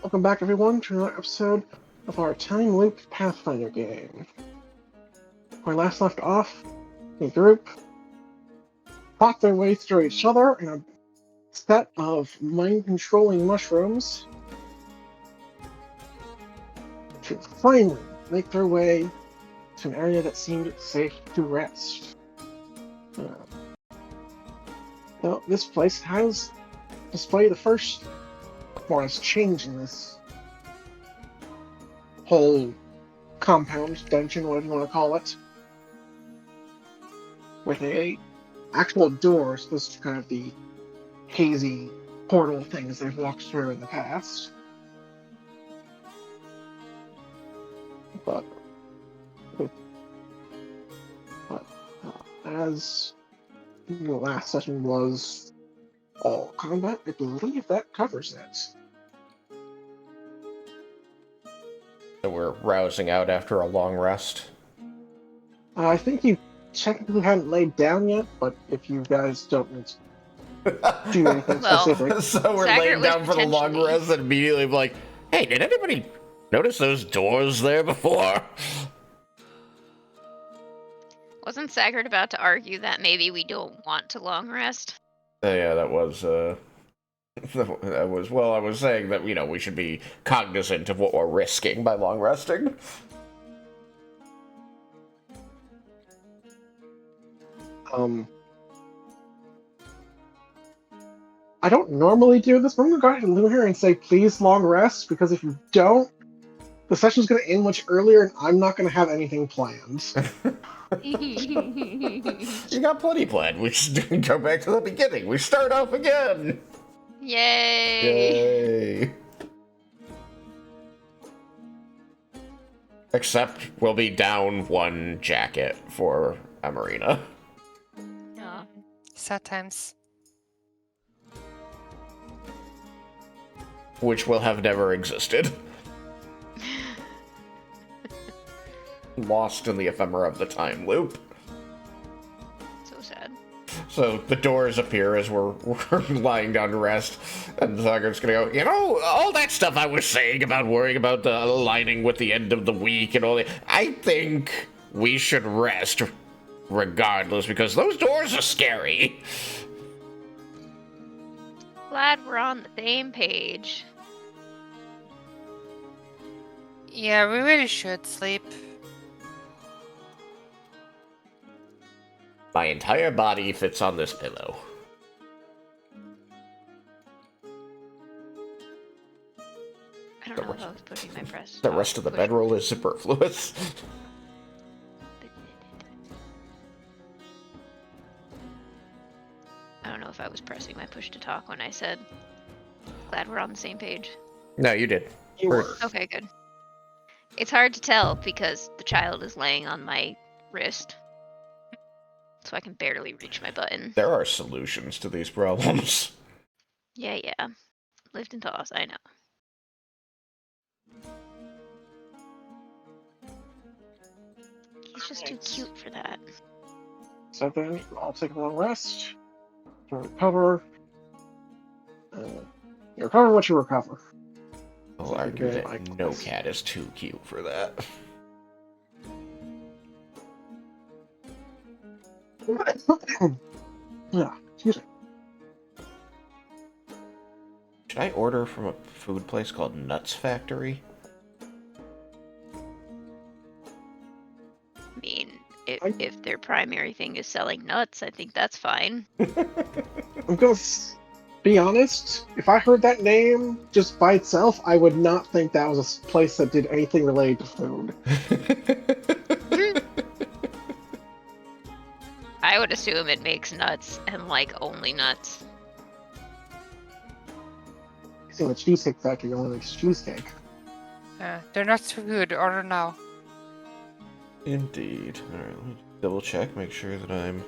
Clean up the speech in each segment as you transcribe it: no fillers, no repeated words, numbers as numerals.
Welcome back, everyone, to another episode of our Time Loop Pathfinder game. Where last left off, the group fought their way through each other in a set of mind-controlling mushrooms to finally make their way to an area that seemed safe to rest. Now, this place has displayed the first more or less change in this whole compound, dungeon, whatever you want to call it, with a actual door as opposed to kind of the hazy portal things they've walked through in the past. But as the last session was all combat, I believe that covers it. So we're rousing out after a long rest. I think you technically hadn't laid down yet, but if you guys don't need to do anything specific. So we're Saggart laying was down for the long potentially- rest and immediately be like, hey, did anybody notice those doors there before? Wasn't Saggart about to argue that maybe we don't want to long rest? Yeah, that was, well, I was saying that, we should be cognizant of what we're risking by long resting. I don't normally do this, but I'm gonna go ahead and leave here and say please long rest, because if you don't, the session's gonna end much earlier and I'm not gonna have anything planned. You got plenty planned. We should go back to the beginning. We start off again. Yay! Yay. Except we'll be down one jacket for Amarina. Yeah. Sad times. Which will have never existed. Lost in the ephemera of the time loop. So sad. So the doors appear as we're lying down to rest, and Zagger's gonna go, all that stuff I was saying about worrying about the aligning with the end of the week and all that, I think we should rest regardless, because those doors are scary. Glad we're on the same page. Yeah, we really should sleep. My entire body fits on this pillow. I don't know if I was pushing my press. The rest of the bedroll is superfluous. I don't know if I was pressing my push to talk when I said, glad we're on the same page. No, you did. You were. Okay, good. It's hard to tell because the child is laying on my wrist. So I can barely reach my button. There are solutions to these problems. Yeah. Lift and toss, I know. He's just too cute for that. So then I'll take a long rest to recover. You recover what you recover. I'll argue Okay, that no cat is too cute for that. Yeah, excuse me. Should I order from a food place called Nuts Factory? I mean, if their primary thing is selling nuts, I think that's fine. I'm gonna be honest, if I heard that name just by itself, I would not think that was a place that did anything related to food. I would assume it makes nuts and like only nuts. See, the Cheesecake Factory only makes cheesecake. They're not so good. Order now. Indeed. Alright, let me double check, make sure that I'm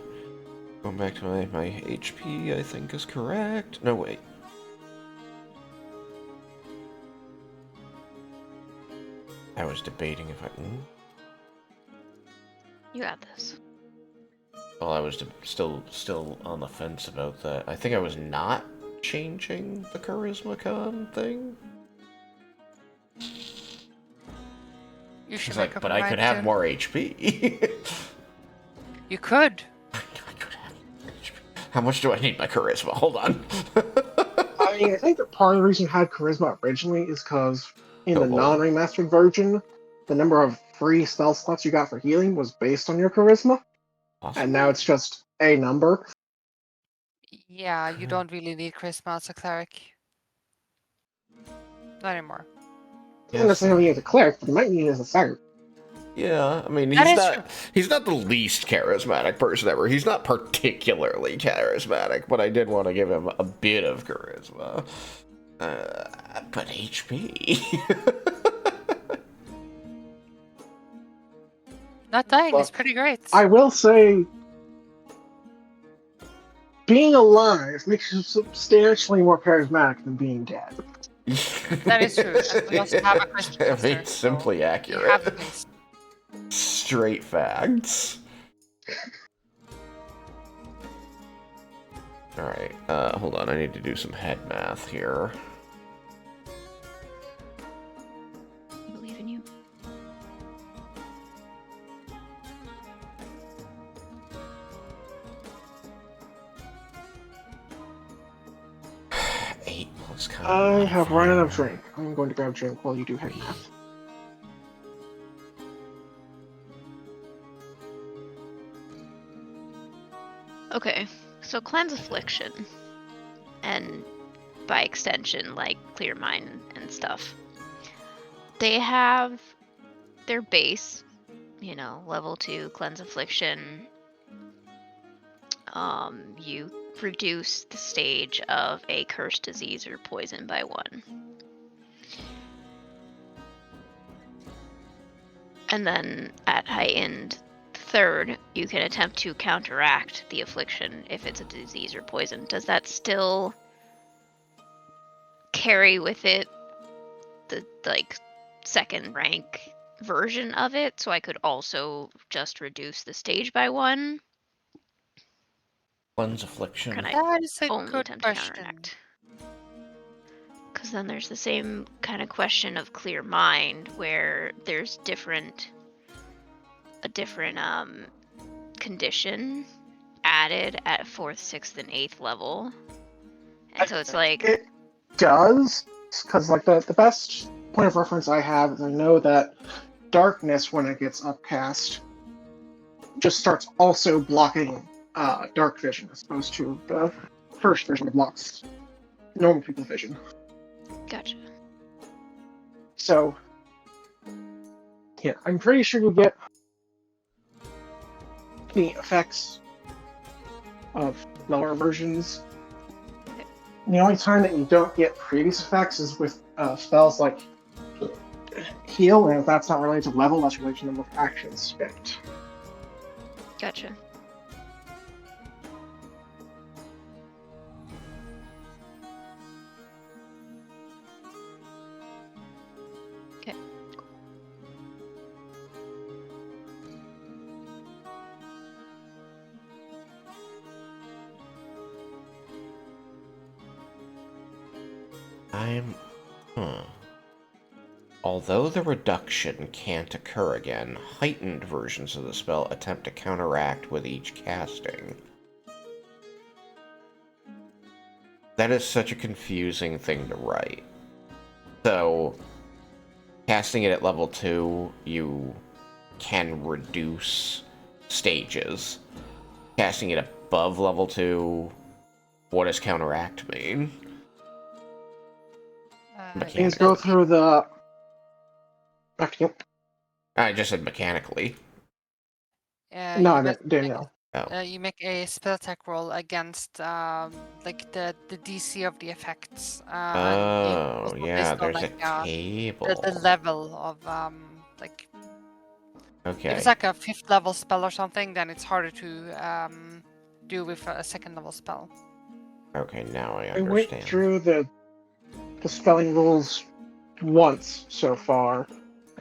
going back to my HP, I think is correct. No, wait. I was debating if I... You got this. Well, I was still on the fence about that. I think I was not changing the Charisma Con thing. You should He's make like, up but your I could mind have soon. more HP. You could. I could have more HP. How much do I need my charisma? Hold on. I mean, I think that part of the reason you had charisma originally is because in the Oh, non-remastered version, the number of free spell slots you got for healing was based on your charisma, and now possible? it's just a number. Yeah, you don't really need charisma as a cleric. Not anymore. Doesn't necessarily need as a cleric, but you might need it as a fighter. Yeah, I mean, That is true. he's not the least charismatic person ever. He's not particularly charismatic, but I did want to give him a bit of charisma. But HP. Not dying is Look, pretty great. I will say, being alive makes you substantially more charismatic than being dead. That is true. And we also have a Christian I mean, sister, it's simply You accurate. have the base. Straight facts. Alright, hold on, I need to do some head math here. I believe in you. Eight plus I have run out of drink. I'm going to grab a drink while you do head math. Okay, so Cleanse Affliction, and by extension, like Clear Mind and stuff, they have their base, level 2 Cleanse Affliction. You reduce the stage of a cursed disease or poison by 1. And then at heightened third, you can attempt to counteract the affliction if it's a disease or poison. Does that still carry with it the second rank version of it? So I could also just reduce the stage by 1? Cleanse Affliction. Can I That is a only good attempt to question. counteract? Because then there's the same kind of question of Clear Mind, where there's a different condition added at 4th, 6th, and 8th level. And so it's like, It does, because like the best point of reference I have is I know that darkness, when it gets upcast, just starts also blocking dark vision, as opposed to the first vision that blocks normal people's vision. gotcha. So, yeah, I'm pretty sure you get the effects of lower versions. The only time that you don't get previous effects is with spells like heal, and if that's not related to level, that's related to number of actions spent. Gotcha. Okay. Although the reduction can't occur again, heightened versions of the spell attempt to counteract with each casting. That is such a confusing thing to write. So, casting it at level 2, you can reduce stages. Casting it above level 2, what does counteract mean? Things go through the... Back to you. I just said mechanically. No, I meant Danielle. You make a spell attack roll against like the DC of the effects. And you Oh, also yeah, based on, there's like, a table. the level of like Okay. if it's like a 5th level spell or something, then it's harder to do with a 2nd level spell. Okay, now I I went understand. through the spelling rules once so far,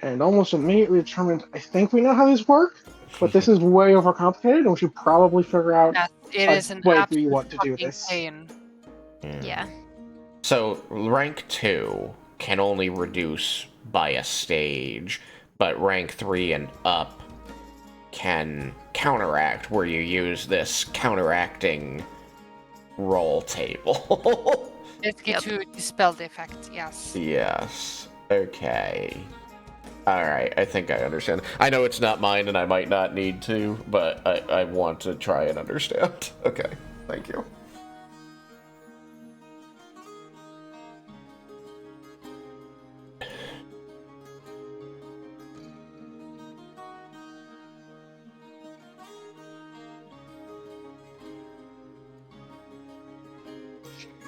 and almost immediately determined, I think we know how these work, but this is way overcomplicated, and we should probably figure out Yes, it is an way we absolute want to do fucking this. pain. Yeah. So, rank 2 can only reduce by a stage, but rank 3 and up can counteract, where you use this counteracting roll table. Basically Yep. to dispel the effect, yes. Yes. Okay. Alright, I think I understand. I know it's not mine and I might not need to, but I want to try and understand. Okay, thank you.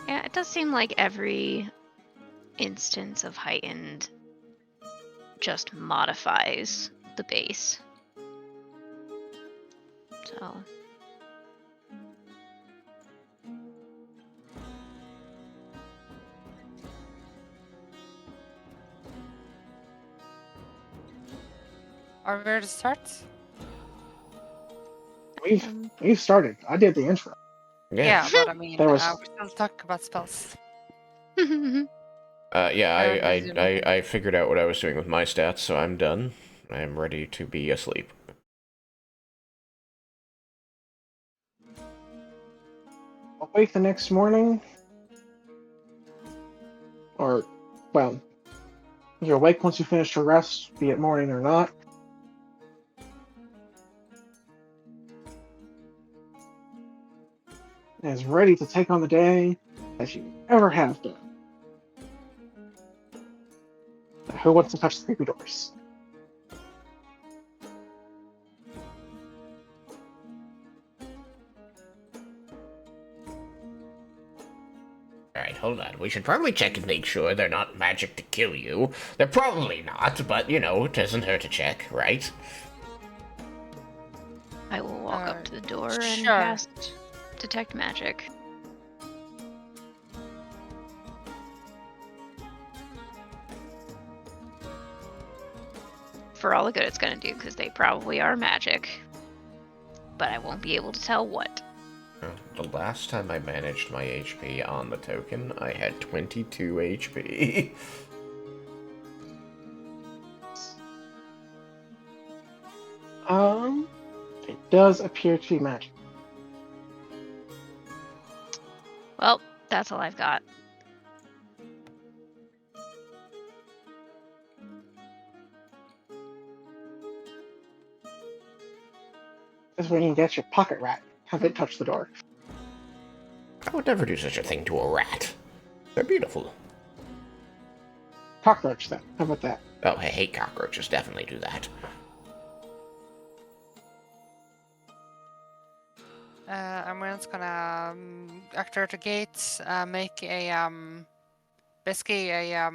Yeah, it does seem like every instance of heightened just modifies the base. So. Are we ready to start? We've started. I did the intro. Yeah, but I mean, There was- we still talk about spells. Yeah, resume. I figured out what I was doing with my stats, so I'm done. I am ready to be asleep. Awake the next morning, or, well, you're awake once you finish your rest, be it morning or not. As ready to take on the day as you ever have done. Now, who wants to touch the creepy doors? Alright, hold on. We should probably check and make sure they're not magic to kill you. They're probably not, but, you know, it doesn't hurt to check, right? I will walk up to the door and sure. cast Detect Magic. For all the good it's gonna do, because they probably are magic. But I won't be able to tell what. The last time I managed my HP on the token, I had 22 HP. It does appear to be magic. Well, that's all I've got. This is when you can get your pocket rat. Have it touch the door. I would never do such a thing to a rat. They're beautiful. Cockroach, then. How about that? Oh, I hate cockroaches. Definitely do that. I'm just gonna activate the gates, make a basically a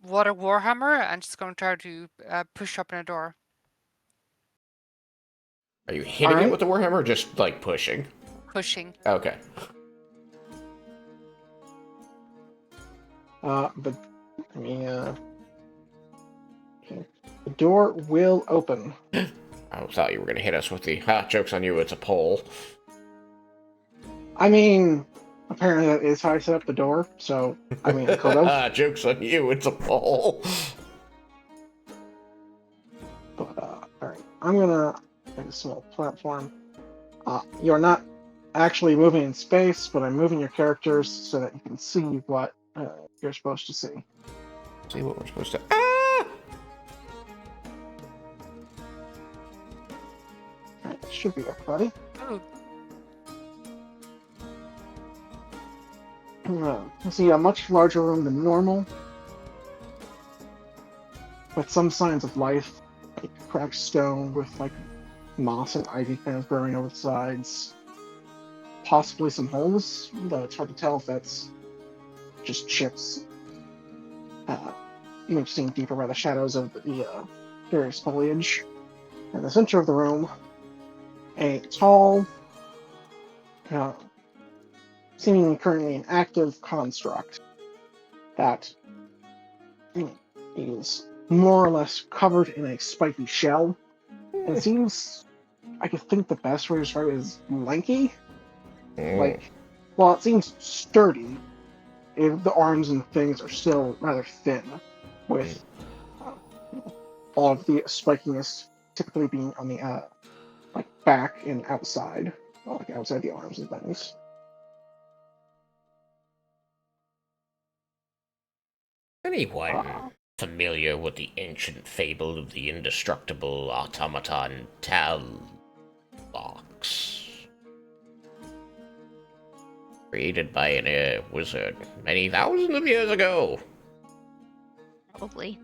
water warhammer, and just going to try to push open a door. Are you hitting it Alright. with the warhammer or just, like, pushing? Pushing. Okay. But I mean, okay. The door will open. I thought you were gonna hit us with the, joke's on you, it's a pole. I mean, apparently that is how I set up the door, so, I mean, I could have. Joke's on you, it's a pole. But, alright. I'm gonna make a small platform. You're not actually moving in space, but I'm moving your characters so that you can see what you're supposed to see. See what we're supposed to... Alright, that should be everybody. Ooh. You see a much larger room than normal, with some signs of life, like cracked stone with like moss and ivy kind of growing over the sides. Possibly some holes, though it's hard to tell if that's just chips. You can see deeper by the shadows of the various foliage. In the center of the room, a tall, seemingly currently an active construct that is more or less covered in a spiky shell. And it seems, I could think the best way to describe it is lanky. Like, well, it seems sturdy. The arms and things are still rather thin, with all of the spikiness typically being on the like back and outside, like outside the arms and things. Anyone familiar with the ancient fable of the indestructible automaton Talbox? Created by a wizard many thousands of years ago. Probably.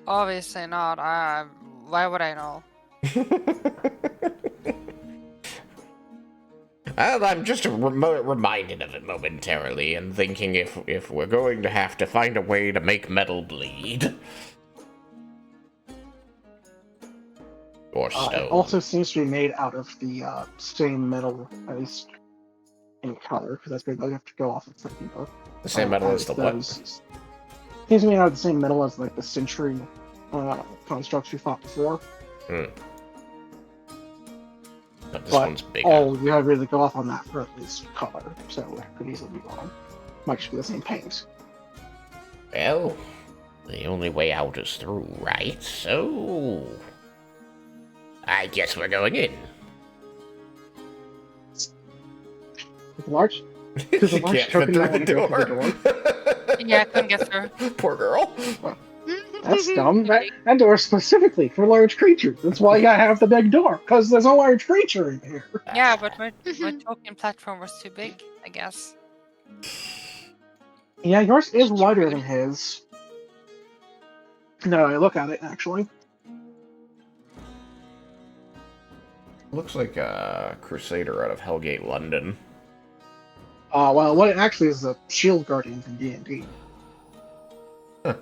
Obviously not. Why would I know? I'm just reminded of it momentarily and thinking if we're going to have to find a way to make metal bleed. Or stone. It also seems to be made out of the same metal, at least in color, because that's where you have to go off of something. The same metal as the what? Seems to be made out of the same metal as like the Century constructs we fought before. Hmm. But this one's bigger. Oh, you have to really go off on that for at least color, so it could easily be wrong. Might just be the same paint. Well, the only way out is through, right? So I guess we're going in. Large? She can't fit through the door. Yeah, I couldn't get through. Poor girl. That's dumb. That door is specifically for large creatures. That's why you gotta have the big door, because there's no large creature in here. Yeah, but my token platform was too big, I guess. Yeah, yours is wider than his. No, I look at it, actually. Looks like a Crusader out of Hellgate, London. Well, what it actually is a shield guardian from D&D. Huh.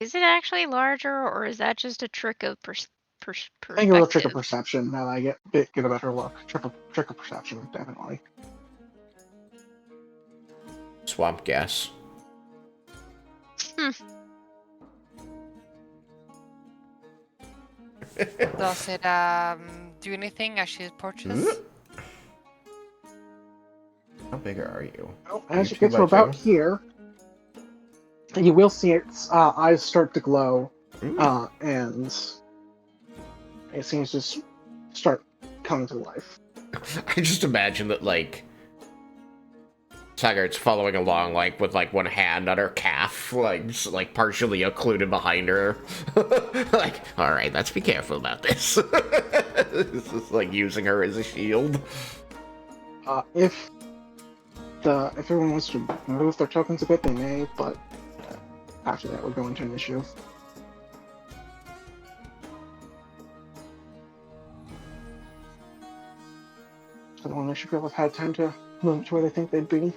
Is it actually larger, or is that just a trick of perspective? I think it was a trick of perception. Now that I get a better look. Trick of perception, definitely. Swamp gas. Does it do anything as she approaches? How big are you? Well, as you get to about here, you will see its eyes start to glow, and it seems to start coming to life. I just imagine that, like, Saggart's following along, like, with, like, one hand on her calf, like partially occluded behind her. Like, alright, let's be careful about this. This is, like, using her as a shield. If everyone wants to move their tokens a bit, they may, but after that we'll go into initiative. So the one should have had time to move to where they think they'd be.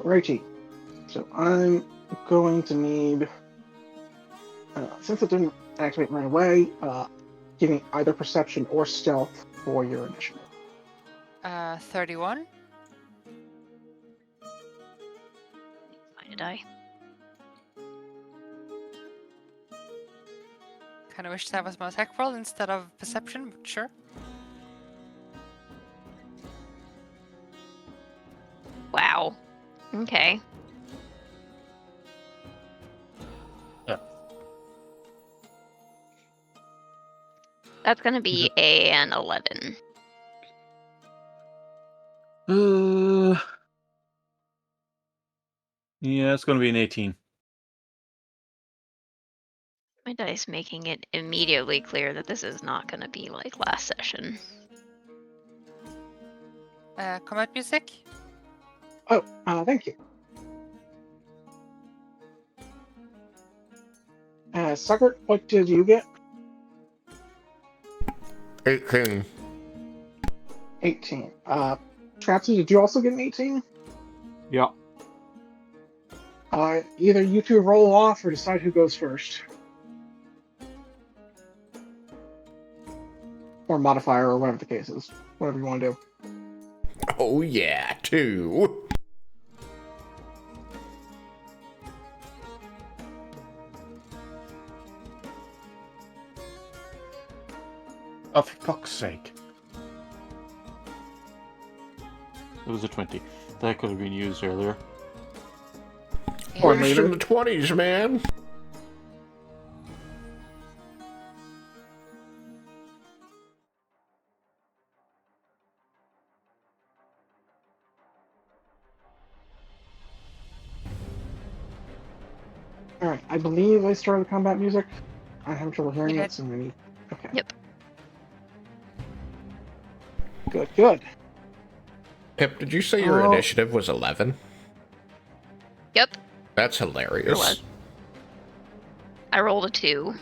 Righty. So I'm going to need, since it didn't activate right away, give me either perception or stealth for your initiative. 31. Find a die. Kind of wish that was my attack roll instead of perception, but sure. Wow. Okay. That's gonna be an 11. Yeah, it's going to be an 18. My dice making it immediately clear that this is not gonna be like last session. Combat music. Oh, thank you. Sucker, what did you get? 18. 18. Trapsy, did you also get an 18? Yeah. Either you two roll off or decide who goes first. Or modifier, or whatever the case is. Whatever you want to do. Oh yeah, 2. Oh, for fuck's sake. It was a 20. That could have been used earlier. Or We're just later. in the 20s, man. Alright, I believe I started combat music. I'm having trouble hearing You it, did. so maybe. Okay. Yep. Good, good. Pip, did you say your Oh. initiative was 11? Yep. That's hilarious. It was. I rolled a 2.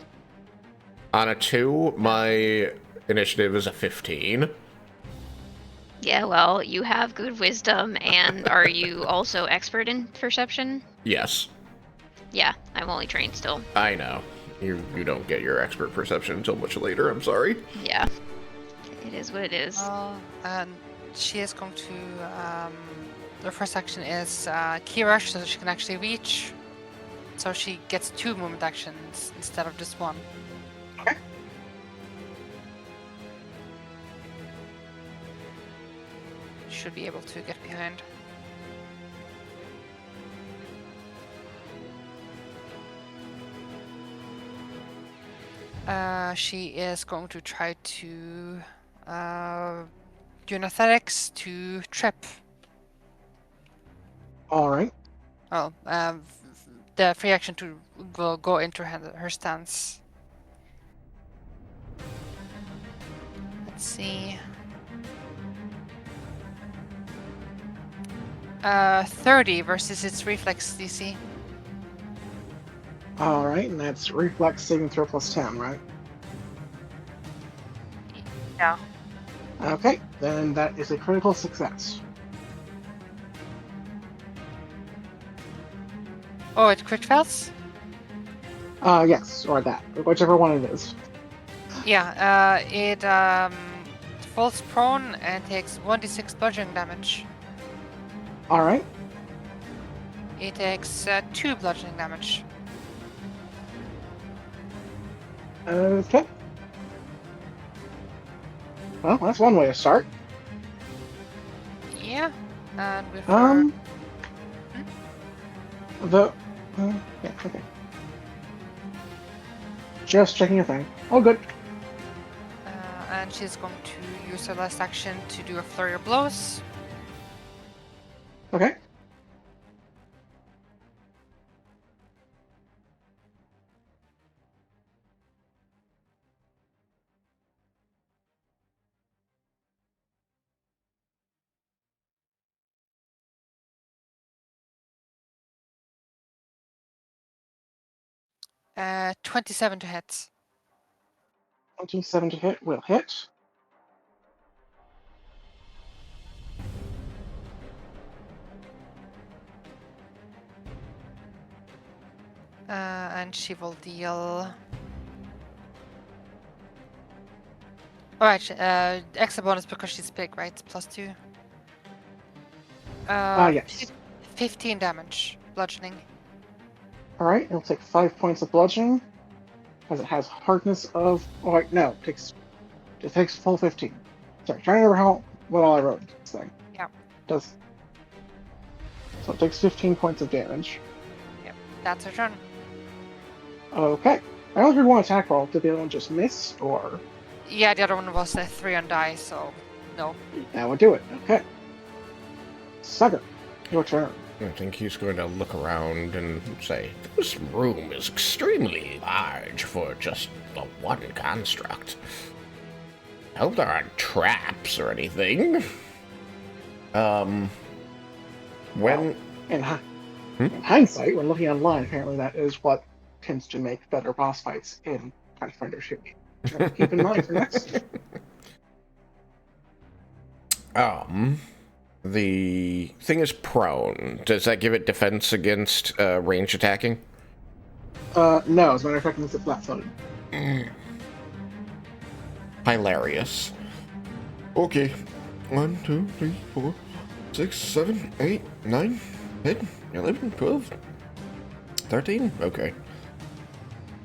On a 2, my initiative is a 15. Yeah, well, you have good wisdom, and are you also expert in perception? Yes, Yeah, I'm only trained still. I know. You don't get your expert perception until much later, I'm sorry. Yeah. It is what it is. And she is going to. Her first action is key rush, so she can actually reach. So she gets 2 movement actions instead of just 1. Okay. Should be able to get behind. She is going to try to do an athletics to trip. Alright. Oh, the free action to go into her stance. Let's see. 30 versus its reflex DC. Alright, and that's reflex saving throw plus 10, right? Yeah. Okay, then that is a critical success. Oh, it crit fails? Yes, or that. Whichever one it is. Yeah, it falls prone and takes 1d6 bludgeoning damage. Alright. It takes 2 bludgeoning damage. Okay. Well, that's one way to start. Yeah, and with Yeah, okay. Just checking a thing. Oh, good. and she's going to use her last action to do a flurry of blows. Okay. Uh, 27 to hit. 27 to hit will hit. And she will deal. Alright, extra bonus because she's big, right? +2. Yes. 15 damage, bludgeoning. Alright, it'll take 5 points of bludgeoning. Because it has hardness of. Oh, wait, no. It takes full 15. Sorry, trying to remember what all I wrote in this thing. Yeah. Does. So it takes 15 points of damage. That's her turn. Okay. I only heard one attack roll. Did the other one just miss? Or. Yeah, the other one was a 3 on die, so no. That would do it. Okay. Sucker. Your turn. I think he's going to look around and say, this room is extremely large for just the one construct. I hope there aren't traps or anything. When... In hindsight, when looking online, apparently that is what tends to make better boss fights in Pathfinder 2. Keep in mind for next. The thing is prone. Does that give it defense against range attacking? No, as a matter of fact, it's flat-footed. Hilarious. Okay. 1, 2, 3, 4, 6, 7, 8, 9, 10, 11, 12, 13. Okay.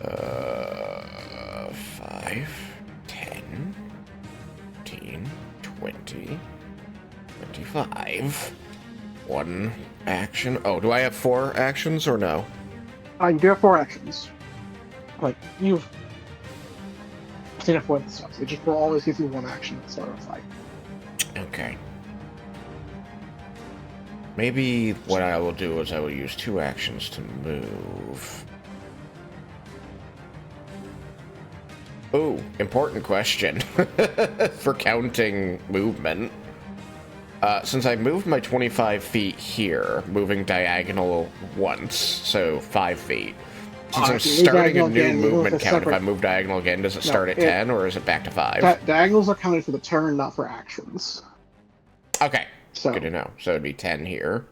5, 10, 15, 20, 25. One action. Oh, do I have 4 actions or no? You do have 4 actions. Like, you've seen it for the stuff. So it just will always give you 1 action at the start of the fight. Okay. Maybe what I will do is I will use 2 actions to move. Oh, important question for counting movement. Since I moved my 25 feet here, moving diagonal once, so 5 feet. Since I'm starting a new movement count, if I move diagonal again, does it start at 10 or is it back to 5? Diagonals are counted for the turn, not for actions. Okay, So, good to know. So it'd be 10 here.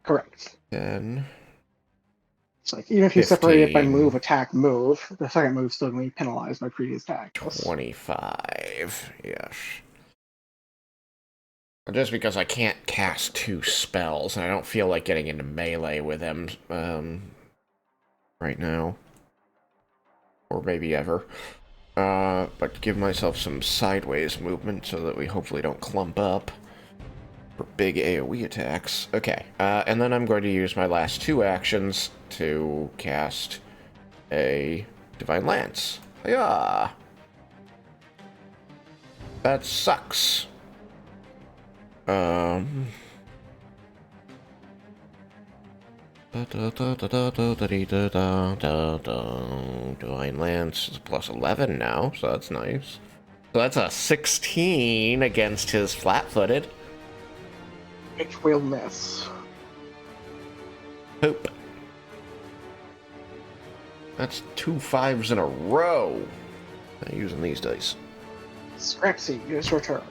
Correct. 10. It's like, even if you separate it by 15. move, attack, move, the second move still going to be penalized by previous attack. 25, yes. Just because I can't cast 2 spells, and I don't feel like getting into melee with them right now. Or maybe ever. But give myself some sideways movement so that we hopefully don't clump up for big AoE attacks. Okay, and then I'm going to use my last 2 actions to cast a Divine Lance. Yeah. That sucks. Divine Lance is plus 11 now, so that's nice. So that's a 16 against his flat-footed. Which will miss. Poop. That's 2 5s in a row. Not using these dice. Scrapsy, it's your turn.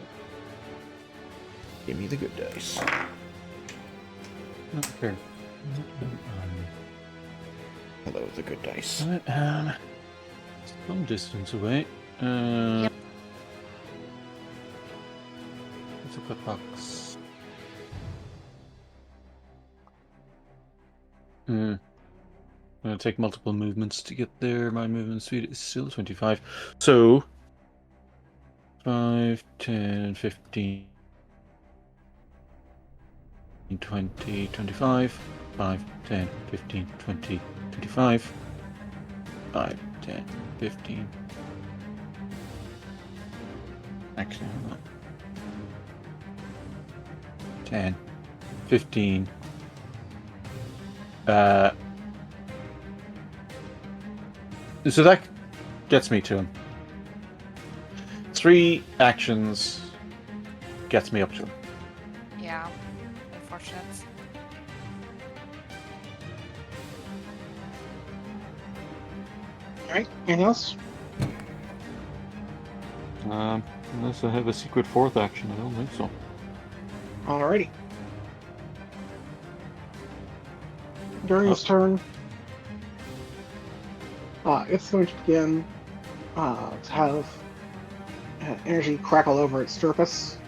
Give me the good dice. Okay. Hello, the good dice. Some distance away. Yep. What's a cut box? I'm gonna take multiple movements to get there. My movement speed is still 25. So 5, 10, 15, 20, 25. 5, 10, 15, 20, 25. 5, 10, 15. Actually, hold on. 10, 15. So that gets me to him. 3 actions gets me up to him. Yeah. Unfortunate. Alright, anything else? Unless I have a secret 4th action, I don't think so. Alrighty. During his turn, it's going to begin to have energy crackle over its surface,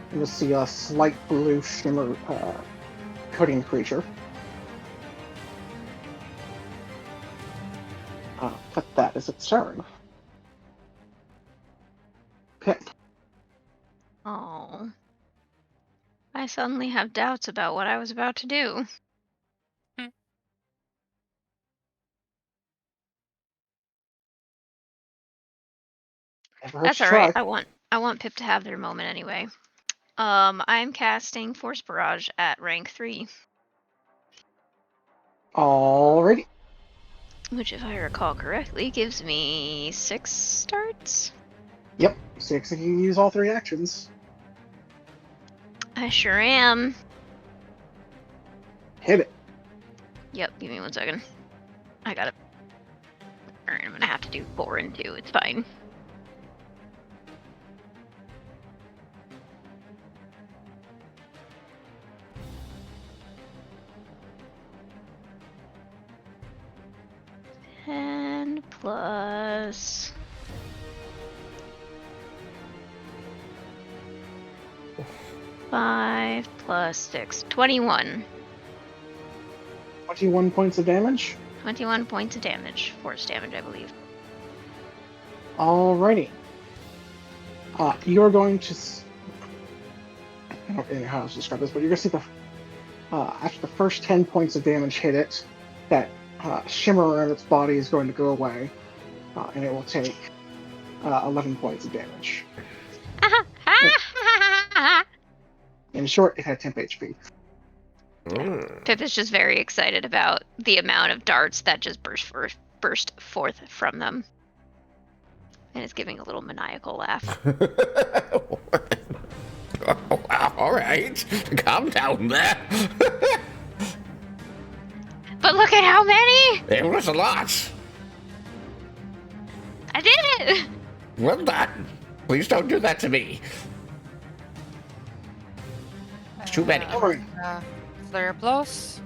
and you'll see a slight blue shimmer coating the creature. But that is its turn. Pip. Oh. I suddenly have doubts about what I was about to do. That's alright. I want Pip to have their moment anyway. I'm casting Force Barrage at rank 3. Alrighty. Which, if I recall correctly, gives me 6 starts? Yep, 6 if you use all 3 actions. I sure am. Hit it. Yep, give me 1 second. I got it. Alright, I'm gonna have to do 4 and 2, it's fine. And plus 5 plus 6. 21. 21 points of damage. 21 points of damage. Force damage, I believe. Alrighty. You're going to. I don't know how to describe this, but you're going to see the after the first 10 points of damage hit it, that shimmer around its body is going to go away, and it will take 11 points of damage. In short, it had temp HP. Pip is just very excited about the amount of darts that just burst forth from them. And is giving a little maniacal laugh. All right, calm down there. But look at how many! It was a lot. I did it! Well done. Please don't do that to me. It's too many. Alright. Flare of blows.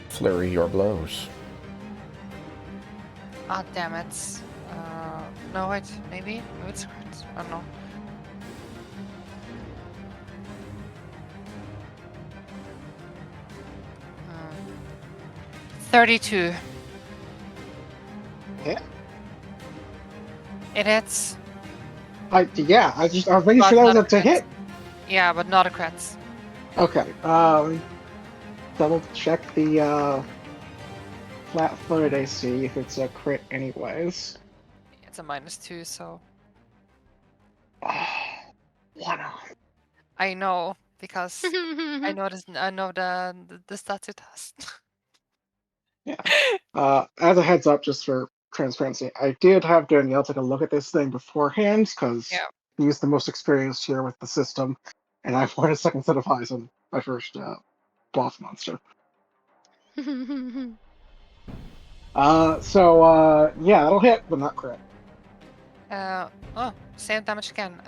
Flurry your blows. Ah, damn it. No, wait, maybe? Maybe it's hurt. I don't know. Uh, 32. Yeah. It hits. I was making But sure that was not up to crit. hit. Yeah, but not a crit. Okay. Double check the flat-footed AC if it's a crit, anyways. It's a -2, so One on. I know because I know this. I know the stats it has. As a heads up, just for transparency, I did have Danielle take a look at this thing beforehand because Yeah. he's the most experienced here with the system, and I wanted a second set of eyes on my first boss monster. Yeah, that'll hit, but not crit. Oh, same damage again.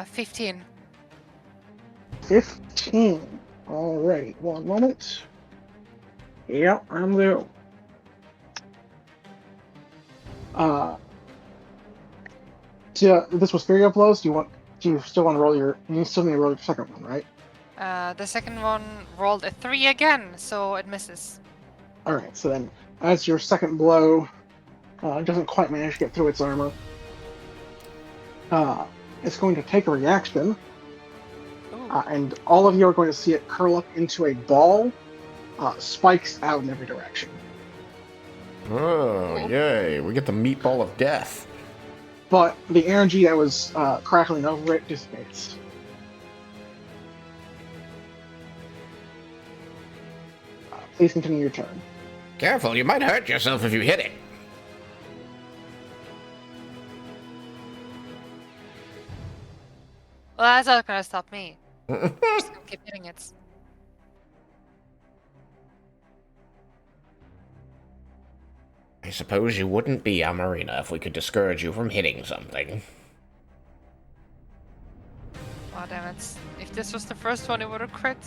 15. 15. Alright, one moment. Yep, I'm there. This was Fury of Blows. Do you still want to roll you still need to roll your second one, right? The second one rolled a 3 again, so it misses. Alright, so then, as your second blow doesn't quite manage to get through its armor, it's going to take a reaction, Ooh. and all of you are going to see it curl up into a ball, spikes out in every direction. Oh, yay. We get the meatball of death. But the energy that was crackling over it dissipates. Please continue your turn. Careful, you might hurt yourself if you hit it. Well, that's not gonna stop me. I'm just gonna keep hitting it. I suppose you wouldn't be Amarina if we could discourage you from hitting something. Oh, damn it. If this was the first one, it would have crit.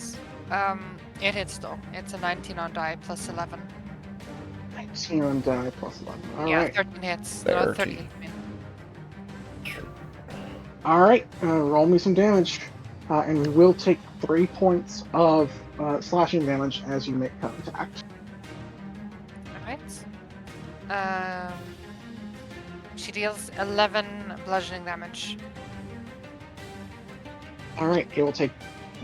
It hits though. It's a 19 on die plus 11. 19 on die plus 11. Yeah, Alright. 13 hits. 30. No, 30 hits. I mean. Alright, roll me some damage. And we will take 3 points of slashing damage as you make contact. Alright. She deals 11 bludgeoning damage. Alright, it will take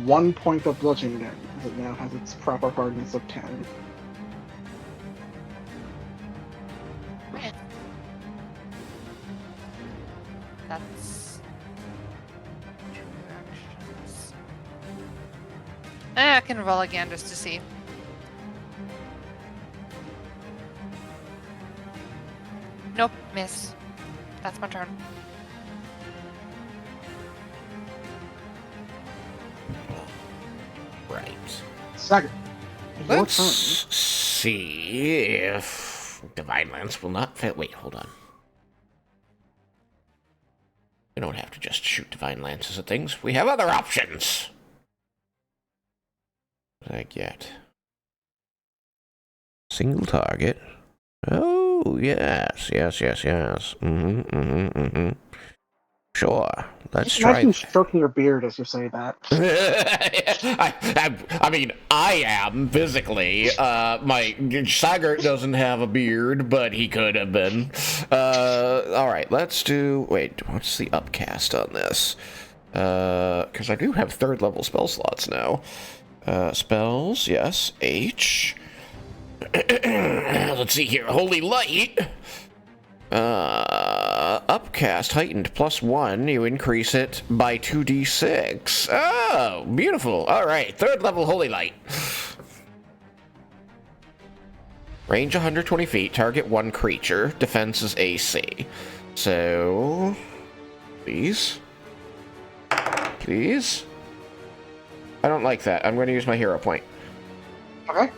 1 point of bludgeoning damage, as it now has its proper hardness of 10. Right. That's 2 actions. I can roll again just to see. Nope, miss. That's my turn. Right. Second, your Let's turn. see if Divine Lance will not fail. Wait, hold on. We don't have to just shoot Divine Lances at things. We have other options. What did I get? Single target. Oh, yes. Sure, let's Just try. imagine stroking your beard as you say that. I mean, I am physically. My Sagert doesn't have a beard, but he could have been. All right, let's do. Wait, what's the upcast on this? Because I do have 3rd level spell slots now. Spells, yes. H. Let's see here. Holy Light. Upcast heightened +1. You increase it by 2d6. Oh, beautiful. All right, 3rd level Holy Light. Range 120 feet. Target 1 creature. Defense is AC. So, please. Please. I don't like that. I'm going to use my hero point. Okay.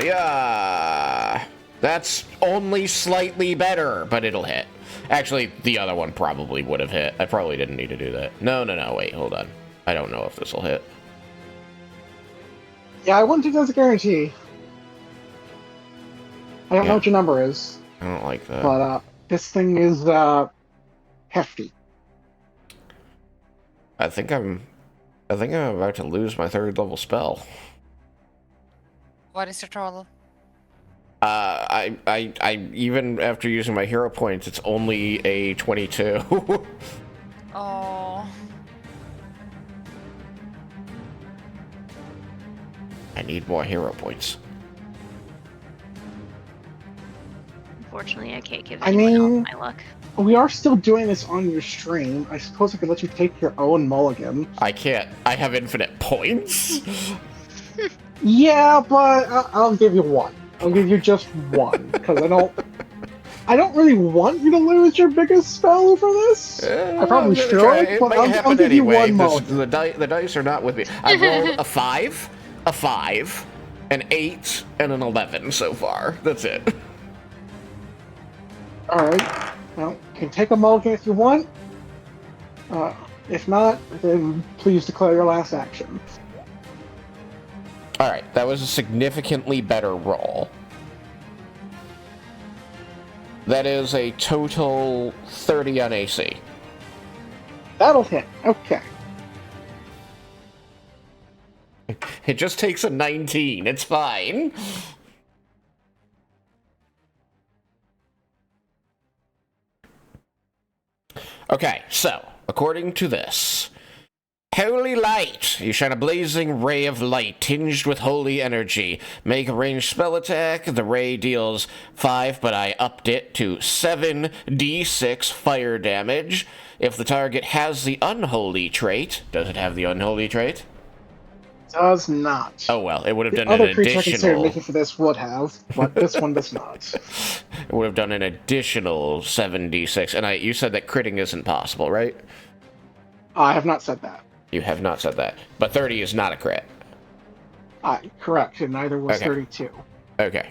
Yeah. That's only slightly better, but it'll hit. Actually, the other one probably would have hit. I probably didn't need to do that. No, wait, hold on. I don't know if this will hit. Yeah, I wouldn't take that as a guarantee. I don't know what your number is, I don't like that. but this thing is hefty. I think I'm about to lose my 3rd level spell. What is your total? I even after using my hero points, it's only a 22. Oh. I need more hero points. Unfortunately, I can't give I anyone mean- else my luck. We are still doing this on your stream. I suppose I could let you take your own mulligan. I can't. I have infinite points. Yeah, but I'll give you one. I'll give you just one because I don't really want you to lose your biggest spell for this. I probably should, It but might I'll happen give you anyway. one mulligan. The dice are not with me. I've rolled a 5, a 5, an 8, and an 11 so far. That's it. All right. Well, you can take a mulligan if you want. If not, then please declare your last action. All right, that was a significantly better roll. That is a total 30 on AC. That'll hit. Okay. It just takes a 19. It's fine. Okay, so, according to this, Holy Light! You shine a blazing ray of light tinged with holy energy. Make a ranged spell attack. The ray deals 5, but I upped it to 7d6 fire damage. If the target has the unholy trait, does it have the unholy trait? Does not. Oh well, it would have The done an other creature I considered additional. making for this would have, but this one does not. It would have done an additional 7d6. And you said that critting isn't possible, right? I have not said that. You have not said that. But 30 is not a crit. Correct, and neither was Okay. 32. Okay.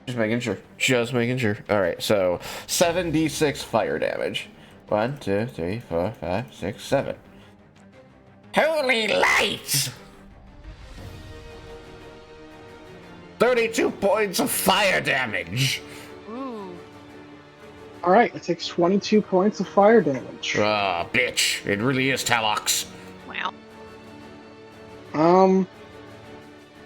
Just making sure. Just making sure. Alright, so 7d6 fire damage. 1, 2, 3, 4, 5, 6, 7. Holy light! 32 points of fire damage! Ooh. All right, it takes 22 points of fire damage. Ah, bitch. It really is Talox. Wow.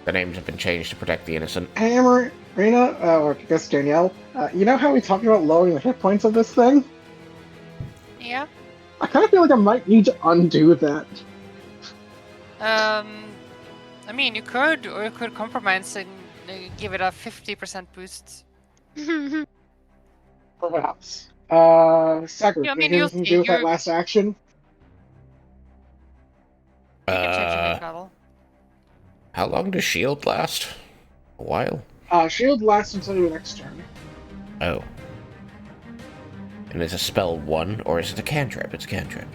The names have been changed to protect the innocent. Hey, Marina, or I guess Danielle, you know how we talked about lowering the hit points of this thing? Yeah. I kind of feel like I might need to undo that. I mean, you could, or you could compromise and give it a 50% boost. Perhaps. Sagar, Yeah, I do mean, you you'll have anything to see, do with that you're- last action? You can change your make battle. How long does shield last? A while. Shield lasts until your next turn. Oh. And is a spell 1, or is it a cantrip? It's a cantrip.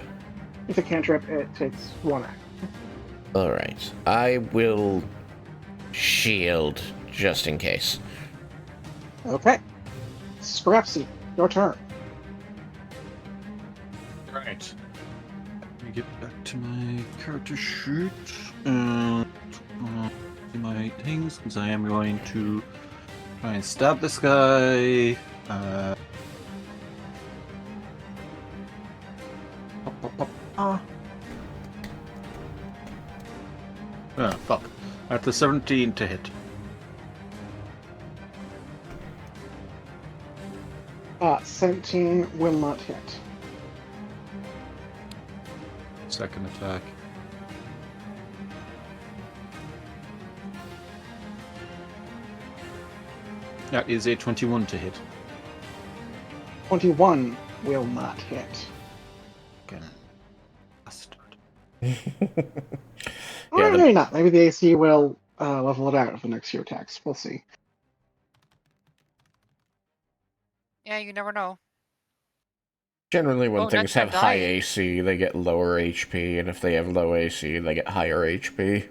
It's a cantrip, it takes 1 act. Alright. I will shield just in case. Okay. Scrapsy, your turn. Right. Let me get back to my character sheet and do my things because I am going to try and stab this guy. Fuck. At the 17 to hit. Uh, 17 will not hit. Second attack. That is a 21 to hit. 21 will not hit. Again. Bastard. Or Yeah, maybe not. Maybe the AC will level it out for the next few attacks. We'll see. Yeah, you never know. Generally, when Oh, things not have gonna high die. AC, they get lower HP, and if they have low AC, they get higher HP.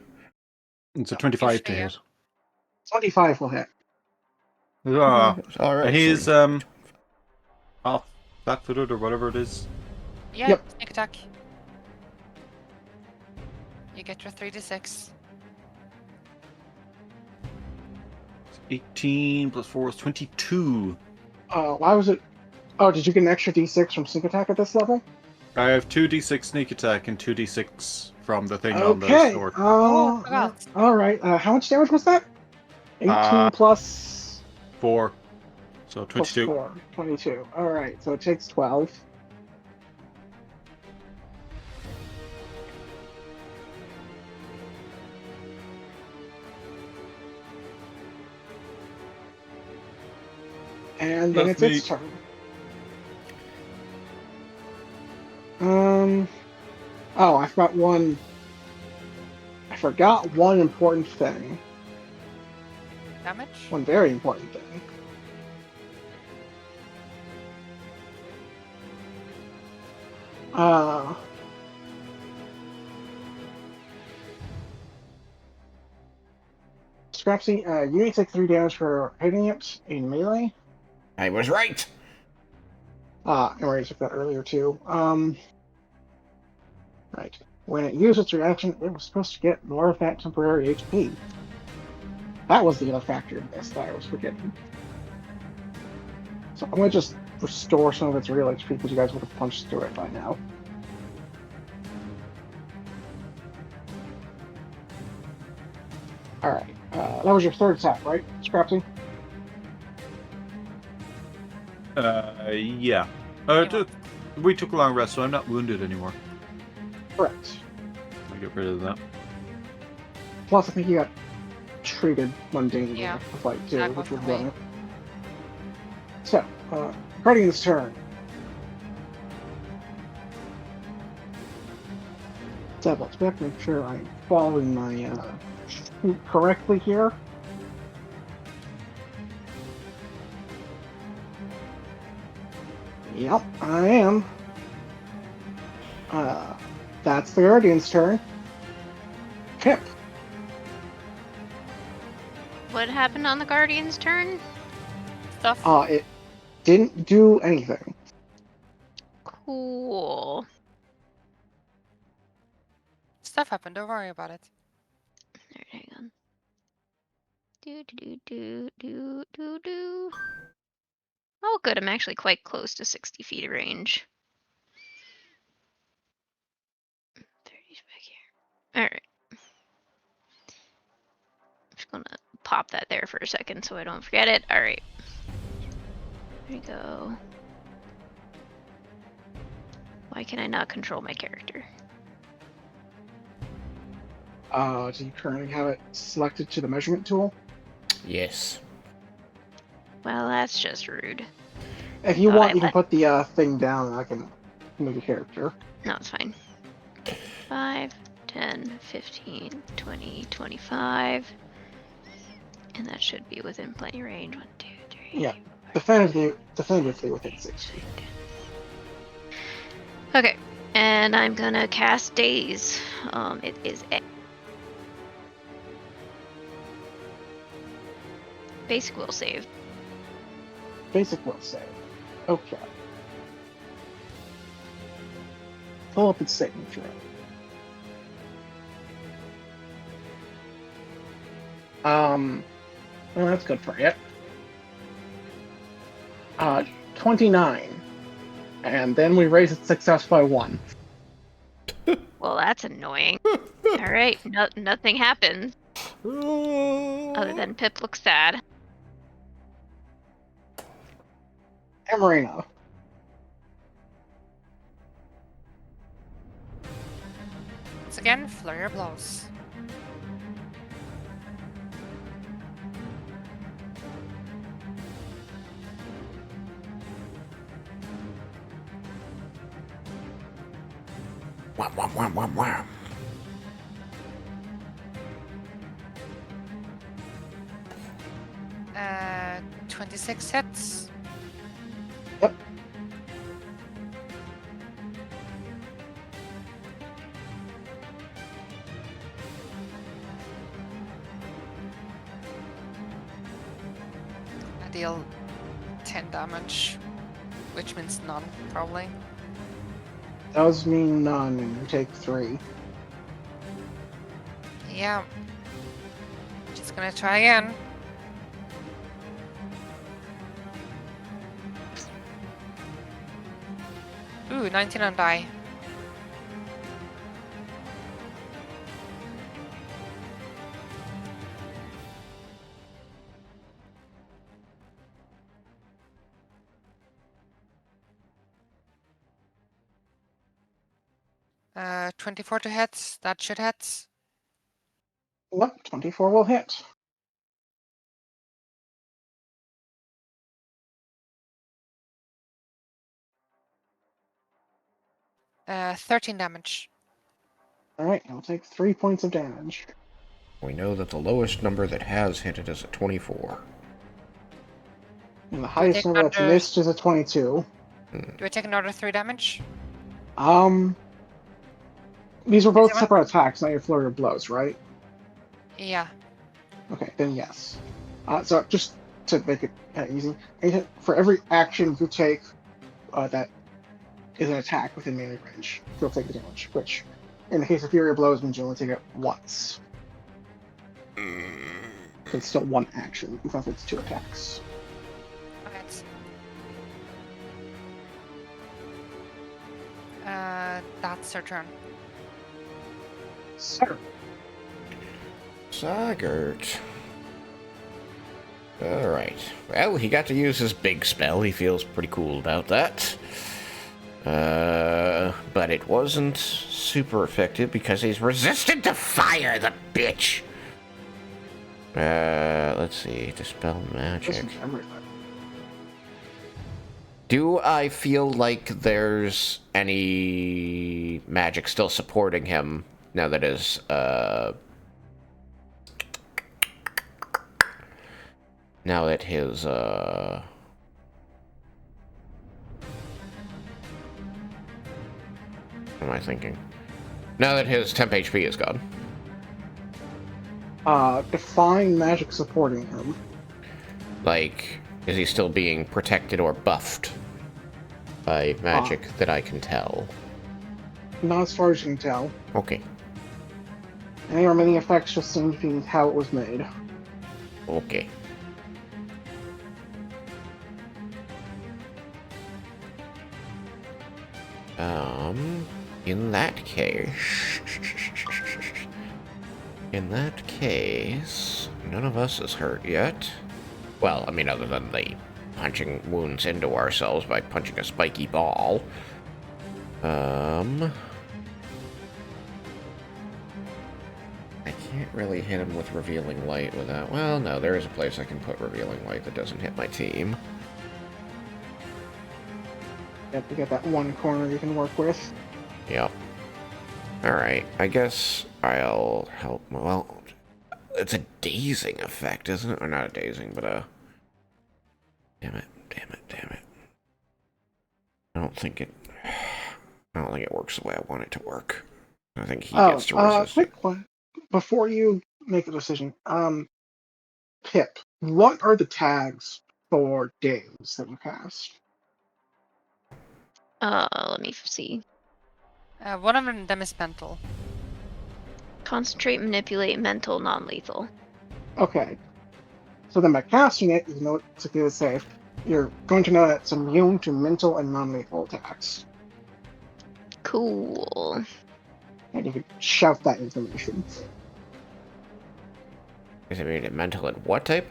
It's a Oh, 25 to yeah. hit. 25 will hit. Ah, All right. he's so- half flat-footed or whatever it is. Yeah, Yep. sneak attack. You get your 3d6. 18 plus 4 is 22. Why was it? Oh, did you get an extra d6 from sneak attack at this level? I have 2d6 sneak attack and 2d6 from the thing on the Okay. sword. Oh, I forgot. All right. How much damage was that? 18 plus 4. So plus 22. 4. 22. All right. So it takes 12. And then That's it's its turn. Oh, I forgot one. I forgot one important thing. Damage? One very important thing. Scrapsy, you need to take 3 damage for hitting it in melee. I was right. I already took that earlier too. Right. When it used its reaction, it was supposed to get more of that temporary HP. That was the other factor in this that I was forgetting. So I'm gonna just restore some of its real HP because you guys would have punched through it by now. Alright. That was your third attack, right, Scrapsy? Yeah. We took a long rest, so I'm not wounded anymore. Correct. I get rid of that. Plus, I think you got treated mundanely Yeah, with the fight too, which was definitely. better. So, Guardian's turn. Double check, make sure I'm following my sheet correctly here. Yep, I am. That's the Guardian's turn. Pip. What happened on the Guardian's turn? Stuff? It didn't do anything. Cool. Stuff happened, don't worry about it. Alright, hang on. Do. Oh, good. I'm actually quite close to 60 feet of range. 30's back here. Alright. I'm just gonna pop that there for a second so I don't forget it. Alright. There we go. Why can I not control my character? Do you currently have it selected to the measurement tool? Yes. Well, that's just rude. If you Oh, want, I you can let- put the thing down and I can move your character. No, it's fine. 5, 10, 15, 20, 25. And that should be within plenty range. 1, 2, 3. Yeah. Definitively within 60. Okay, and I'm gonna cast Daze. It is a basic will save. Basic will save. Okay. Pull up its saving throw. Well, that's good for it. 29. And then we raise its success by 1. Whoa. Well, that's annoying. Alright, nothing happens. Other than Pip looks sad. Amarina. Once again, flurry of blows. Wham, wham, wham, wham, wham. Uh, 26 hits. Yep. I deal 10 damage, which means none, probably. Does mean none, and you take 3. Yeah. Just gonna try again. Ooh, 19 on die. Uh, 24 to hit. That should hit. Yep, 24 will hit. Uh, 13 damage. Alright, I'll take 3 points of damage. We know that the lowest number that has hit it is a 24. And the highest take number that's another- missed is a 22. Do I take another 3 damage? These were both Is it separate attacks, not your flurry of blows, right? Yeah. Okay, then yes. So just to make it easy, for every action you take that is an attack within melee range, you'll take the damage, which in the case of Fury of Blows means you only take it once. So it's still one action, even if it's 2 attacks. Alright. That's her turn. So, Sagert. Alright. Well, he got to use his big spell. He feels pretty cool about that. But it wasn't super effective because he's resistant to fire, the bitch! Let's see. Dispel magic. listen to everything. Do I feel like there's any magic still supporting him now that his, now that his, what am I thinking? Now that his temp HP is gone. Define magic supporting him. Like, is he still being protected or buffed by magic that I can tell? Not as far as you can tell. Okay. Any remaining effects just seem to be how it was made. Okay. In that case, none of us is hurt yet. Well, I mean, other than the punching wounds into ourselves by punching a spiky ball. I can't really hit him with Revealing Light without... Well, no, there is a place I can put Revealing Light that doesn't hit my team. You have to get that one corner you can work with. Yep. Alright, I guess I'll help... Well, it's a dazing effect, isn't it? Or not a dazing, but a... Damn it. I don't think it works the way I want it to work. I think he gets to resist it. Quick one. Before you make a decision, Pip, what are the tags for days that you cast? Let me see. One of them is mental. Concentrate, manipulate, mental, non-lethal. Okay. So then by casting it, you know what to do safe. You're going to know that it's immune to mental and non-lethal attacks. Cool. and you can shout that information. Is it mental and what type?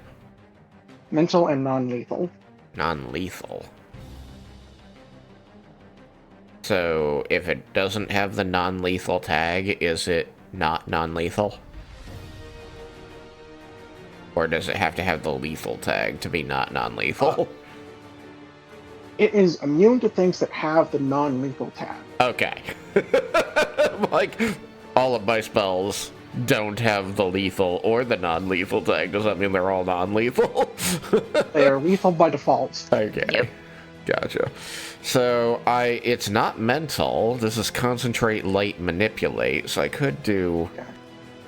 Mental and non-lethal. Non-lethal. So if it doesn't have the non-lethal tag, is it not non-lethal? Or does it have to have the lethal tag to be not non-lethal? It is immune to things that have the non-lethal tag. Okay. Like, all of my spells don't have the lethal or the non-lethal tag. Does that mean they're all non-lethal? They are lethal by default. Okay. Yep. Gotcha. So it's not mental. This is concentrate, light, manipulate. So I could do. Yeah.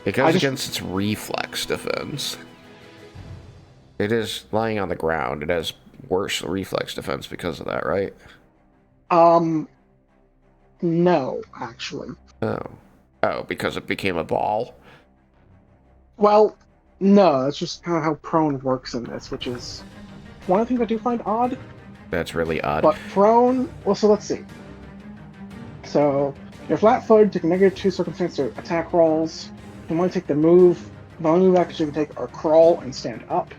It goes against its reflex defense. It is lying on the ground. It has worse reflex defense because of that, right? No, actually. Oh, because it became a ball. Well, no, that's just kind of how prone works in this, which is one of the things I do find odd. That's really odd. But prone, well, so let's see. So, you're flat-footed, take a -2 circumstance to attack rolls. You want to take the move. The only move actions you can take are crawl and stand up.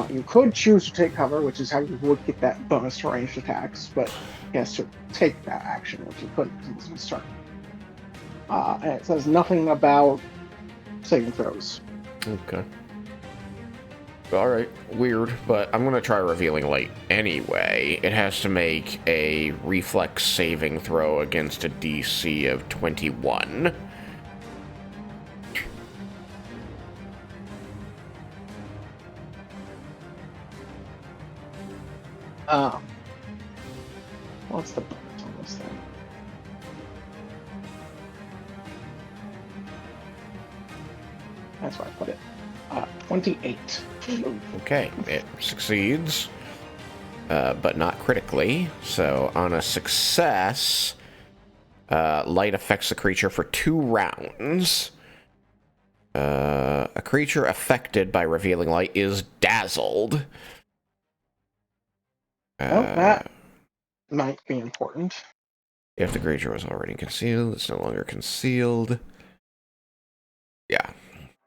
You could choose to take cover, which is how you would get that bonus to ranged attacks, but he has to take that action, which he couldn't because it was his turn. And it says nothing about saving throws. Okay. Alright, weird, but I'm gonna try revealing light anyway. It has to make a reflex saving throw against a DC of 21. What's the bonus on this thing? That's where I put it. 28. Okay, it succeeds, but not critically. So on a success, light affects the creature for 2 rounds. A creature affected by revealing light is dazzled. That might be important. If the creature was already concealed, it's no longer concealed. Yeah.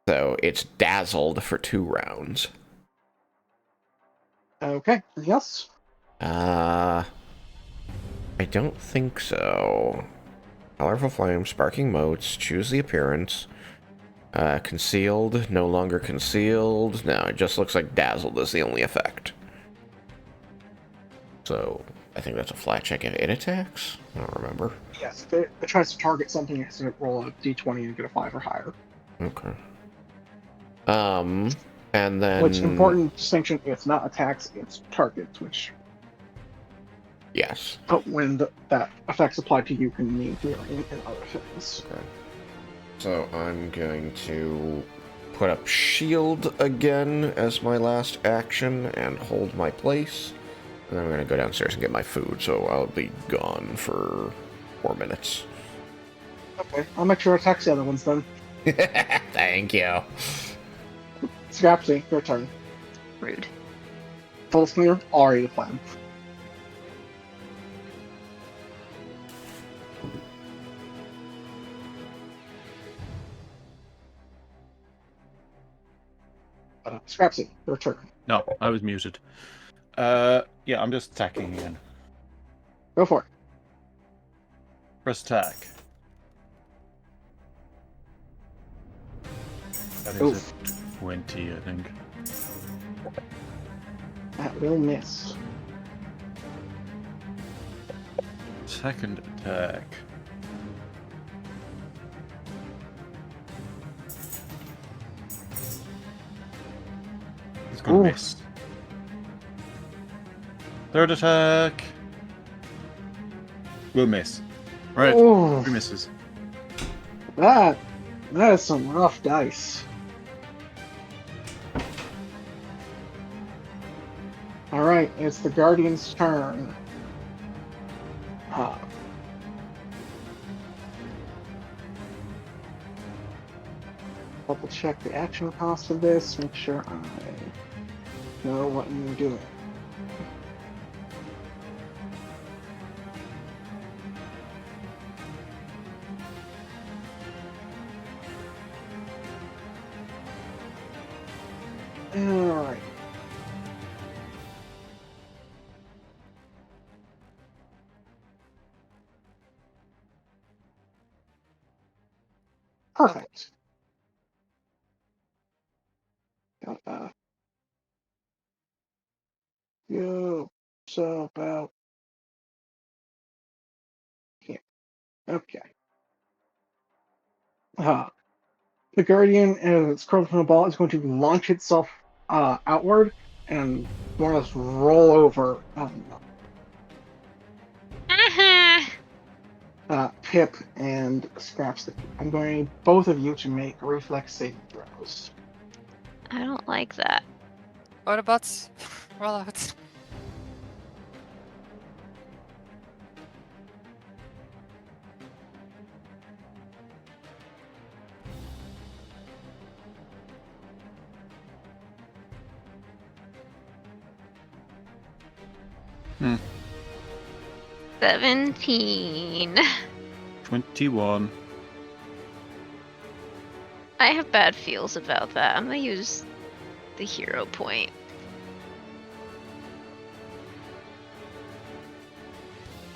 So it's dazzled for 2 rounds. Okay, anything else? I don't think so. Colorful flame, sparking motes, choose the appearance. Concealed, no longer concealed. No, it just looks like dazzled is the only effect. So, I think that's a flat check if it attacks? I don't remember. Yes, if it tries to target something, it has to roll a d20 and get a 5 or higher. Okay. And then... Which, important distinction, it's not attacks, it's targets, which... Yes. But when that effect's applied to you can mean healing and other things. Okay. So I'm going to put up shield again as my last action and hold my place. And then I'm going to go downstairs and get my food, so I'll be gone for 4 minutes. Okay, I'll make sure it attacks the other ones then. Thank you. Scrapsy, your turn. Rude. Volsmir, already the plan. Scrapsy, your turn. No, I was muted. Yeah, I'm just attacking again. Go for it. First attack. That is Oof. a 20, I think. That will miss. Second attack. It's gonna Ooh. miss. Third attack. Will miss. Right, Ooh. 3 misses. That is some rough dice. Alright, it's the Guardian's turn. Double check the action cost of this, make sure I know what I'm doing. Alright. Perfect. Go. So about here. Okay. The Guardian, as it's curled from the ball, is going to launch itself outward and more or less roll over Pip and Scraps. I'm going to need both of you to make reflex saving throws. I don't like that. What about rollouts? Hmm. 17. 21. I have bad feels about that. I'm gonna use the hero point.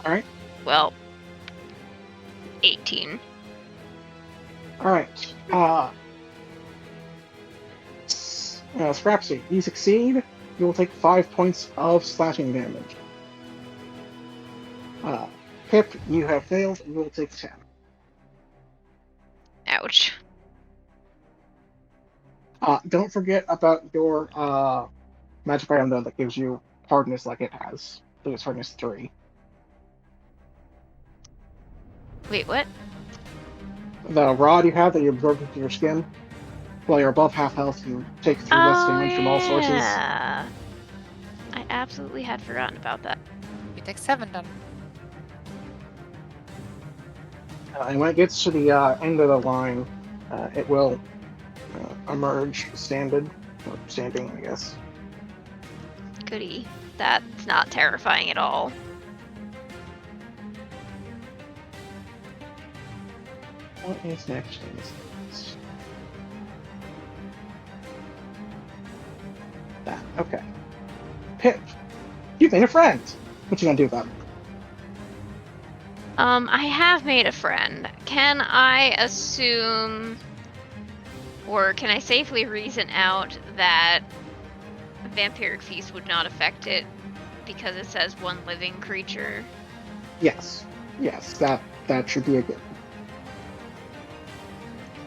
Alright. Well, 18. Alright. Scrapsy, you succeed. You will take 5 points of slashing damage. Pip, you have failed. You will take 10. Ouch. Don't forget about your magic item though that gives you hardness like it has. So it's hardness 3. Wait, what? The rod you have that you absorb into your skin, while you're above half health, you take 3 less damage from all sources. Yeah. I absolutely had forgotten about that. You take 7 then. And when it gets to the end of the line, it will emerge standing, I guess. Goody. That's not terrifying at all. What is next in this list? That, okay. Pip, you've made a friend. What you gonna do about it? I have made a friend. Can I assume, or can I safely reason out that a vampiric feast would not affect it because it says one living creature? Yes. Yes, that should be a good.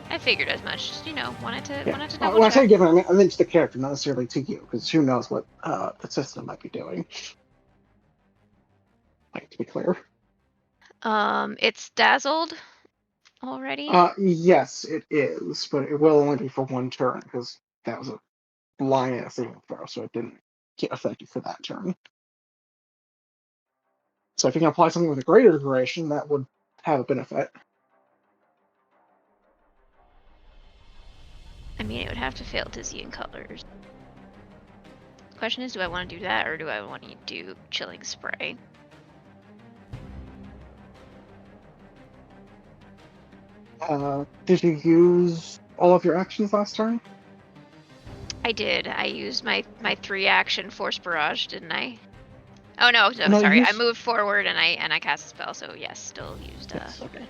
I figured as much. Just, wanted to Yeah. double When I say check. given, I meant to the character, not necessarily to you, because who knows what the system might be doing. Like, to be clear. It's dazzled already. Yes, it is, but it will only be for one turn, because that was a blind saving throw, so it didn't get effective for that turn. So if you can apply something with a greater duration, that would have a benefit. I mean, it would have to fail dizzying colors. The question is, do I want to do that, or do I want to do chilling spray? Did you use all of your actions last turn? I did. I used my 3-action force barrage, didn't I? Oh no, No, sorry. you I moved forward and I cast a spell, so yes, still used. Yes, okay.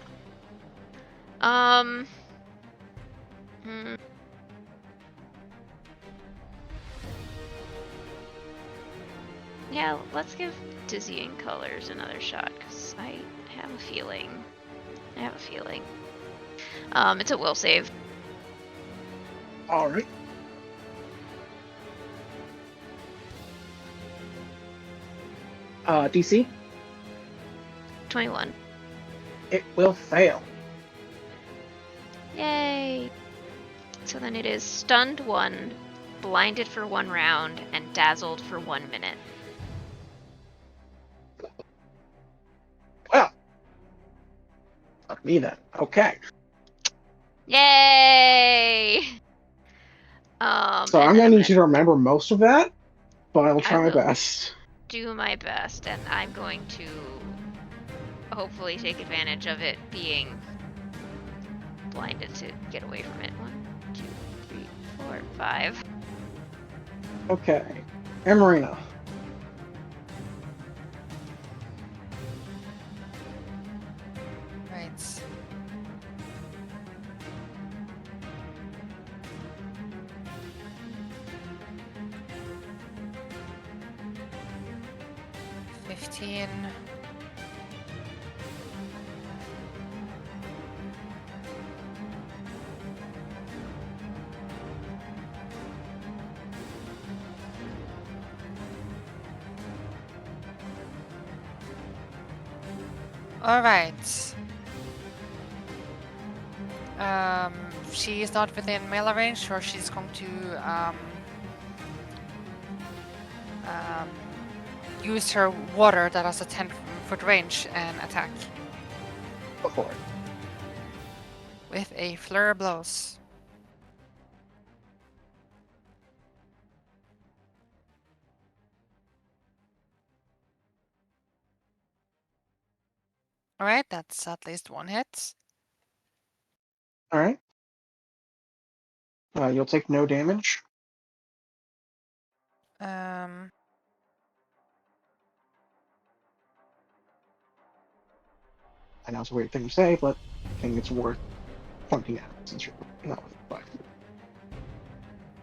Yeah, let's give dizzying colors another shot because I have a feeling. It's a will save. All right. DC? 21. It will fail. Yay! So then it is stunned 1, blinded for 1 round, and dazzled for 1 minute. Well, fuck me then. Okay. Yay! So I'm gonna need you to remember most of that, but I'll try my will. best. Do my best, and I'm going to hopefully take advantage of it being blinded to get away from it. 1, 2, 3, 4, 5. Okay. Emarina. Right. $15. All right. She is not within melee range, so she's going to um, use her water that has a 10-foot range and attack Go for it. with a flurry of blows. All right, that's at least one hit. All right. You'll take no damage. Um, I know it's a weird thing to say, but I think it's worth pointing out since you're not with the fight.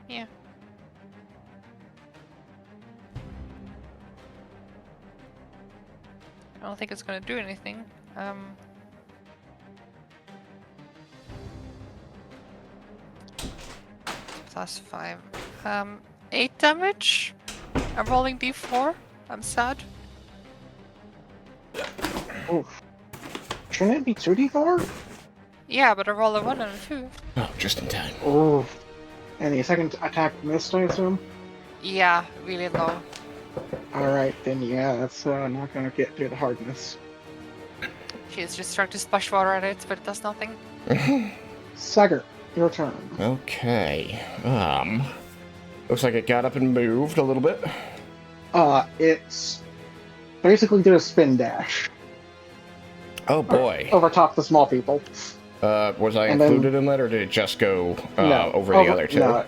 yeah. I don't think it's gonna do anything. +5. 8 damage. I'm rolling d4. I'm sad. Oof. Shouldn't it be 2d4? Yeah, but I roll a 1 and a 2. Oh, just in time. Oh. And the second attack missed, I assume? Yeah, really low. Alright, then yeah, that's not gonna get through the hardness. She's just trying to splash water at it, but it does nothing. Sagger, your turn. Okay. Looks like it got up and moved a little bit. It's basically did a spin dash Oh boy. over top the small people. Was I And then- included in that, or did it just go No, over the other two? No,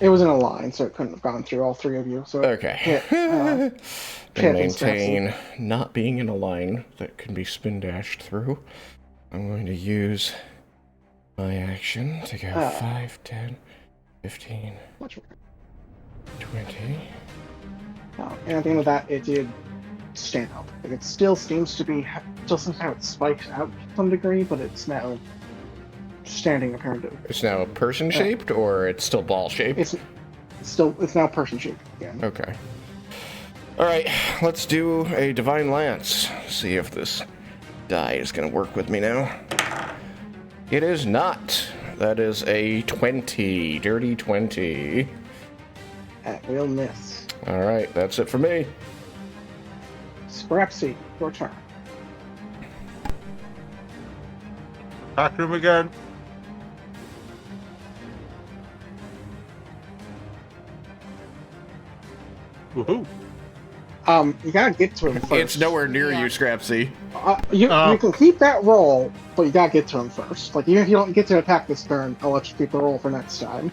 it was in a line, so it couldn't have gone through all three of you. So Okay. Yeah, And maintain not being in a line that can be spin dashed through. I'm going to use my action to go 5, 10, 15, Which, 20. and at the end of that, it did stand out. Like, it still seems to have it spiked out to some degree, but it's now standing apparently. It's now person shaped, or it's still ball shaped? It's now person shaped again. Okay. Alright, let's do a Divine Lance. See if this die is going to work with me now. It is not. That is a 20. Dirty 20. That will miss. Alright, that's it for me. Scrapsy, your turn. Attack him again. Woohoo! You gotta get to him first. It's nowhere near Yeah. you, Scrapsy. You can keep that roll, but you gotta get to him first. Like, even if you don't get to attack this turn, I'll let you keep the roll for next time.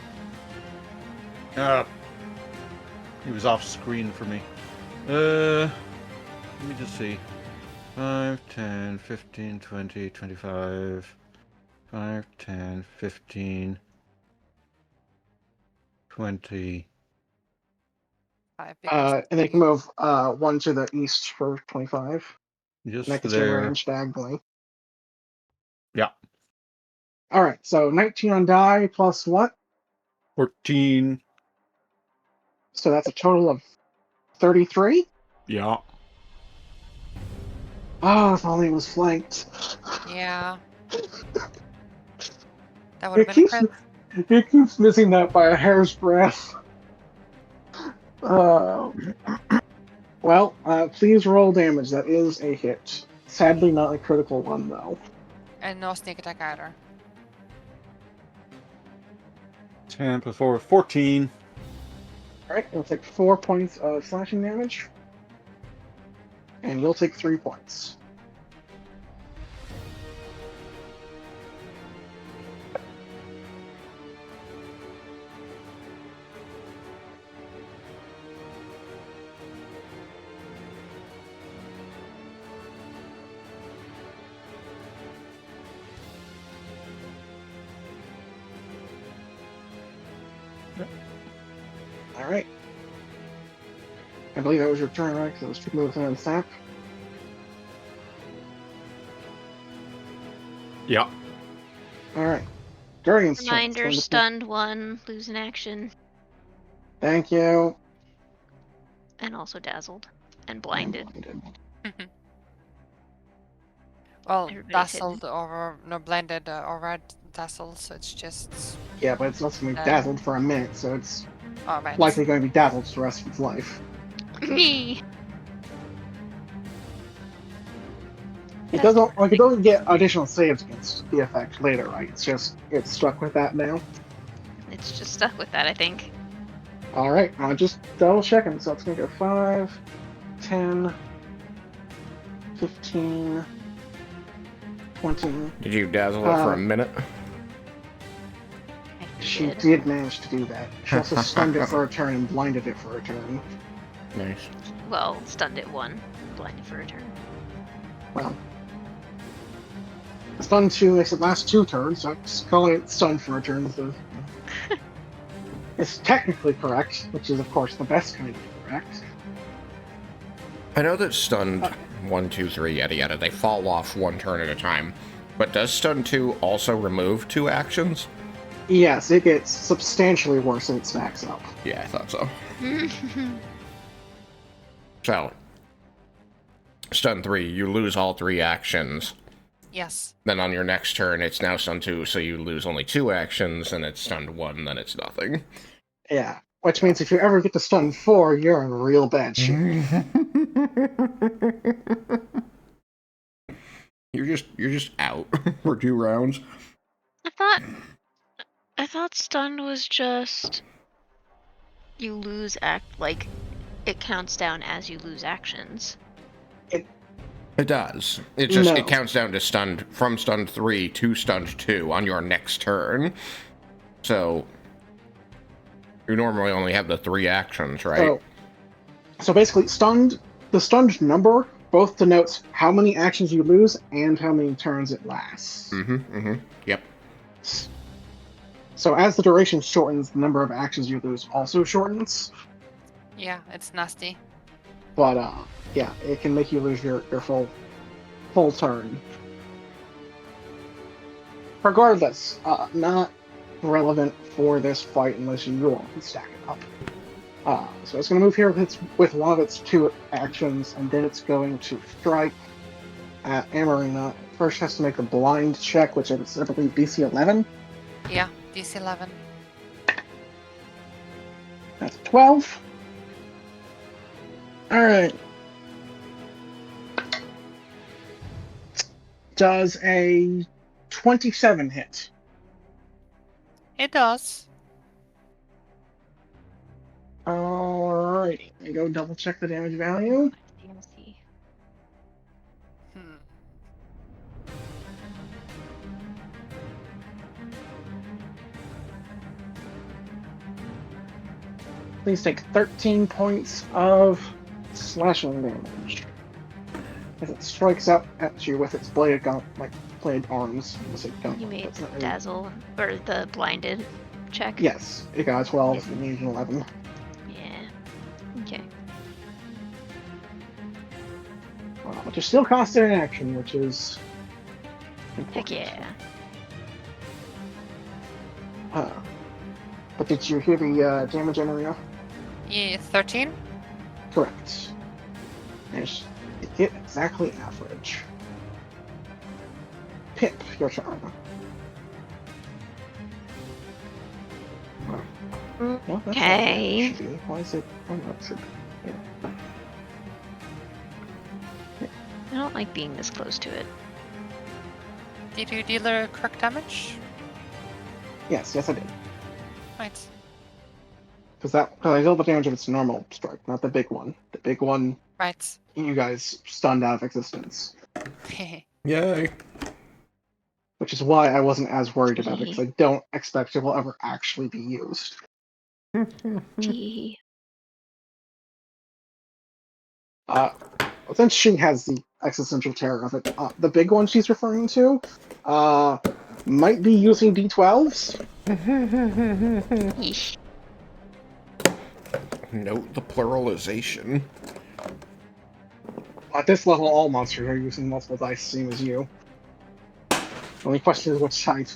He was off screen for me. Let me just see. 5, 10, 15, 20, 25. 5, 10, 15, 20. 5 because And they can move one to the east for 25. Just And that gets you there. range diagonally. Yeah. Alright, so 19 on die plus what? 14. So that's a total of 33? Yeah. Oh, if only it was flanked. yeah. That would have It been a keeps, crit. it keeps missing that by a hair's breadth. Well, please roll damage. That is a hit. Sadly, not a critical one, though. And no sneak attack either. 10 plus 4, 14. Alright, it'll take 4 points of slashing damage. And you'll take 3 points. Alright. I believe that was your turn, right? Because it was 2 moves and then snap. Yeah. Alright. Durian's turn. Reminder: It's going to- stunned 1, lose an action, Thank you. and also dazzled and blinded. Well, Everybody's dazzled or no blended or dazzled, so it's just. Yeah, but it's also going to be dazzled for a minute, so it's Oh, right. likely going to be dazzled for the rest of its life. Me. It doesn't get additional saves against the effect later, right? It's stuck with that now. It's just stuck with that, I think. Alright, I'm just double checking. So it's going to go 5, 10, 15, 20. Did you dazzle it for a minute? She did manage to do that. She also stunned it for a turn and blinded it for a turn. Nice. Well, stunned it 1, blinded for a turn. Well, stun 2 makes it last 2 turns, so just calling it stun for a turn. So it's technically correct, which is, of course, the best kind of correct. I know that stunned 1, 2, 3, yada yada, they fall off 1 turn at a time. But does stun 2 also remove 2 actions? Yes, it gets substantially worse and it stacks up. Yeah, I thought so. So, stun 3, you lose all 3 actions. Yes. Then on your next turn, it's now stun 2, so you lose only 2 actions, and it's stunned 1, then it's nothing. Yeah, which means if you ever get to stun 4, you're in real bad shape. You're just out for 2 rounds. I thought stunned was just you lose like it counts down as you lose actions. It does. It just No. it counts down to stunned from stunned 3 to stunned 2 on your next turn. So you normally only have the 3 actions, right? So basically, the stunned number both denotes how many actions you lose and how many turns it lasts. Yep. So as the duration shortens, the number of actions you lose also shortens. Yeah, it's nasty. But yeah, it can make you lose your full turn. Regardless, not relevant for this fight unless you all can stack it up. So it's going to move here with one of its 2 actions, and then it's going to strike at Amarina. First has to make a blind check, which is, I believe, DC 11. Yeah, DC 11. That's 12. Alright. Does a 27 hit? It does. Alrighty. Let me go double check the damage value. DMC. Hmm. Please take 13 points of slashing damage as it strikes out at you with its bladed arms. You made dazzle or the blinded check. Yes, it got a 12 and needs an 11. Yeah. Okay. Which is still costed an action, which is Heck yeah. But did you hear the damage, Amarina? Yeah, 13? Correct. It hit exactly average. Pip, your turn. No, that's not Okay. what it should be. Why is it? Oh, no, it should be. Yeah. I don't like being this close to it. Did you deal a correct damage? Yes, I did. Right. Because I dealt the damage of its normal strike, not the big one. The big one, Right. you guys stunned out of existence. Yay. Which is why I wasn't as worried about it, because I don't expect it will ever actually be used. Gee. Since she has the existential terror of it, the big one she's referring to, might be using D12s. Yeesh. Note the pluralization. At this level, all monsters are using multiple dice, same as you. The only question is which type.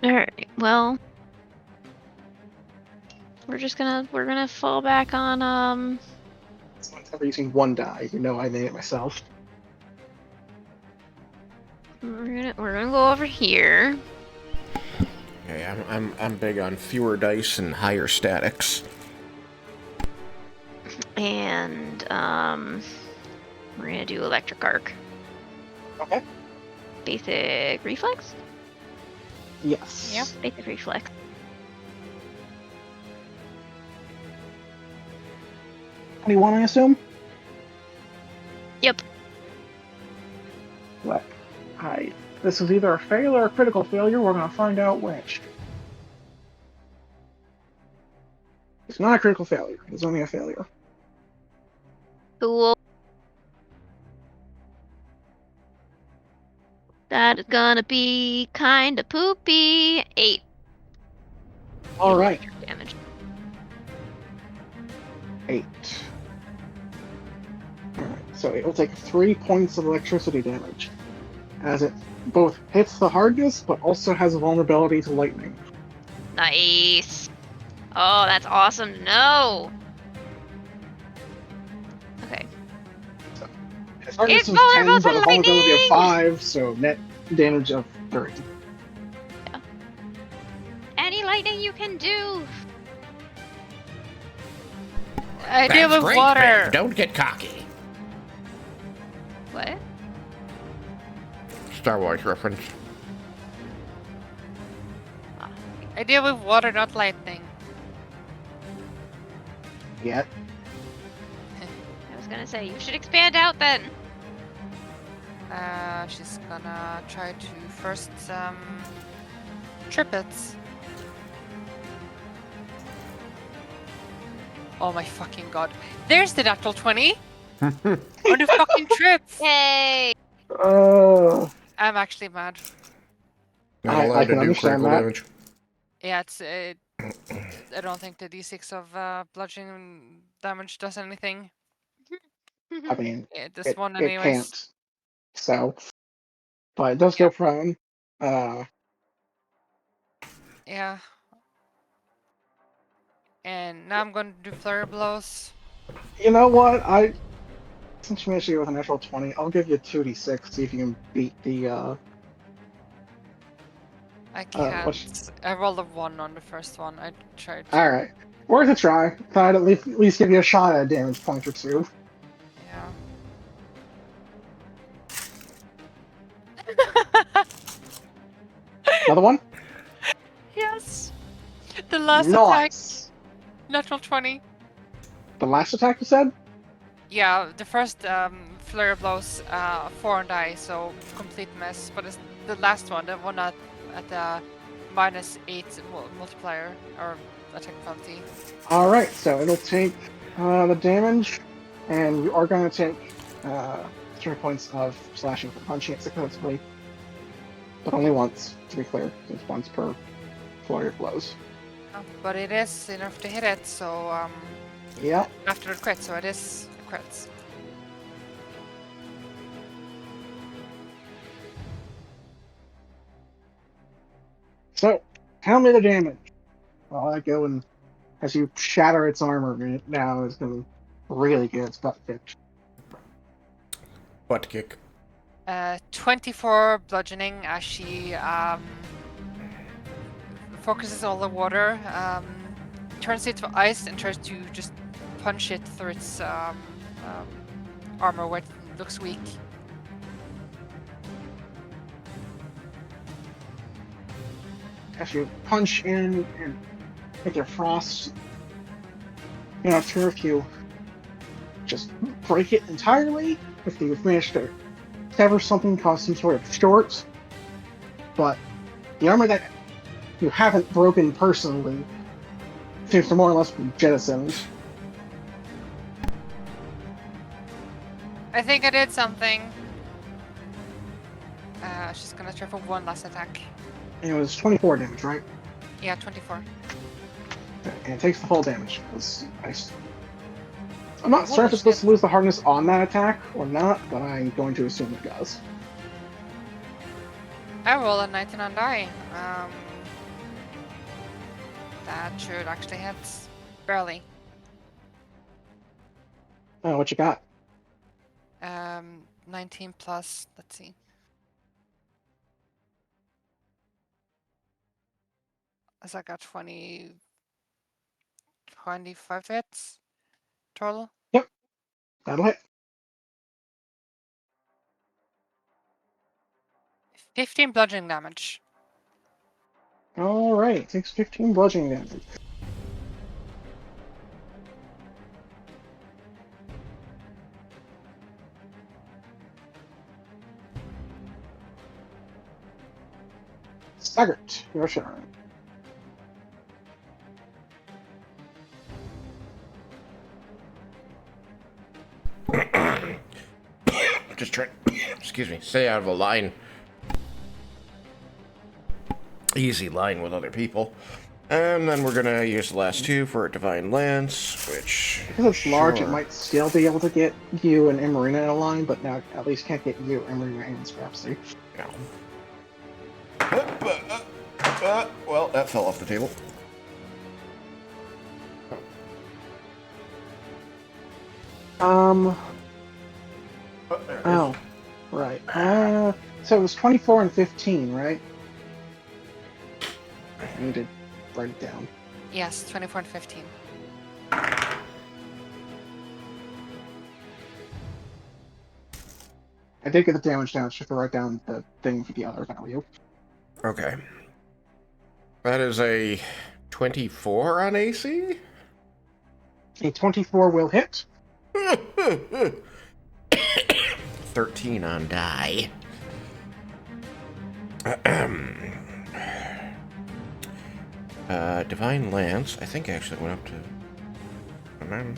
Alright, well. We're gonna fall back on, Someone's ever using one die. You know I made it myself. we're gonna go over here. Okay, I'm big on fewer dice and higher statics. And, we're gonna do electric arc. Okay. Basic reflex? Yes. Yep, basic reflex. 21, I assume? Yep. What? This is either a fail or a critical failure. We're going to find out which. It's not a critical failure. It's only a failure. Cool. That is gonna be kinda poopy. 8 All right. damage. 8. Alright, so it will take 3 points of electricity damage, as it both hits the hardness, but also has a vulnerability to lightning. Nice. Oh, that's awesome to know. Okay. Its hardness It's is vulnerable 10, but to a vulnerability of lightning! 5, so net damage of 30. Any lightning you can do. I deal That's with great, water. Vic. Don't get cocky. What? Star Wars reference. I deal with water, not lightning. Yet. I was gonna say, you should expand out then. She's gonna try to first trip it. Oh my fucking god. There's the natural 20 on the fucking trip. Yay! I'm actually mad. Not I allowed to can do understand critical that. damage. Yeah, it's I don't think the d6 of bludgeoning damage does anything. I mean, Yeah, this it, one it anyways. can't. So. But it does go prone. Yeah. And now I'm going to do flurry blows. You know what? Since you managed to go with a natural 20, I'll give you 2d6, see if you can beat the, I can't. what's- I rolled a 1 on the first one. I tried. Alright. Worth a try. Thought I'd at least give you a shot at a damage point or two. Yeah. Another one? Yes. The last attack, Nice! natural 20. The last attack you said? Yeah, the first flurry blows 4 on die, so complete miss. But it's the last one, the one at the -8 multiplier or attack penalty. Alright, so it'll take the damage, and you are going to take 3 points of slashing for punching it successfully. But only once, to be clear. It's once per flurry of blows. But it is enough to hit it, so Yeah. after the crit, so it is a crit. So, tell me the damage. While I go and, as you shatter its armor, it now is going to really get its butt kicked. Butt kick. 24 bludgeoning as she focuses all the water, turns it to ice and tries to just punch it through its armor where it looks weak. As you punch in and with your frost, you're not sure if you just break it entirely, if you've managed to sever something, cause some sort of short, but the armor that you haven't broken personally seems to more or less be jettisoned. I think I did something. She's gonna try for one last attack. And it was 24 damage, right? Yeah, 24. Okay, and it takes the full damage. I'm not certain Holy if it's supposed shit. to lose the hardness on that attack or not, but I'm going to assume it does. I roll a 19 on die. That should actually hit. Barely. What you got? 19 plus, let's see. As I got 25 hits total. Yep, that'll hit. 15 bludgeoning damage. Alright, takes 15 bludgeoning damage. Staggart, your turn. Just try. Excuse me. Stay out of a line. Easy line with other people. And then we're gonna use the last two for a Divine Lance, which... Because it's large, it sure. might still be able to get you and Emarina in a line, but now at least can't get you, Emarina, and Scrapsy. Yeah. Well, that fell off the table. Oh, there it is. oh, right. So it was 24 and 15, right? I need to write it down. Yes, 24 and 15. I did get the damage down, just have to write down the thing for the other value. Okay. That is a 24 on AC? A 24 will hit. 13 on die. Divine Lance, I think actually went up to... Divine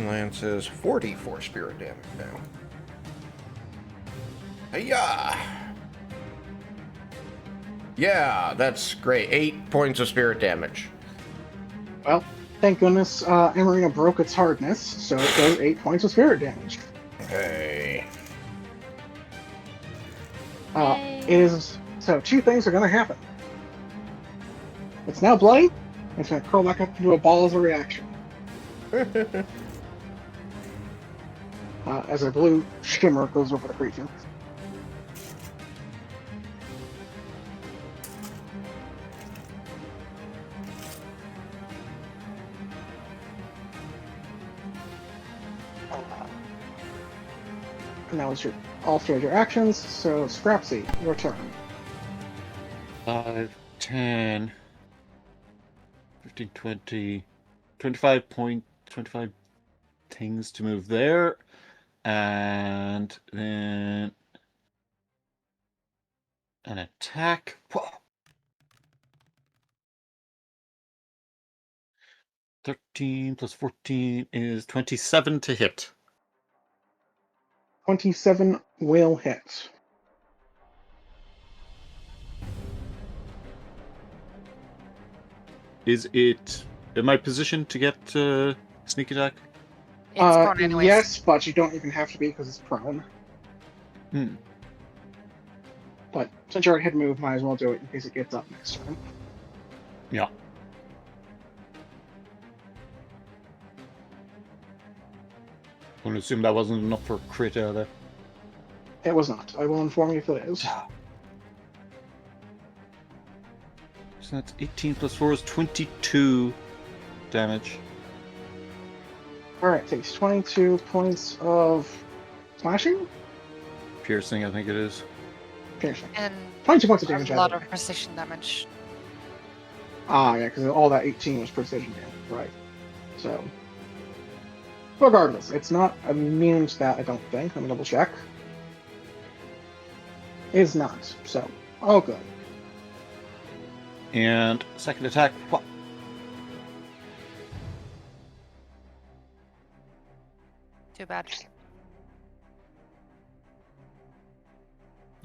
Lance is 44 spirit damage now. Hiya! Yeah, that's great. 8 points of spirit damage. Well, thank goodness Emarina broke its hardness, so it does 8 points of spirit damage. Hey. So two things are going to happen. It's now bloody, and it's going to curl back up into a ball as a reaction. As a blue shimmer goes over the creature. And that was all three of your actions, so Scrapsy, your turn. 5, 10, 15, 20, 25 things to move there. And then an attack. Whoa. 13 plus 14 is 27 to hit. 27 will hit. Is it in my position to get sneak attack? It's prone anyways. Yes, but you don't even have to be because it's prone. But since you already had moved, might as well do it in case it gets up next turn. Yeah. I'm gonna assume that wasn't enough for crit there. It was not. I will inform you if it is. So that's 18 plus 4 is 22 damage. Alright, takes 22 points of slashing? Piercing, I think it is. Piercing. And 22 points of damage. a lot either of precision damage. yeah, because all that 18 was precision damage, right. So, regardless, it's not immune to that, I don't think. Let me double check. It is not, so, all good. And second attack. What? Too bad.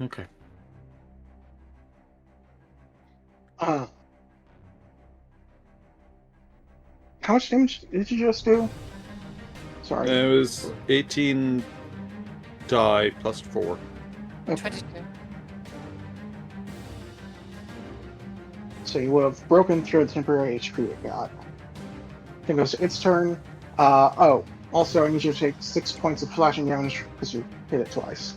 Okay. How much damage did you just do? Sorry. It was 18 die plus 4. Okay. 22. So you would have broken through the temporary HP it got. I think it was its turn. Also I need you to take 6 points of slashing damage because you hit it twice.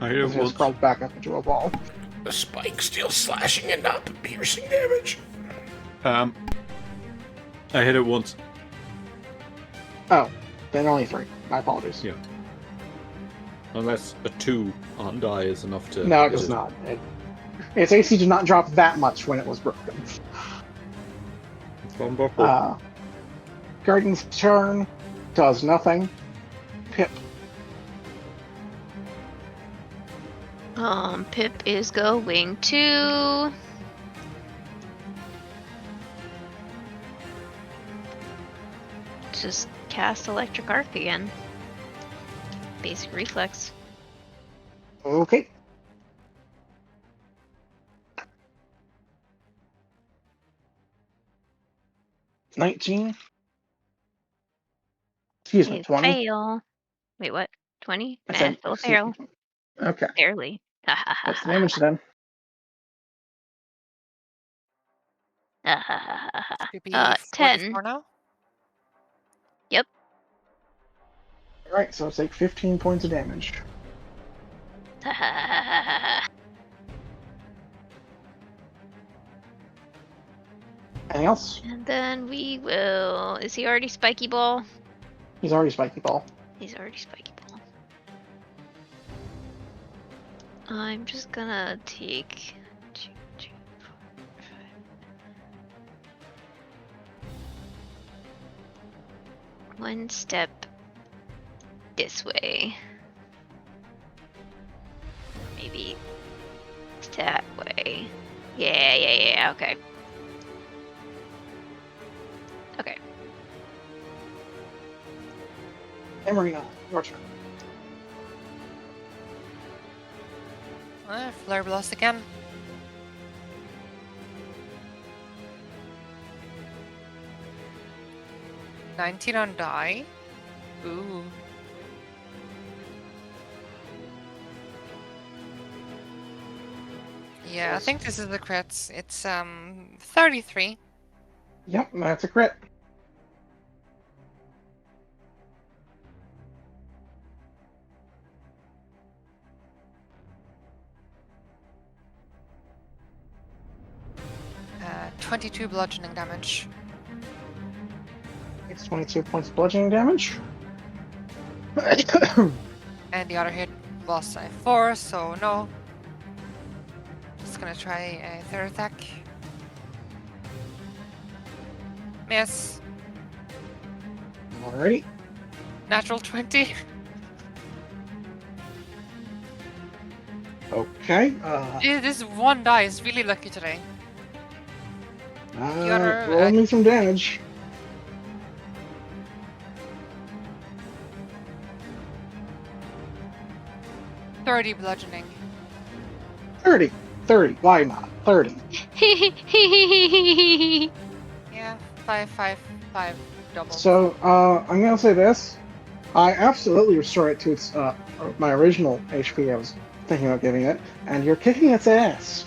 I hit It it just once. crawled back up into a ball. The spike still slashing and not piercing damage. I hit it once. Oh, then only 3. My apologies. Yeah. Unless a 2 on die is enough to. No, it hit does not. Its AC did not drop that much when it was broken. From buffer. Guardian's turn does nothing. Pip. Pip is going to just cast Electric Arc again. Basic reflex. Okay. $19. Excuse me, A 20. fail. Wait, what? 20? I Nah, said, still a excuse fail. me. Okay. Barely. What's the damage then? Should be 10. 44 now. Alright, so take 15 points of damage. Anything else? And then we will. Is he already Spiky Ball? He's already spiky ball. He's already Spiky Ball. I'm just gonna take 2, 3, 4, 5. One step this way. Maybe that way. Yeah, okay. Okay. Hey, Marina, your turn. Flare Blast again. $19 on die. Ooh. Yeah, I think this is the crits. It's 33. Yep, that's a crit. Uh, 22 bludgeoning damage. It's 22 points of bludgeoning damage. And the other hit was a 4, so no. Just gonna try a third attack. Miss. Alrighty. Natural 20. Okay. This one die is really lucky today. other- Roll me some damage. $30 bludgeoning. 30. 30. Why not? 30. Yeah, 5, 5, 5 double. So, I'm gonna say this. I absolutely restore it to its, my original HP I was thinking about giving it, and you're kicking its ass.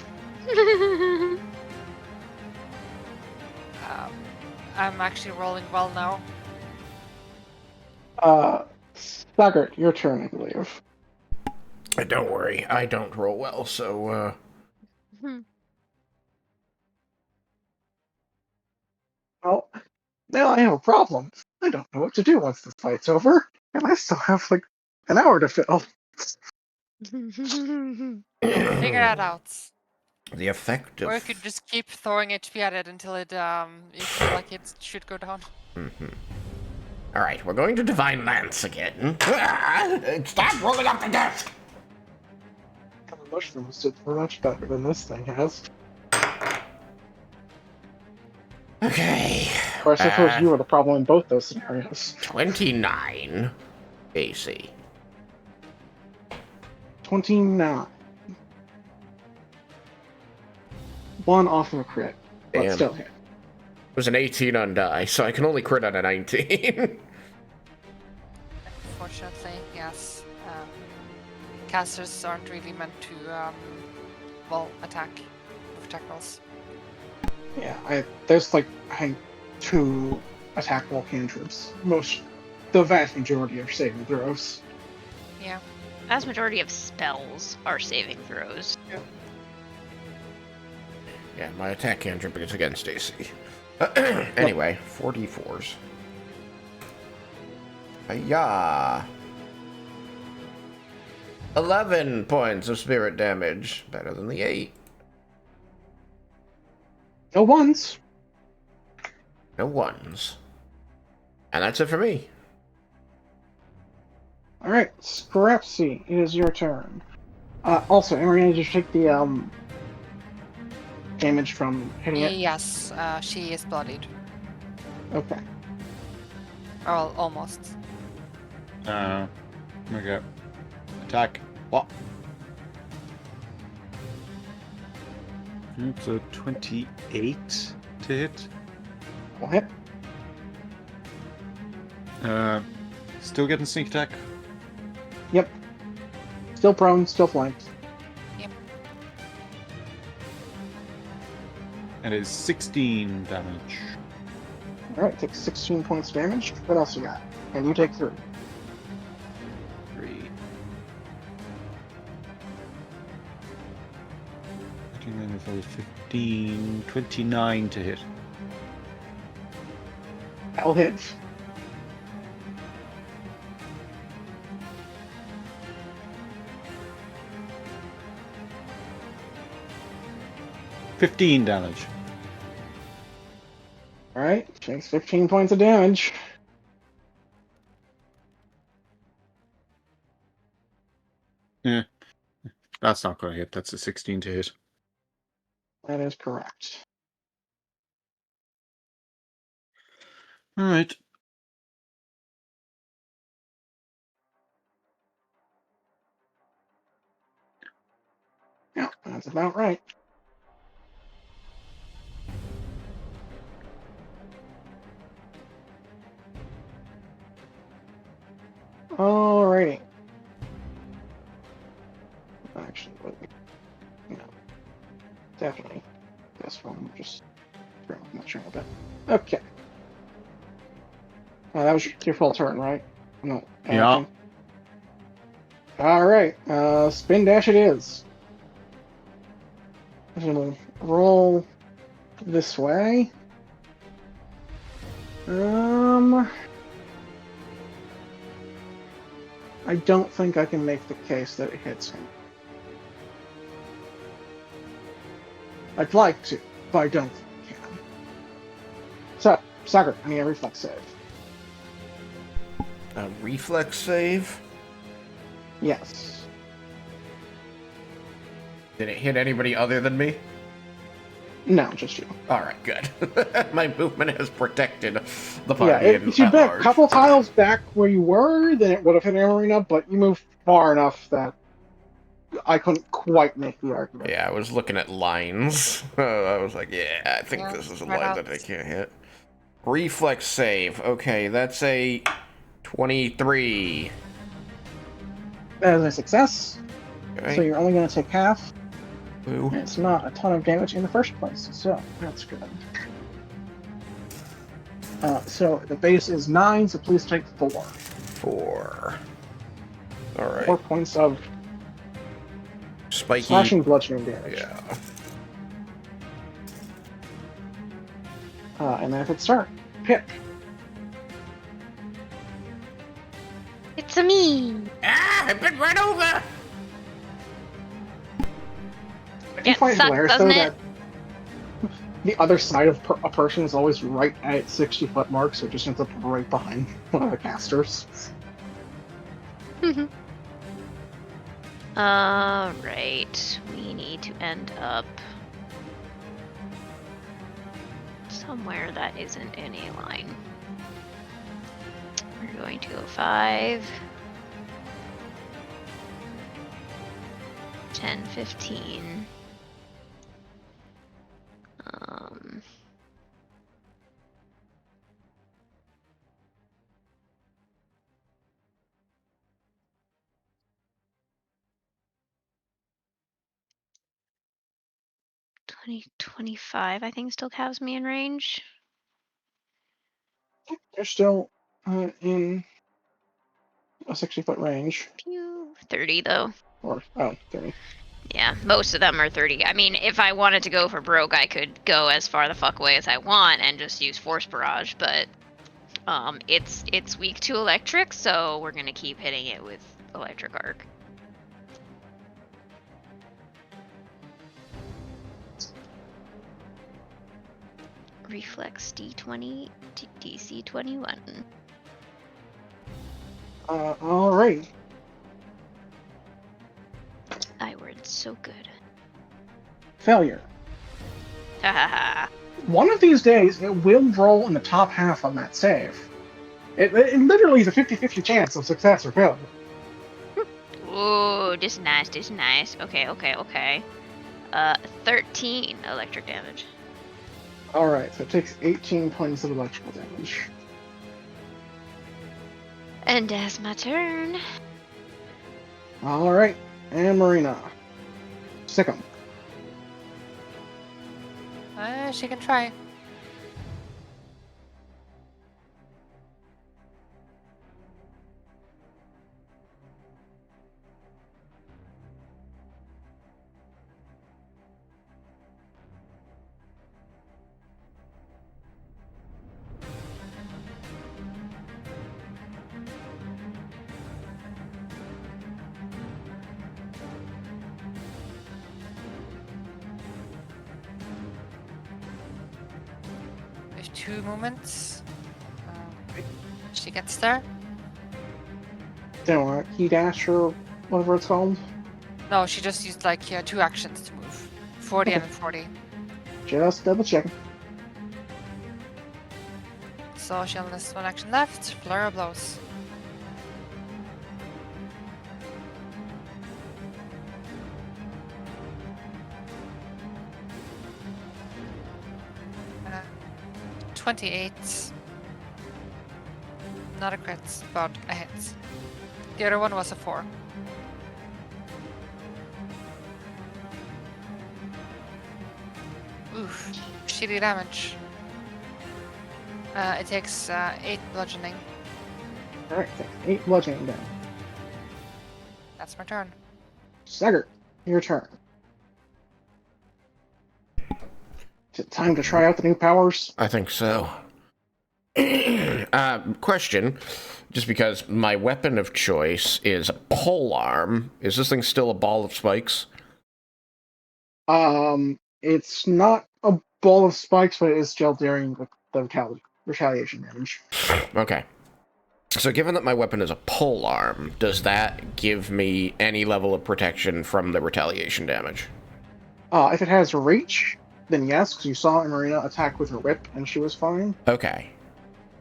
I'm actually rolling well now. Saggart, your turn, I believe. Don't worry, I don't roll well, so, Well, now I have a problem. I don't know what to do once this fight's over, and I still have, like, an hour to fill. Figure that out. the effect of... Or you could just keep throwing HP at it until it you feel like it should go down. Alright, we're going to Divine Lance again. Stop rolling up the desk! The mushrooms did much better than this thing has. Okay. Of course, I suppose you were the problem in both those scenarios. 29 AC. 29. 1 off of a crit, but Damn. still hit. It was an 18 on die, so I can only crit on a 19. Unfortunately, yes. Casters aren't really meant to, attack with attack rolls. Yeah, there's like, I think, 2 attackable cantrips. The vast majority are saving throws. Yeah. Vast majority of spells are saving throws. Yeah, my attack cantrip is against AC. Anyway, 4d4s. Hiya! 11 points of spirit damage. Better than the 8. No ones. No ones. And that's it for me. Alright, Scrapsy, it is your turn. Also, Emery, did you take the, damage from hitting it? Yes, she is bloodied. Okay. Well, almost. Okay. Attack. What? It's a 28 to hit. Will hit. Still getting sneak attack. Yep. Still prone, still flanked. And it is 16 damage. Alright, take 16 points damage. What else you got? And you take 3. 3. 15, 29 to hit. That'll hit. $15 damage. Alright, takes 15 points of damage. Yeah. That's not going to hit. That's a 16 to hit. That is correct. Alright. Yeah, that's about right. Alrighty. Actually, wait. No. Definitely. This one, just not sure about that. Okay. That was your full turn, right? No. Yeah. Alright, spin dash it is. I'm gonna roll this way. I don't think I can make the case that it hits him. I'd like to, but I don't think I can. So, Sucker, I need a reflex save. A reflex save? Yes. Did it hit anybody other than me? No, just you. Alright, good. My movement has protected the Yeah, party if you'd at been a large. couple tiles back where you were, then it would have hit Arena, but you moved far enough that I couldn't quite make the argument. Yeah, I was looking at lines. I was like, yeah, I think Yeah, this is a right line out. that I can't hit. Reflex save. Okay, that's a 23. That is a success, Okay. so you're only going to take half. Ooh. And it's not a ton of damage in the first place, so that's good. So the base is 9, so please take 4. 4. Alright. 4 points of Spiky. slashing bludgeoning damage. Yeah. And then if it start, Pip. It's a me. Ah! I've been run over! I Yeah, do find sucks, hilarious doesn't though it? that the other side of a person is always right at its 60-foot mark, so it just ends up right behind one of the casters. Alright, we need to end up somewhere that isn't in a line. We're going to go 5, 10, 15. 25, I think, still cows me in range. They're still in a 60-foot range. Pew. 30, though. Or, oh, 30. Yeah, most of them are 30. I mean, if I wanted to go for broke, I could go as far the fuck away as I want and just use Force Barrage, but it's weak to electric, so we're gonna keep hitting it with Electric Arc. Reflex D20 to DC 21. Alright. Iward's so good. Failure. Ha ha ha. One of these days, it will roll in the top half on that save. It literally is a 50-50 chance of success or failure. Ooh, this is nice, this is nice. Okay. 13 electric damage. Alright, so it takes 18 points of electrical damage. And that's my turn. Alright, and Marina. Sick 'em. She can try. With 2 movements. She gets there. Don't worry, key dash or whatever it's called. No, she just used like 2 actions to move. 40 Okay. and 40. Just double checking. So she only has 1 action left. Flurry of blows. Uh, 28. Not a crit, but a hit. The other one was a 4. Oof. Shitty damage. It takes 8 bludgeoning. Alright, take 8 bludgeoning down. That's my turn. Saggart, your turn. Is it time to try out the new powers? I think so. Question. Just because my weapon of choice is a polearm, is this thing still a ball of spikes? It's not a ball of spikes, but it is still during the retaliation damage. Okay. So given that my weapon is a polearm, does that give me any level of protection from the retaliation damage? If it has reach, then yes, because you saw Marina attack with her whip and she was fine. Okay.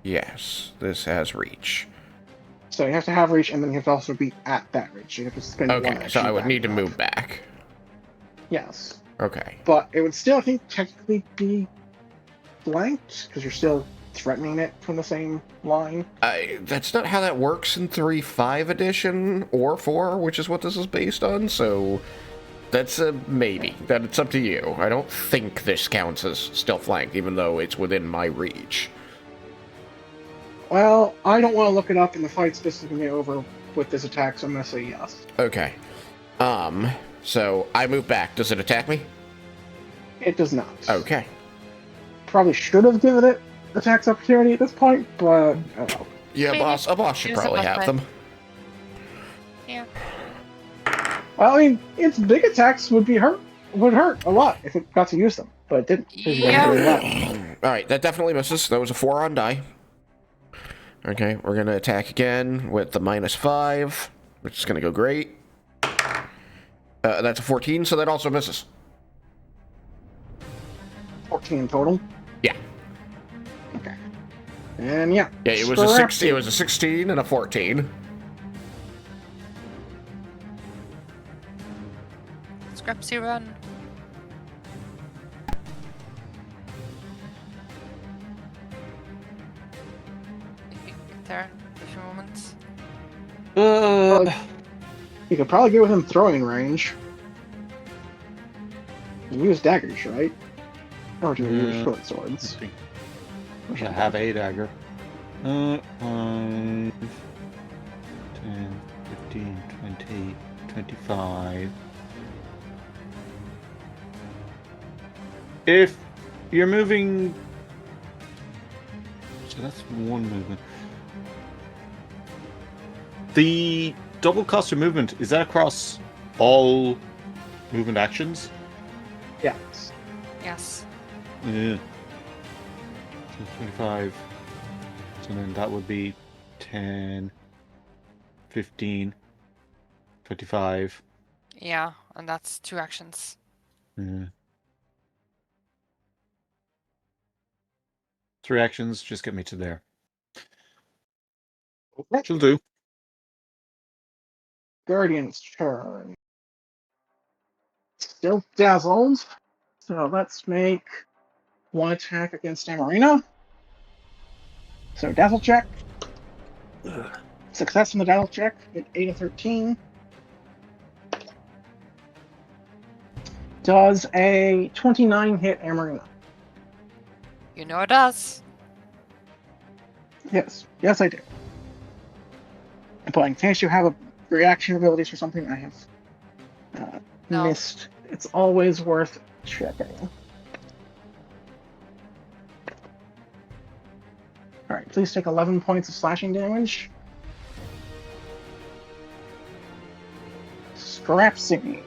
Yes, this has reach. So you have to have reach, and then you have to also be at that reach. You have to spend one Okay, so action I would back need to up. move back. Yes. Okay. But it would still, I think, technically be flanked, because you're still threatening it from the same line. That's not how that works in 3.5 edition or 4, which is what this is based on, so that's a maybe. It's up to you. I don't think this counts as still flanked, even though it's within my reach. Well, I don't want to look it up, and the fight's specifically over with this attack, so I'm going to say yes. Okay. So I move back. Does it attack me? It does not. Okay. Probably should have given it attacks opportunity at this point, but oh well. Yeah, Maybe a boss should use a probably have weapon. them. Yeah. Well, I mean, its big attacks would hurt a lot if it got to use them, but it didn't. 'cause you didn't Yeah. really let it. Alright, that definitely misses. That was a 4 on die. Okay, we're going to attack again with the -5, which is going to go great. That's a 14, so that also misses. 14 in total. Yeah. Okay. And yeah. Yeah, it was a scrap 16. It was a 16 and a 14. Scrapsy run. If you get there in a few moments. You could probably get within throwing range. You use daggers, right? Or do you use Yeah. short Let's swords? see. Which I one? have a dagger. 5, 10, 15, 20, 25. If you're moving... So that's one movement. The double cost of movement, is that across all movement actions? Yes. Yes. Yeah. So 25. So then that would be 10, 15, 25. Yeah, and that's 2 actions. Yeah. 3 actions, just get me to there. Okay. She'll do. Guardian's turn. Still dazzled. So let's make one attack against Amarina. So dazzle check. Success in the dazzle check at 8 of 13. Does a 29 hit Amarina? You know it does. Yes. Yes, I do. But in case you have a reaction abilities or something, I have No. missed. It's always worth checking. Alright, please take 11 points of slashing damage. Scrapsy.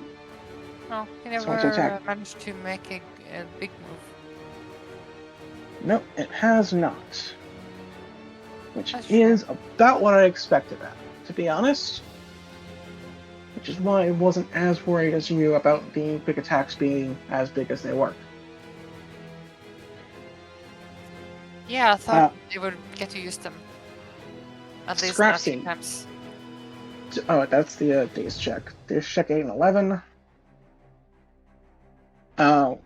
No, he So what's your never attack? managed to make a big move. Nope, it has not. Which That's is about what I expected, to be honest. Which is why I wasn't as worried as you about the big attacks being as big as they were. Yeah, I thought they would get to use them. At least a few Scrapsy. times. Oh, that's the days check. Days check 8 and 11. Oh.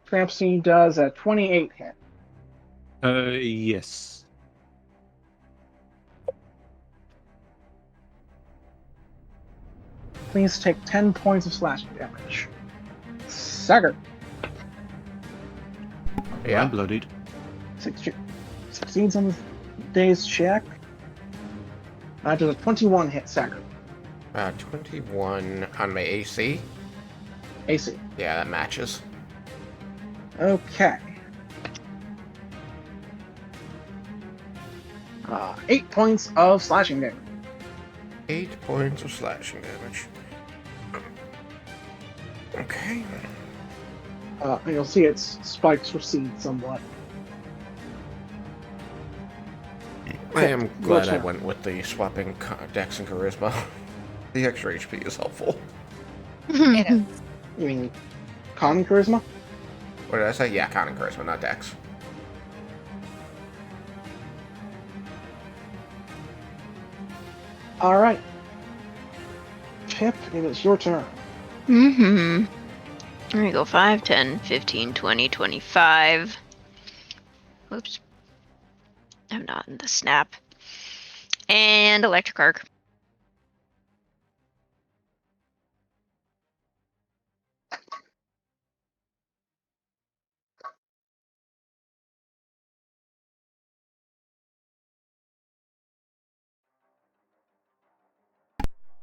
Scrapsy does a 28 hit. Yes. Please take 10 points of slashing damage. Sagger. Yeah. I'm bloodied. Succeeds on the day's check. Does a 21 hit Sagger. 21 on my AC. AC. Yeah, that matches. Okay. 8 points of slashing damage. 8 points of slashing damage. Okay. And you'll see its spikes recede somewhat. I am glad I Gotcha. went with the swapping Dex and Charisma. The extra HP is helpful. It is. You mean Con and Charisma? What did I say? Yeah, Con and Charisma, not Dex. Alright. Pip, it is your turn. Mm-hmm. There you go. 5, 10, 15, 20, 25. Oops. I'm not in the snap. And electric arc.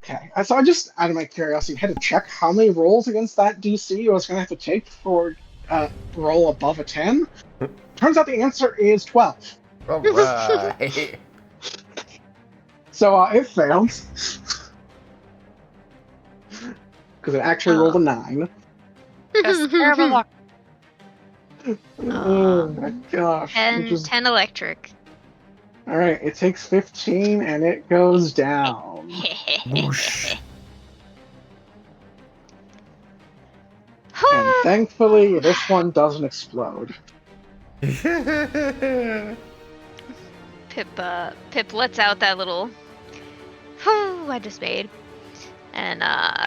Okay. So I just, out of my curiosity, had to check how many rolls against that DC I was going to have to take for roll above a 10. Turns out the answer is 12. Alright. So it failed. Because it actually rolled a 9. That's terrible luck. Oh my gosh. 10 electric. Alright, it takes 15 and it goes down. Whoosh. And thankfully, this one doesn't explode. Pip lets out that little whew, I just made. And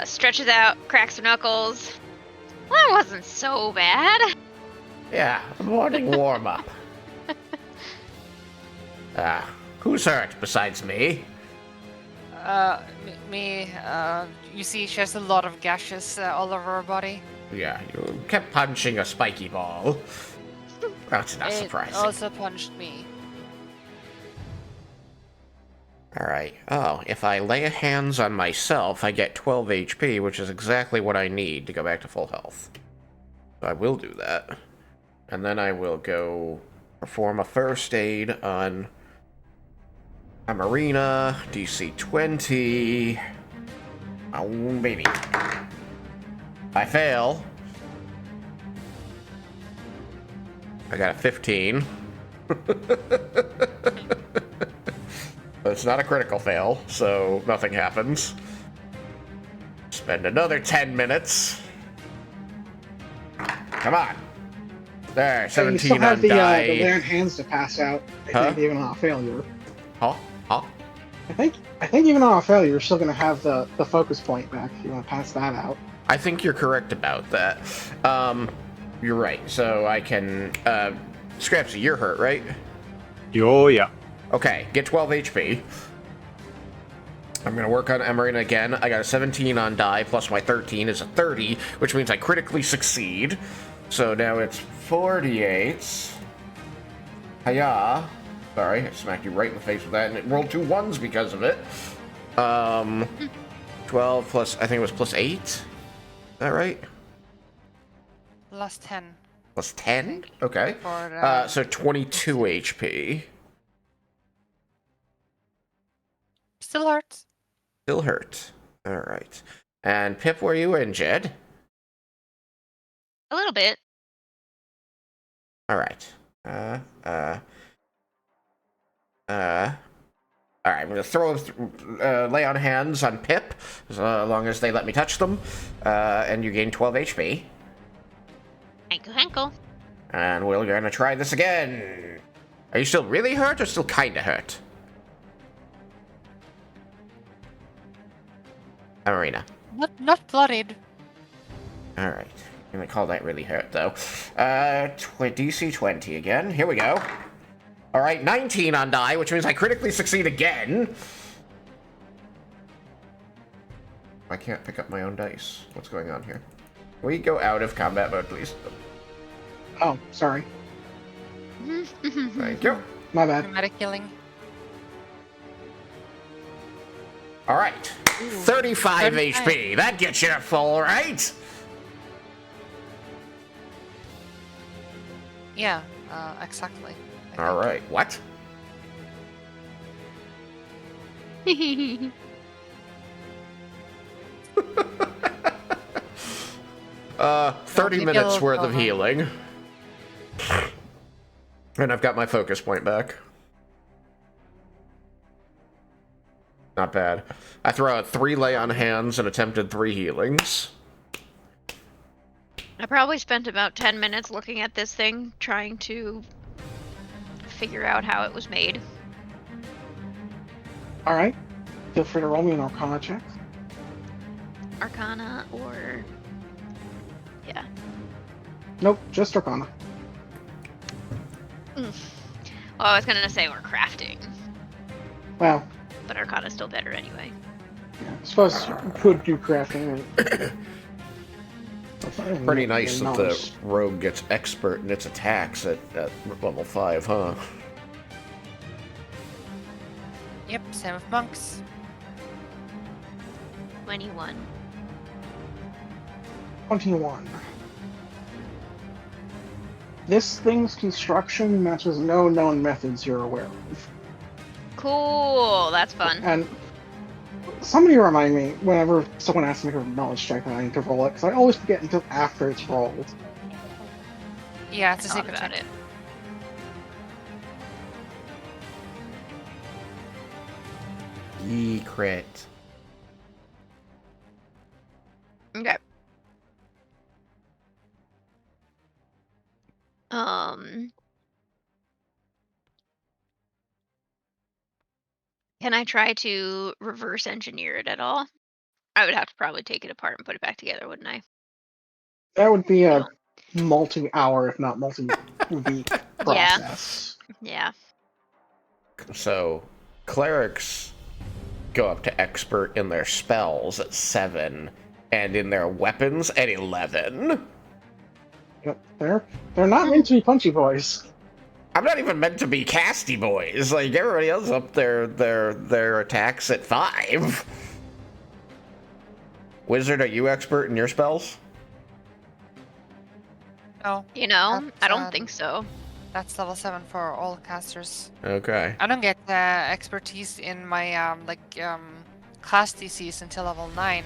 stretches out, cracks her knuckles. That wasn't so bad. Yeah, morning warm up. Who's hurt besides me? Me, you see she has a lot of gashes all over her body. Yeah, you kept punching a spiky ball. That's not It surprising. also punched me. Alright. Oh, if I lay hands on myself, I get 12 HP, which is exactly what I need to go back to full health. So I will do that. And then I will go perform a first aid on Marina, DC 20. Oh, baby. I fail. I got a 15. But it's not a critical fail, so nothing happens. Spend another 10 minutes. Come on. There, You 17 still have on the die. Lay on Hands to pass out. I Huh? think even on a failure. Huh? Huh? I think even on a failure, you're still going to have the focus point back if you want to pass that out. I think you're correct about that. You're right. So I can... Scrapsy, you're hurt, right? Oh, yeah. Okay, get 12 HP. I'm going to work on Emerina again. I got a 17 on die, plus my 13 is a 30, which means I critically succeed. So now it's 48. Hiya. Sorry, I smacked you right in the face with that, and it rolled 2 1s because of it. 12 plus, I think it was plus 8? Is that right? Plus 10. Plus 10? Okay. For So 22 HP. still hurts. Still hurt. Alright. And Pip, were you injured? A little bit. Alright. Alright, I'm gonna throw lay on hands on Pip, as long as they let me touch them. And you gain 12 HP. Ankle, ankle. And we're gonna try this again. Are you still really hurt or still kinda hurt? Marina. Not bloodied. Alright. I'm gonna call that really hurt, though. DC 20 again. Here we go. Alright, 19 on die, which means I critically succeed again. I can't pick up my own dice. What's going on here? Can we go out of combat mode, please? Oh, sorry. Thank you. My bad. Dramatic killing. Alright. 35 HP. That gets you to full, right? Yeah, exactly. I think. Alright. What? 30 Maybe a minutes little worth of over. healing. And I've got my focus point back. Not bad. I throw out 3 lay on hands and attempted 3 healings. I probably spent about 10 minutes looking at this thing, trying to figure out how it was made. Alright. Feel free to roll me an Arcana check. Arcana or... yeah. Nope, just Arcana. Well, I was gonna say we're crafting, Well, but Arcana's still better anyway. yeah, I suppose you could do crafting. Pretty nice that the Knowledge. rogue gets expert in its attacks at level 5, huh? Yep, same with monks. 21. 21. This thing's construction matches no known methods you're aware of. Cool, that's fun. And somebody remind me whenever someone asks me for a knowledge check that I need to roll it, because I always forget until after it's rolled. Yeah, it's a Thought secret about check. it. Crit. Okay. Can I try to reverse engineer it at all? I would have to probably take it apart and put it back together, wouldn't I? That would be a multi-hour, if not multi-week Yeah. process. Yeah. So, clerics go up to expert in their spells at 7, And in their weapons, an 11. Yep, they're not meant to be punchy boys. I'm not even meant to be casty boys. Like, everybody else up their attacks at 5. Wizard, are you expert in your spells? No, You know, That's, I don't think so. that's level 7 for all casters. Okay. I don't get expertise in my class DCs until level 9.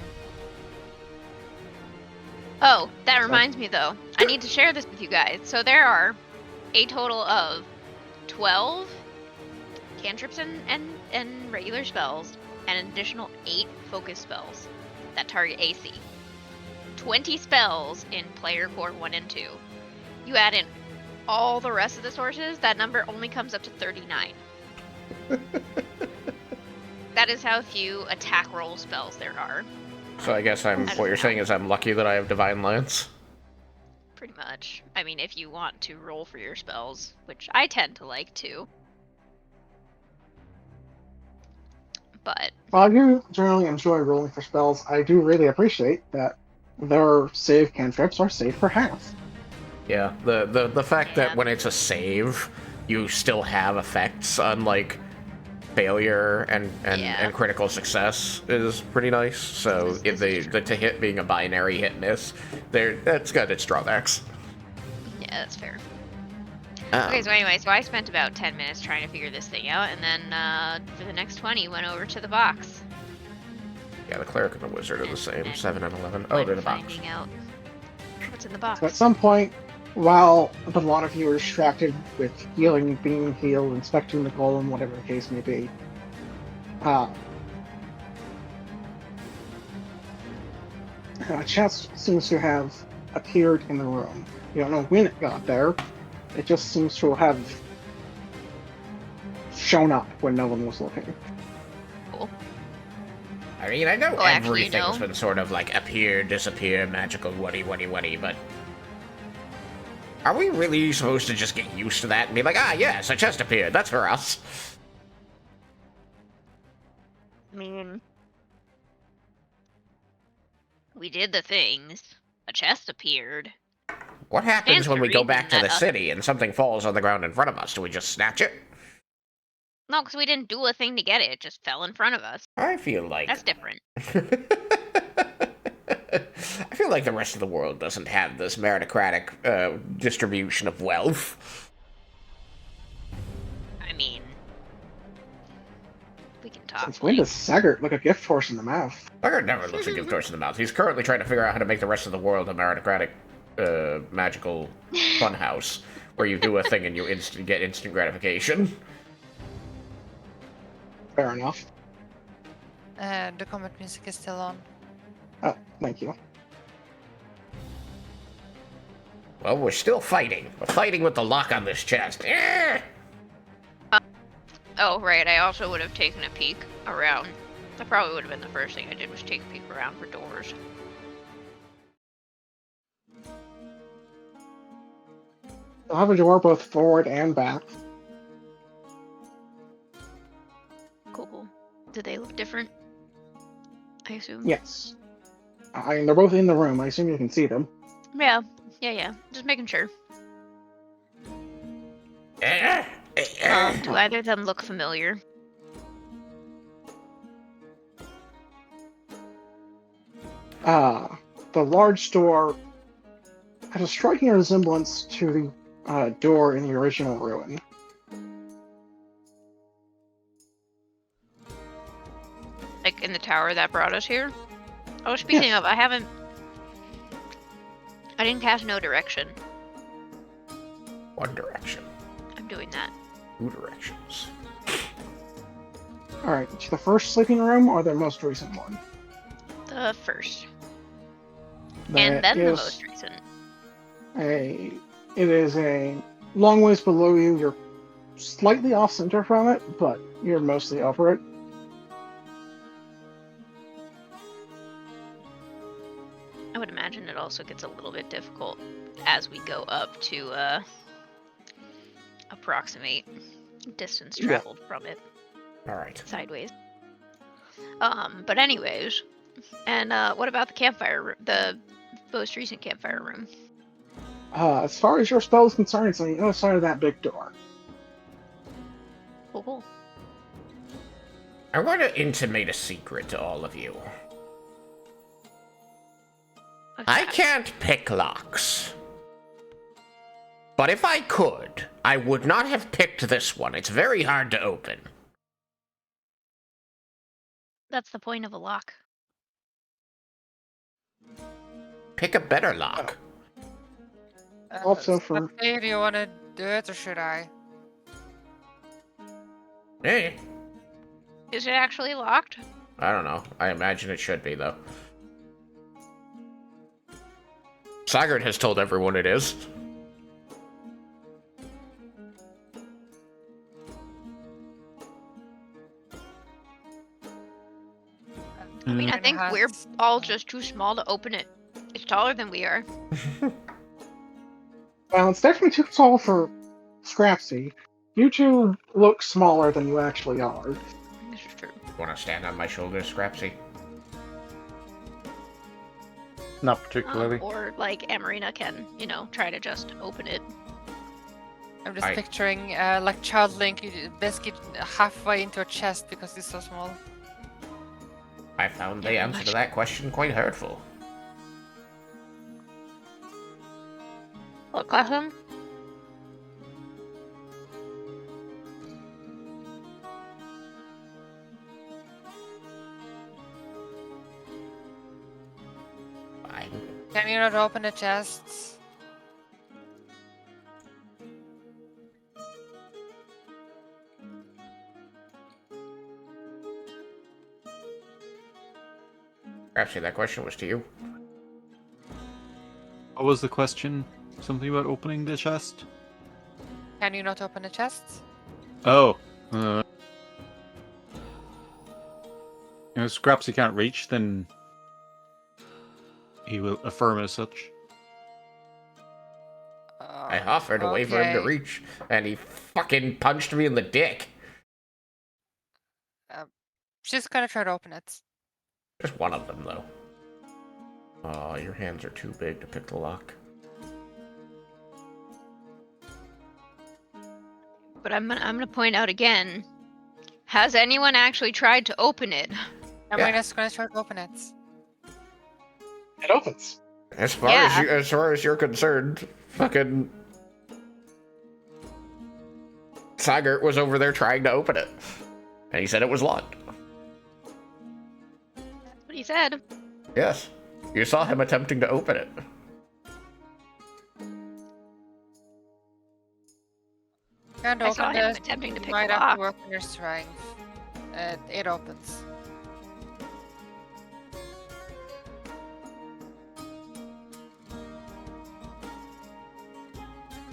Oh, that reminds me though. I need to share this with you guys. So there are a total of 12 cantrips and regular spells, and an additional 8 focus spells that target AC. 20 spells in player core 1 and 2. You add in all the rest of the sources, that number only comes up to 39. That is how few attack roll spells there are. So I guess what you're saying is I'm lucky that I have Divine Lance. Pretty much. I mean, if you want to roll for your spells, which I tend to like to. But While I do generally enjoy rolling for spells, I do really appreciate that their save cantrips are saved for half. Yeah, the fact that Yeah. when it's a save, you still have effects on like failure and Yeah. critical success is pretty nice. So if the to hit being a binary hit miss, that's got its drawbacks. yeah, that's fair. Okay, so anyway, so I spent about 10 minutes trying to figure this thing out, and then for the next 20, went over to the box. Yeah, the cleric and the wizard are the same, And 7 and 11. Oh, Went they're in the box. finding out what's in the box. So at some point, while a lot of you are distracted with healing, being healed, inspecting the golem, whatever the case may be, a chest seems to have appeared in the room. You don't know when it got there. It just seems to have shown up when no one was looking. I mean, I know Well, actually, everything's no. been sort of like appear, disappear, magical, whatty, but are we really supposed to just get used to that and be like, ah, yes, a chest appeared, that's for us? I mean, we did the things. A chest appeared. What happens Fancy when we go reading back to the that. city and something falls on the ground in front of us? Do we just snatch it? No, because we didn't do a thing to get it. It just fell in front of us. I feel like That's different. I feel like the rest of the world doesn't have this meritocratic distribution of wealth. I mean, we can talk. Since when does Saggart look a gift horse in the mouth? Bugger never looks a gift horse in the mouth. He's currently trying to figure out how to make the rest of the world a meritocratic, magical funhouse where you do a thing and you get instant gratification. Fair enough. The combat music is still on. Oh, thank you. Well, we're still fighting. We're fighting with the lock on this chest. Oh, right. I also would have taken a peek around. That probably would have been the first thing I did, was take a peek around for doors. You'll have a door both forward and back. Cool. Do they look different? I assume. Yes. I mean, they're both in the room. I assume you can see them. Yeah. Just making sure. Do either of them look familiar? The large door has a striking resemblance to the door in the original ruin. Like in the tower that brought us here? Oh, speaking Yes. of, I didn't cast No Direction. One direction. I'm doing that. 2 directions. Alright, the first sleeping room or the most recent one? The first. That And then the is most recent. It is a long ways below you. You're slightly off center from it, but you're mostly over it. I would imagine it also gets a little bit difficult as we go up to approximate distance Yeah. traveled from it All right. sideways. But anyways, And what about the campfire room? The most recent campfire room? As far as your spell is concerned, it's on the other side of that big door. Cool. I want to intimate a secret to all of you. I can't pick locks. But if I could, I would not have picked this one. It's very hard to open. That's the point of a lock. Pick a better lock. Also for- Okay, do you want to do it or should I? Hey, Is it actually locked? I don't know. I imagine it should be, though. Sagard has told everyone it is. I mean, I think we're all just too small to open it. It's taller than we are. Well, it's definitely too tall for Scrapsy. You two look smaller than you actually are. This is true. Want to stand on my shoulders, Scrapsy? Not particularly. Or like Amarina can, try to just open it. I'm just picturing like Child Link basically halfway into a chest because he's so small. I found the answer to that question quite hurtful. What question? Fine. Can you not open the chests? Scrapsy, that question was to you. What was the question? Something about opening the chest? Can you not open the chests? Oh. Scrapsy can't reach, then he will affirm as such. I offered a way for him to reach, and he fucking punched me in the dick. She's gonna try to open it. Just one of them, though. Oh, your hands are too big to pick the lock. But I'm gonna point out again. Has anyone actually tried to open it? Amarina's gonna try to open it. It opens. As far as you're concerned, fucking Sagart was over there trying to open it, and he said it was locked. That's what he said. Yes, you saw him attempting to open it. Can't I saw open him this. attempting to pick Might the have lock. to work on your strength. It opens.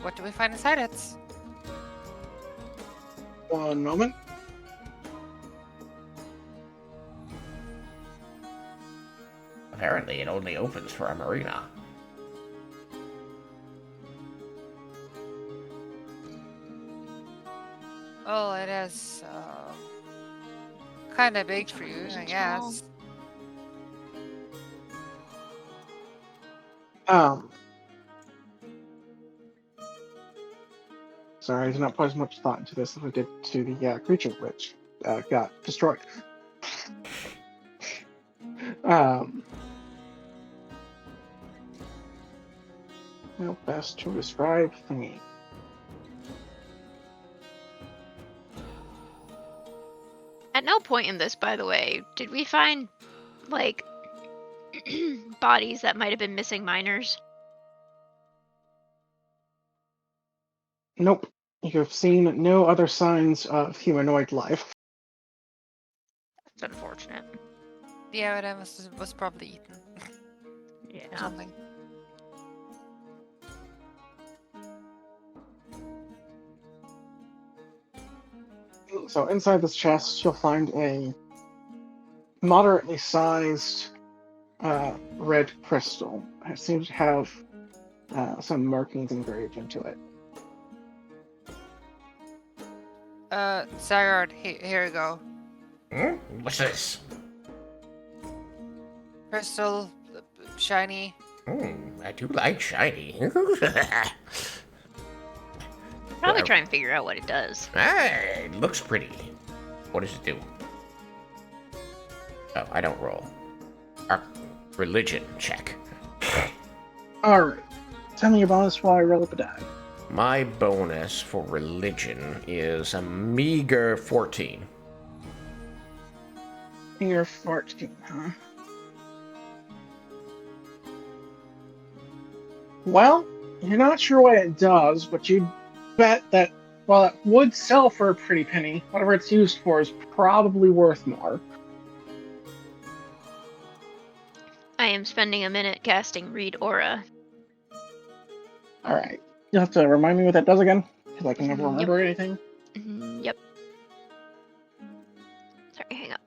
What do we find inside it? One moment. Apparently, it only opens for a marina. Oh, it is kind of big for you, I guess. Sorry, I did not put as much thought into this as I did to the creature which got destroyed. How best to describe thingy? At no point in this, by the way, did we find, like, bodies that might have been missing minors. Nope. You have seen no other signs of humanoid life. That's unfortunate. The evidence was probably eaten. Yeah. Something. So inside this chest, you'll find a moderately sized red crystal. It seems to have some markings engraved into it. Sagard, here you go. Hmm? What's this? crystal, shiny. I do like shiny. Probably Well, try and figure out what it does. it looks pretty. What does it do? Oh, I don't roll. Religion check. Alright. Tell me your bonus while I roll up a die. My bonus for religion is a meager 14. You're 14, huh? Well, you're not sure what it does, but you bet that while it would sell for a pretty penny, whatever it's used for is probably worth more. I am spending a minute casting Read Aura. Alright. You'll have to remind me what that does again, because I can never Yep. remember anything. Yep. Sorry, hang up.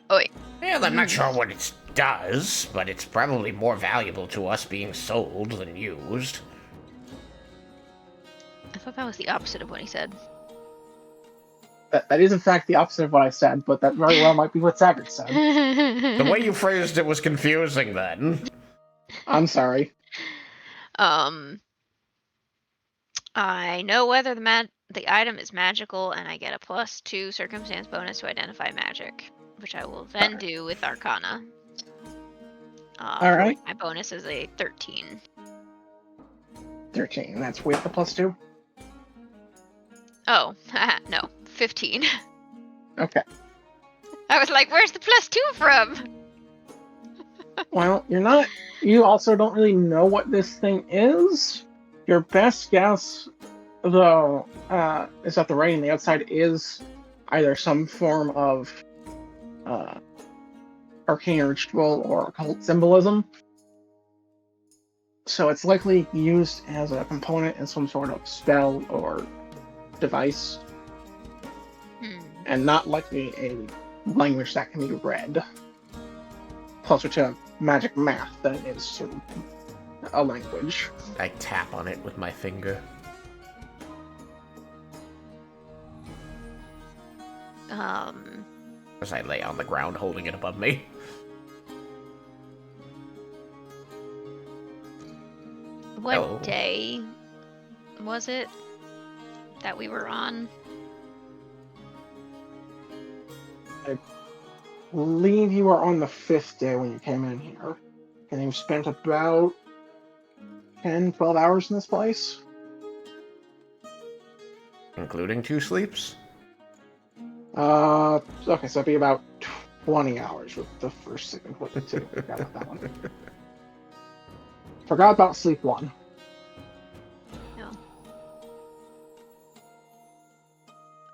Oh wait. Well, I'm not sure what it does, but it's probably more valuable to us being sold than used. I thought that was the opposite of what he said. That is, in fact, the opposite of what I said, but that very well might be what Saggart said. The way you phrased it was confusing then. I'm sorry. I know whether the item is magical, and I get a +2 circumstance bonus to identify magic, which I will then do with Arcana. For Alright. which my bonus is a 13. 13, that's with the +2? Oh, no, 15. Okay. I was like, where's the +2 from? Well, you also don't really know what this thing is. Your best guess, though, is that the writing on the outside is either some form of arcane ritual or occult symbolism. So it's likely used as a component in some sort of spell or device, and not likely a language that can be read. Closer to magic math than it is to a language. I tap on it with my finger. As I lay on the ground holding it above me. What Oh. day was it that we were on? I believe you were on the 5th day when you came in here. And you spent about 10, 12 hours in this place. Including 2 sleeps? Okay, so it'd be about 20 hours with the first sleep included too. Forgot about that one. Forgot about sleep 1. No.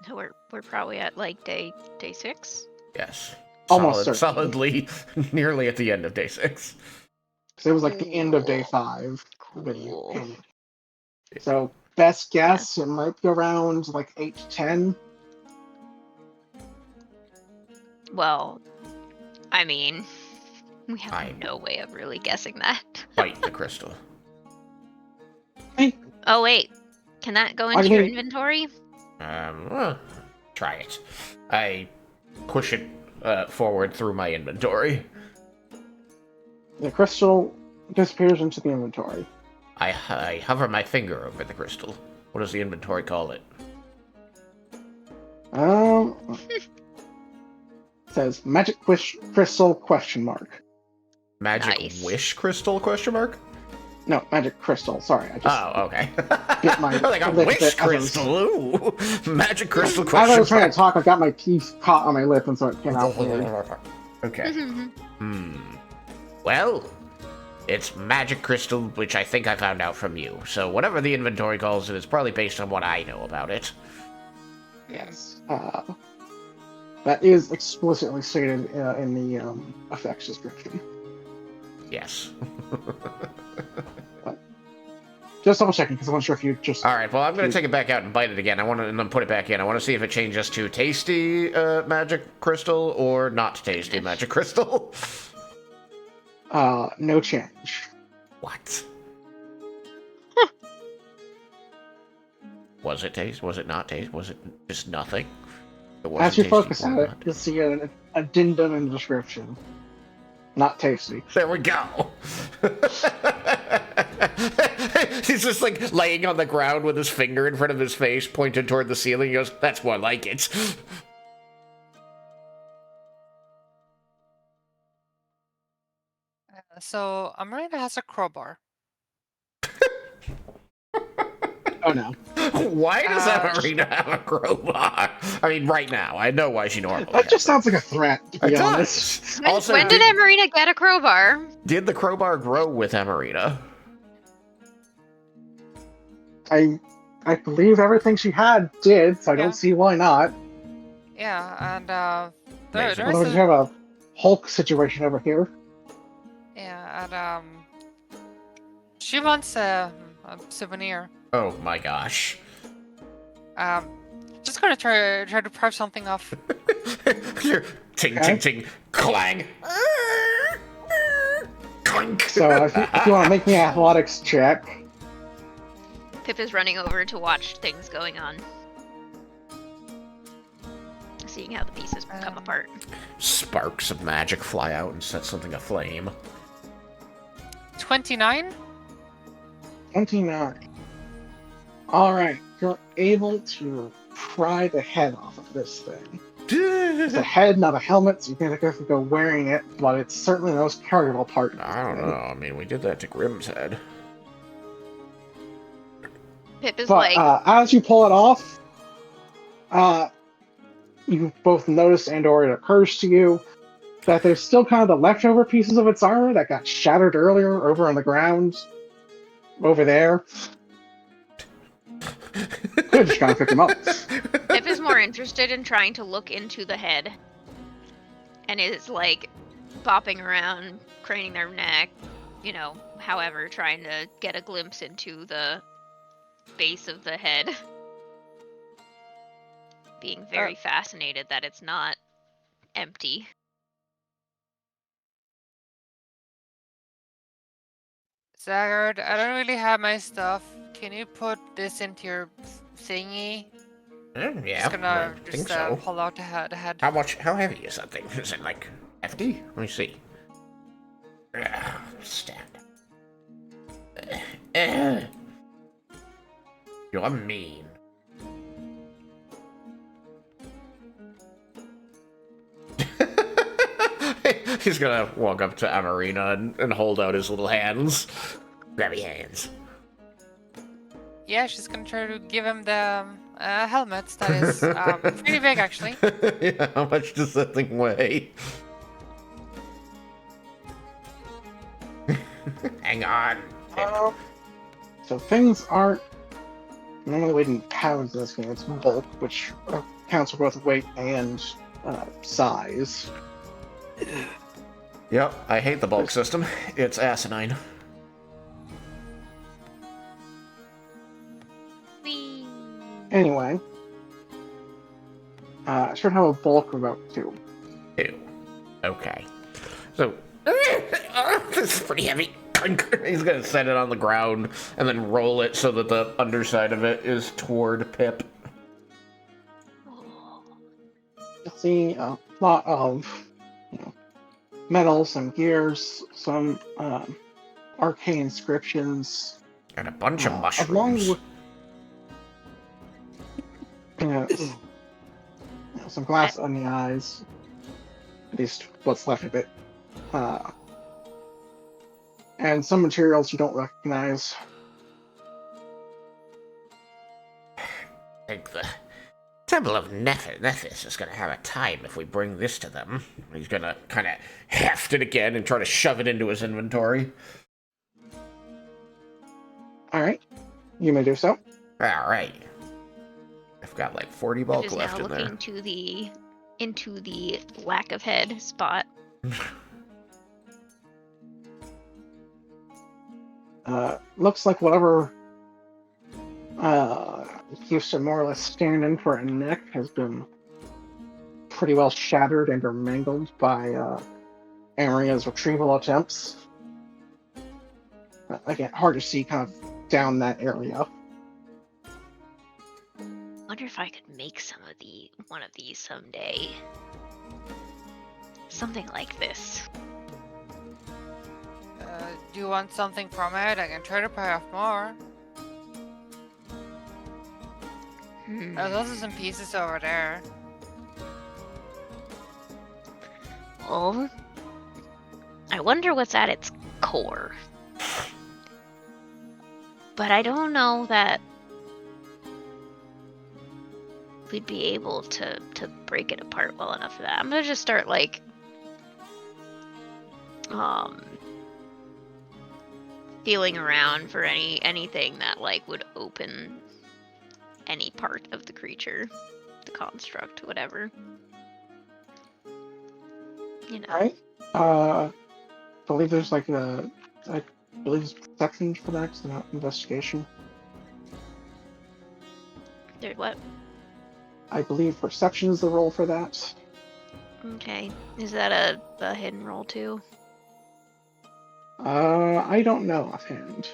So we're probably at like day 6. Yes. Almost Solidly, nearly at the end of day 6. So it was like the end of day 5 when you Cool. came in. So best guess, it might be around like 8 to 10. Well, I mean, we have I- no way of really guessing that. Bite the crystal. Oh wait, can that go I into your mean- inventory? Well, try it. I push it forward through my inventory. The crystal disappears into the inventory. I hover my finger over the crystal. What does the inventory call it? It says magic crystal question mark. Magic Nice. wish crystal question mark? No, magic crystal. Sorry, I just Oh, okay. Get my like a lip wish bit as I was- crystal. Ooh. Magic crystal as I question was trying mark. to talk, I got my teeth caught on my lip, and so it came out weird. Okay. Well, it's magic crystal, which I think I found out from you. So whatever the inventory calls it is probably based on what I know about it. Yes. That is explicitly stated in the effects description. Yes. Just double checking because I wasn't sure if you just. All right. Well, I'm going to take it back out and bite it again. And then put it back in. I want to see if it changes to tasty magic crystal or not tasty magic crystal. No change. What? Was it taste? Was it not taste? Was it just nothing? It wasn't As you tasty focus or on it, not. you'll see an addendum in the description. Not tasty. There we go. He's just like laying on the ground with his finger in front of his face, pointed toward the ceiling. He goes, "That's more like it." So Amarina has a crowbar. Oh no. Why does Amarina have a crowbar? I mean, right now. I know why she normally That has just one. sounds like a threat, to be It honest. does. When, Also, when did Amarina get a crowbar? did the crowbar grow with Amarina? I believe everything she had did, so I Yeah. don't see why not. Yeah, and Amazing. there's Otherwise, you have a Hulk situation over here. yeah, and she wants a souvenir. Oh my gosh. Just gonna try to price something off. Ting, ting, Okay. ting, clang. Clink. So if you want to make me an athletics check, Pip is running over to watch things going on. Seeing how the pieces come apart. Sparks of magic fly out and set something aflame. 29. 29. Alright, you're able to pry the head off of this thing. It's a head, not a helmet, so you can't exactly go wearing it, but it's certainly the most carryable part of this I don't thing. know. I mean, we did that to Grimm's head. Pip is But like, as you pull it off, you both notice and/or it occurs to you that there's still kind of the leftover pieces of its armor that got shattered earlier over on the ground over there. Could just kind of pick them up. Pip is more interested in trying to look into the head. And is like bopping around, craning their neck, you know, however, trying to get a glimpse into the base of the head. Being very fascinated that it's not empty. Zagard, I don't really have my stuff. Can you put this into your thingy? Yeah, Just gonna I just think so. pull out the head. How heavy is that thing? Is it like hefty? Let me see. Stand. You're mean. He's gonna walk up to Amarina and hold out his little hands. Grabby hands. Yeah, she's gonna try to give him the helmet that is pretty big actually. Yeah, how much does that thing weigh? Hang on. So things aren't normally weighted in pounds in this game. It's bulk, which counts for both weight and size. Yep, I hate the bulk system. It's asinine. Whee! Anyway, I should have a bulk of about 2. Ew. Okay. So, this is pretty heavy. He's gonna set it on the ground and then roll it so that the underside of it is toward Pip. You'll see a lot of metal, some gears, some arcane inscriptions, And a bunch of along mushrooms. with some glass on the eyes, at least what's left of it, and some materials you don't recognize. I think the Temple of Nephis is gonna have a time if we bring this to them. He's gonna kind of heft it again and try to shove it into his inventory. All right, you may do so. Alright. I've got like 40 Pip bulk is left now in there. looking into the lack of head spot. Looks like whatever used to more or less stand in for a neck has been pretty well shattered and or mangled by Aria's retrieval attempts. Again, hard to see kind of down that area. Wonder if I could make one of these someday. Something like this. Do you want something from it? I can try to pay off more. There's also some pieces over there. Well, I wonder what's at its core. But I don't know that we'd be able to break it apart well enough for that. I'm gonna just start like feeling around for anything that like would open any part of the creature, the construct, whatever. You know. Alright. I believe there's like I believe there's perception for that, so not investigation. There, what? I believe perception is the role for that. Okay. Is that a hidden roll too? I don't know offhand.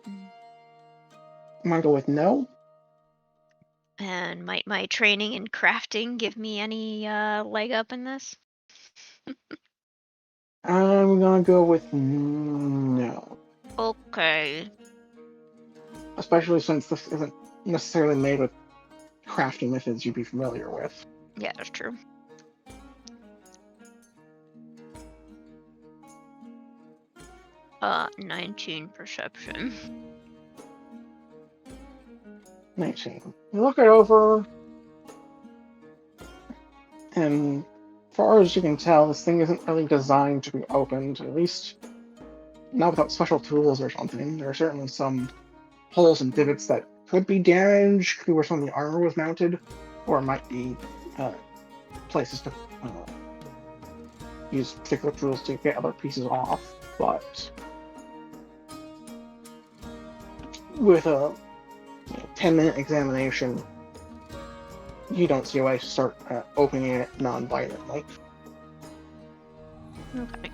I'm gonna go with no. And might my training in crafting give me any leg up in this? I'm gonna go with no. Okay. Especially since this isn't necessarily made with crafting methods you'd be familiar with. Yeah, that's true. Uh, 19 perception. 19. You look it over, and as far as you can tell, this thing isn't really designed to be opened, at least not without special tools or something. There are certainly some holes and divots that could be damaged, could be where some of the armor was mounted, or it might be places to use particular tools to get other pieces off, but with a 10-minute examination, you don't see a way to start opening it non-violently. Okay.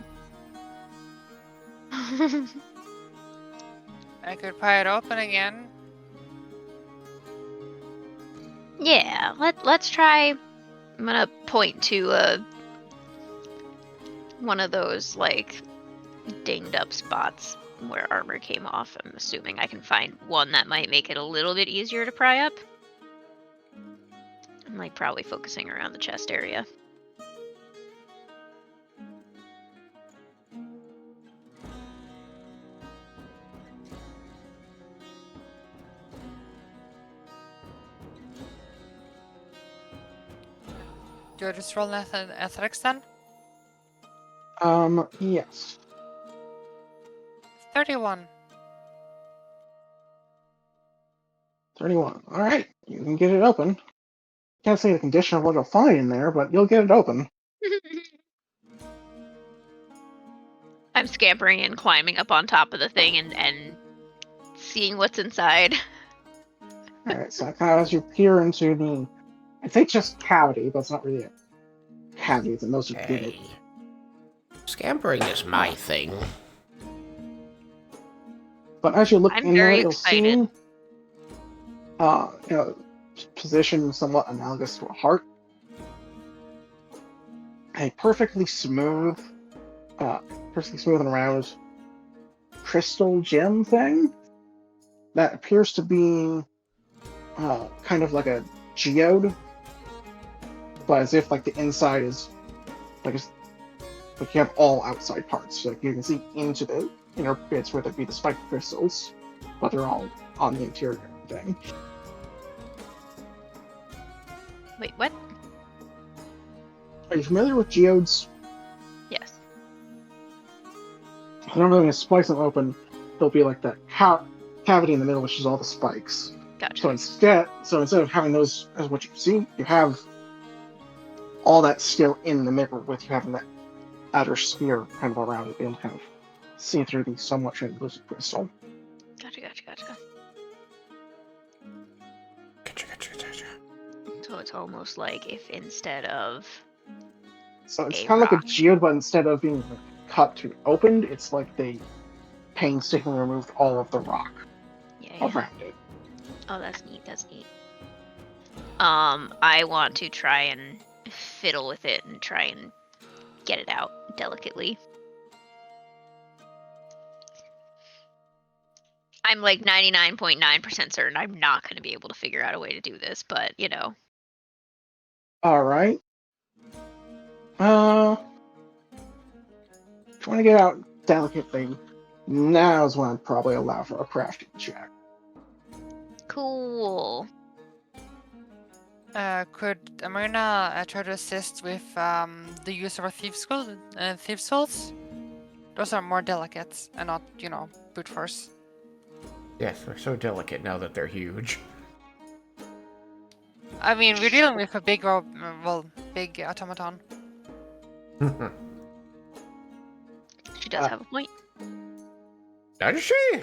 I could pry it open again. Yeah, let's try. I'm gonna point to one of those like dinged up spots where armor came off. I'm assuming I can find one that might make it a little bit easier to pry up. I'm like probably focusing around the chest area. Do I just roll an athletics then? Yes. 31. 31. Alright, you can get it open. Can't say the condition of what you'll find in there, but you'll get it open. I'm scampering and climbing up on top of the thing and seeing what's inside. Alright, so kind of as you peer into the, I'd say just cavity, but it's not really a cavity, it's a most of Hey. Scampering is my thing. But as you look I'm in there, very you'll excited. see, position somewhat analogous to a heart. A perfectly smooth and round crystal gem thing that appears to be kind of like a geode, but as if like the inside is like you have all outside parts. So like, you can see into the inner bits where there'd be the spiked crystals, but they're all on the interior thing. Wait, what? Are you familiar with geodes? Yes. Normally when you splice them open, there'll be like that cavity in the middle, which is all the spikes. Gotcha. So instead of having those as what you see, you have all that still in the middle, with you having that outer sphere kind of around it, being able to kind of see through the somewhat translucent crystal. Gotcha. Gotcha. So it's almost like if instead of So it's A kind of like rock. a geode, but instead of being cut to opened, it's like they painstakingly removed all of the rock yeah. around it. Oh, that's neat. I want to try and fiddle with it and try and get it out delicately. I'm like 99.9% certain I'm not going to be able to figure out a way to do this, but you know. All right. If you want to get out delicate thing, now's when I'd probably allow for a crafting check. Cool. Could Amarina try to assist with the use of our thieves' tools? Those are more delicate and not, brute force. Yes, they're so delicate now that they're huge. I mean, we're dealing with a big automaton. She does have a point. Does she?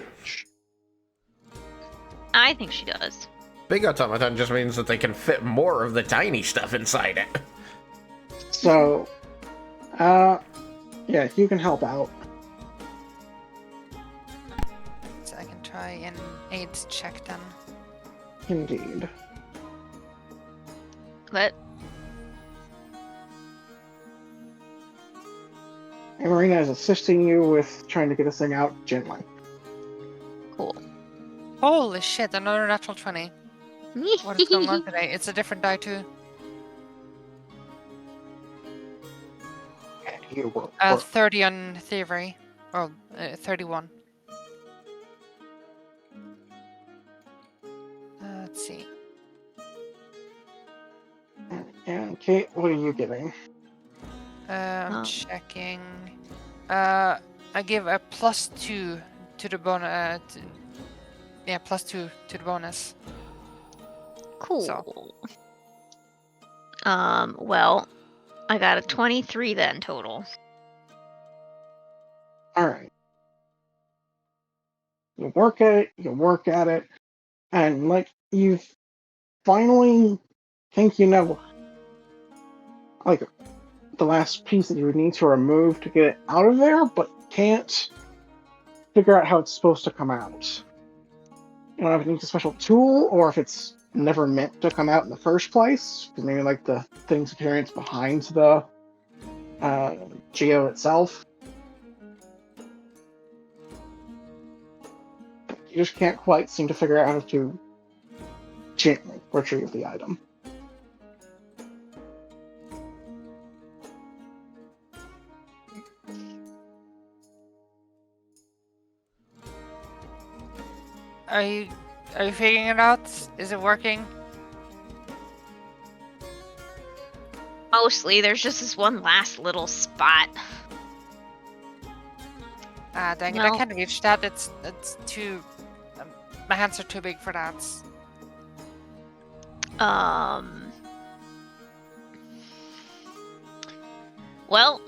I think she does. Big automaton just means that they can fit more of the tiny stuff inside it. So, yeah, you can help out. So I can try an aids check then. Indeed. But And Marina is assisting you with trying to get this thing out gently. cool. Holy shit, another natural 20. What is going on today? It's a different die too. And you will. 30 on thievery. Well, 31. Let's see. And Kate, what are you giving? I'm Oh. checking. I give a +2 to the bonus. +2 to the bonus. Cool. So. Well, I got a 23 then total. Alright. You work at it, and like you finally think you know like the last piece that you would need to remove to get it out of there, but can't figure out how it's supposed to come out. You don't know if it needs a special tool or if it's never meant to come out in the first place. Maybe like the thing's appearance behind the geo itself. You just can't quite seem to figure out how to gently retrieve the item. Are you figuring it out? Is it working? Mostly, there's just this one last little spot. Dang it, I Well- can't reach that. It's too. My hands are too big for that. Well,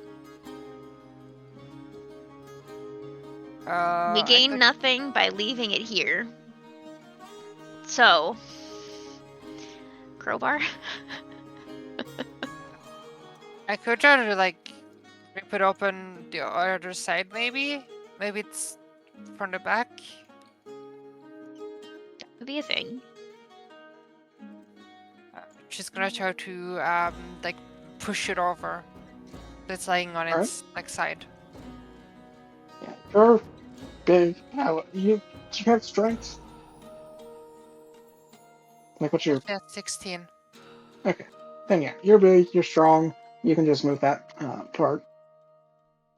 we I gain could- nothing by leaving it here. So, crowbar? I could try to rip it open the other side, maybe. Maybe it's from the back. Could be a thing. She's gonna try to push it over. It's lying on Alright. its side. Yeah, you're big. You have strength. Like what's your Yeah, 16. okay? Then yeah, you're big. You're strong. You can just move that part.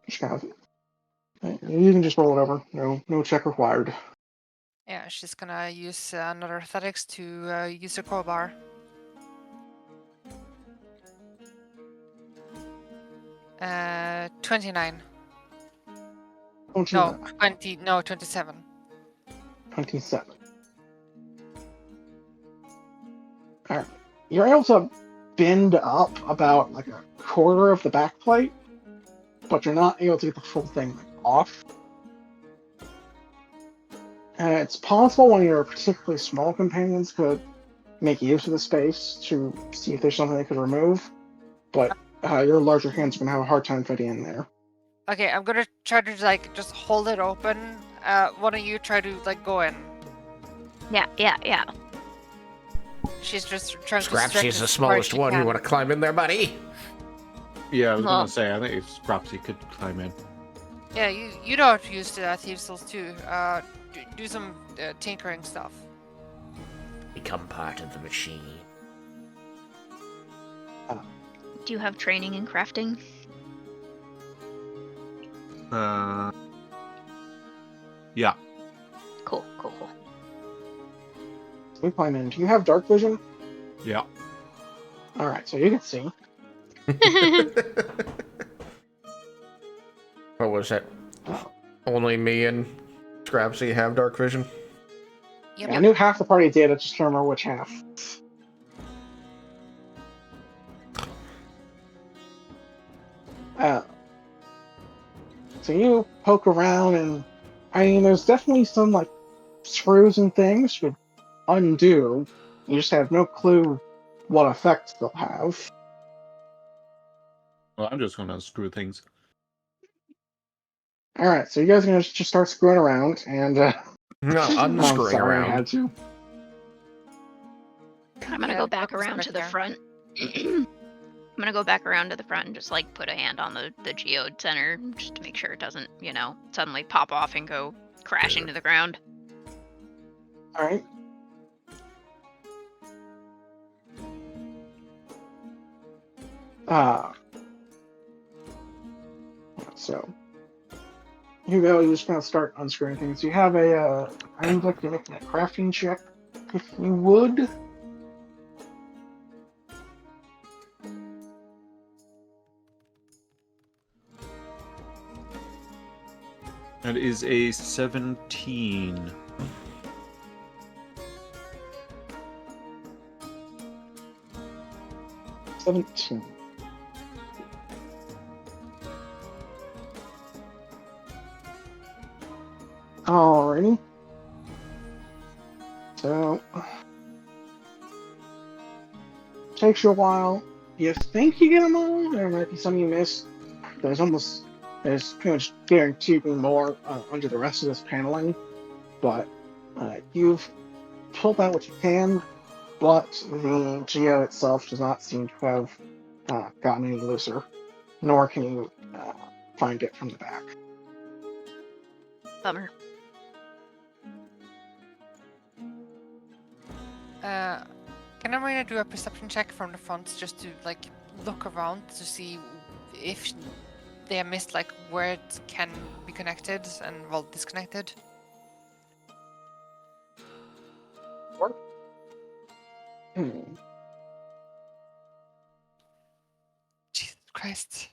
Just kind of. You can just roll it over. No check required. Yeah, she's gonna use another athletics to use a crowbar. Uh, 29. Don't you No, know? 20. No, 27. 27. Alright. You're able to bend up about like a quarter of the back plate, but you're not able to get the full thing off. And it's possible one of your particularly small companions could make use of the space to see if there's something they could remove, but your larger hands are going to have a hard time fitting in there. Okay, I'm gonna try to just hold it open. Why don't you try to go in? Yeah. She's just trying to Scrapsy stretch is the as far as smallest she one. You can. want to climb in there, buddy? Yeah, I was Well- gonna say, I think if Scrapsy could climb in. Yeah, you know how to use the thieves tools too. do some tinkering stuff. Become part of the machine. Do you have training in crafting? Yeah. Cool. We climb in. Do you have dark vision? Yeah. Alright, so you can see. What was that? Oh. Only me and Scrapsy have dark vision? Yep. I knew half the party did, I just can't remember which half. So you poke around, and I mean, there's definitely some like screws and things you could undo. You just have no clue what effect they'll have. Well, I'm just gonna unscrew things. All right, so you guys are gonna just start screwing around, and No, I'm unscrewing sorry I around. had to. I'm gonna Yeah, go back focus around back to the there. front. I'm gonna go back around to the front and just like put a hand on the geode center just to make sure it doesn't, suddenly pop off and go crashing to the ground. All right. So you go. You just kind of start unscrewing things. You have a. I would like to make a crafting check, if you would. That is a 17. $17. Alrighty. So takes you a while. You think you get them all. There might be some you miss. There's pretty much guaranteed more under the rest of this paneling, but you've pulled out what you can. But the geo itself does not seem to have gotten any looser, nor can you find it from the back. Bummer. Can Arena do a perception check from the front just to like look around to see if they have missed like where it can be connected and well disconnected? Jesus Christ.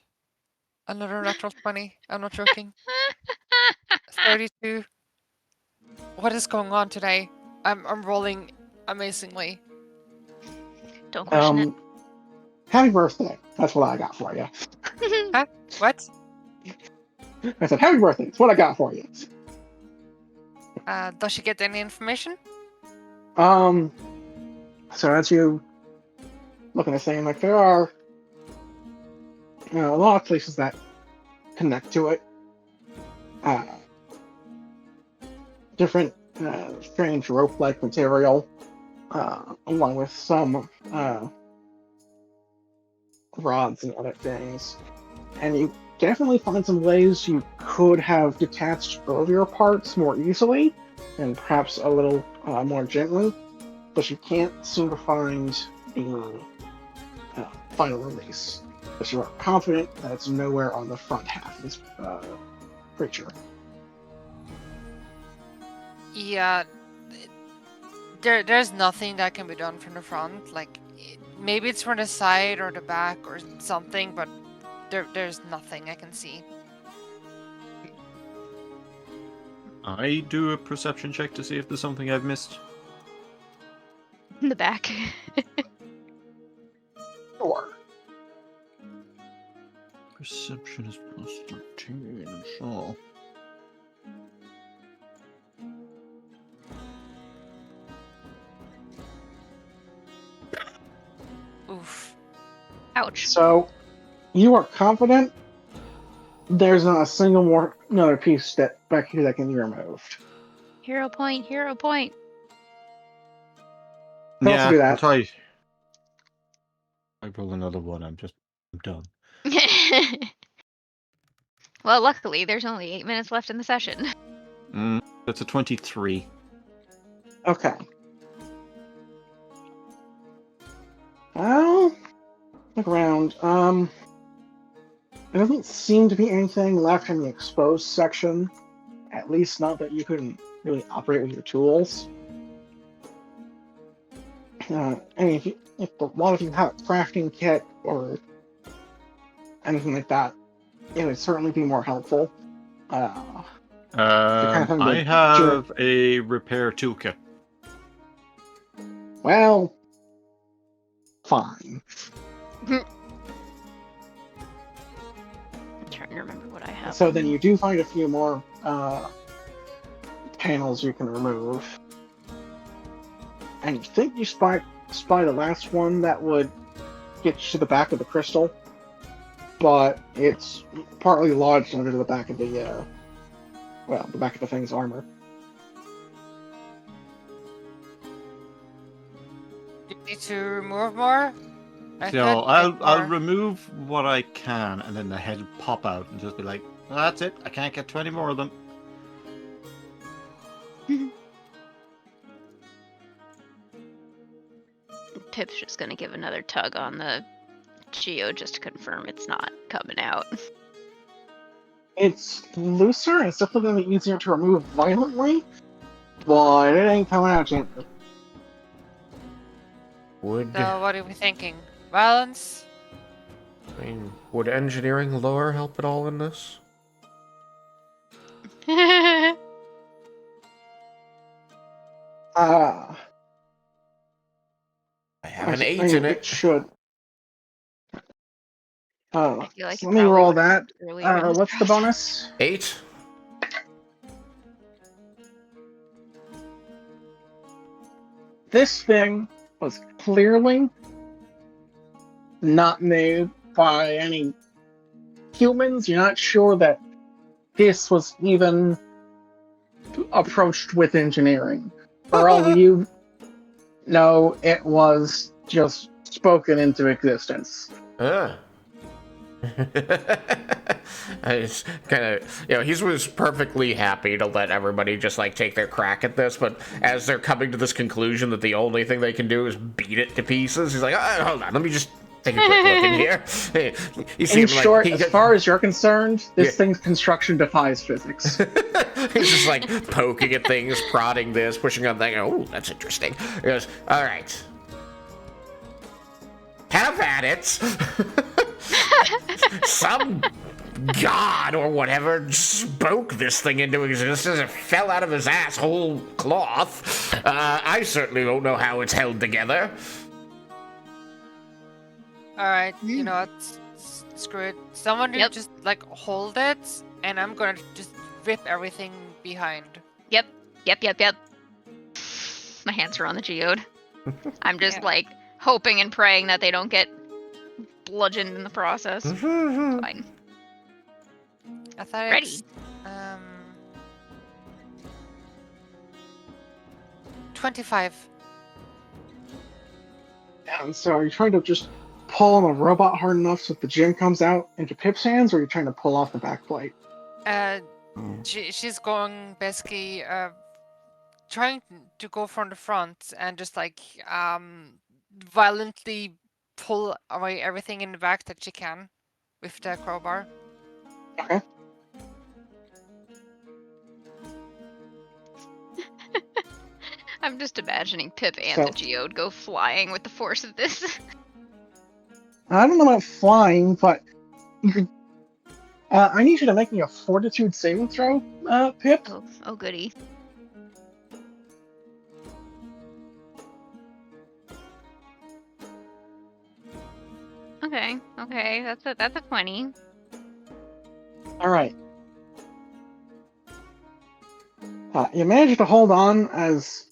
Another natural 20. I'm not joking. 32. What is going on today? I'm rolling amazingly. Don't question it. Happy birthday. That's what I got for you. Huh? What? I said, happy birthday. That's what I got for you. Does she get any information? So as you look at the thing, like there are a lot of places that connect to it. Different strange rope-like material, along with some rods and other things. And you definitely find some ways you could have detached earlier parts more easily, and perhaps a little more gently, but you can't seem to find the final release. But you are confident that it's nowhere on the front half of this creature. Yeah. There's nothing that can be done from the front. Like, maybe it's from the side or the back or something, but there's nothing I can see. I do a perception check to see if there's something I've missed. In the back. Sure. Perception is plus 13, so... Oof. Ouch. So, you are confident there's not a single more another piece that back here that can be removed. Hero point, hero point. Don't Yeah, do that. I'll try. I roll another one, I'm done. Well, luckily, there's only 8 minutes left in the session. Mm. That's a 23. Okay. Well, look around. There doesn't seem to be anything left in the exposed section. At least not that you couldn't really operate with your tools. I mean, if a lot of you have a crafting kit or anything like that, it would certainly be more helpful. kind of thing I that have a repair toolkit. Well, fine. I'm trying to remember what I have. So then you do find a few more panels you can remove. And you think you spy the last one that would get you to the back of the crystal, but it's partly lodged under the back of the, the back of the thing's armor. You need to remove more? So thought I'll more. remove what I can, and then the head will pop out and just be like, "Well, that's it. I can't get 20 more of them." Pip's just gonna give another tug on the Geo just to confirm it's not coming out. It's looser, and it's definitely going to be easier to remove violently, but it ain't coming out gently. Would So what are we thinking? Violence? I mean, would engineering lore help at all in this? I have an 8 in It it. should. I feel like So it let me probably roll would've that. earlier in this What's the process. bonus? 8. This thing was clearly not made by any humans. You're not sure that this was even approached with engineering. For all you know, it was just spoken into existence. Ah. It's kind of, he was perfectly happy to let everybody just like take their crack at this, but as they're coming to this conclusion that the only thing they can do is beat it to pieces, he's like, hold on, let me just take a quick look in here. You see In him, like, short, as far as you're concerned, this Yeah. thing's construction defies physics. He's just like poking at things, prodding this, pushing on that. Oh, that's interesting. He goes, all right. Have at it. Some god or whatever spoke this thing into existence. It fell out of his ass whole cloth. I certainly don't know how it's held together. Alright, you know what? Screw it. Someone Yep. just like hold it, and I'm gonna just rip everything behind. Yep. My hands are on the geode. I'm just Yeah. like hoping and praying that they don't get bludgeoned in the process. Fine. Athletics. Ready. 25. And so are you trying to just pull on the robot hard enough so that the gem comes out into Pip's hands, or are you trying to pull off the back plate? She's going basically trying to go from the front and just like violently pull away everything in the back that she can with the crowbar. Okay. I'm just imagining Pip and So- the geode go flying with the force of this. I don't know about flying, but you could. I need you to make me a fortitude saving throw, Pip. Oh goody. Okay, that's a 20. All right. You managed to hold on as,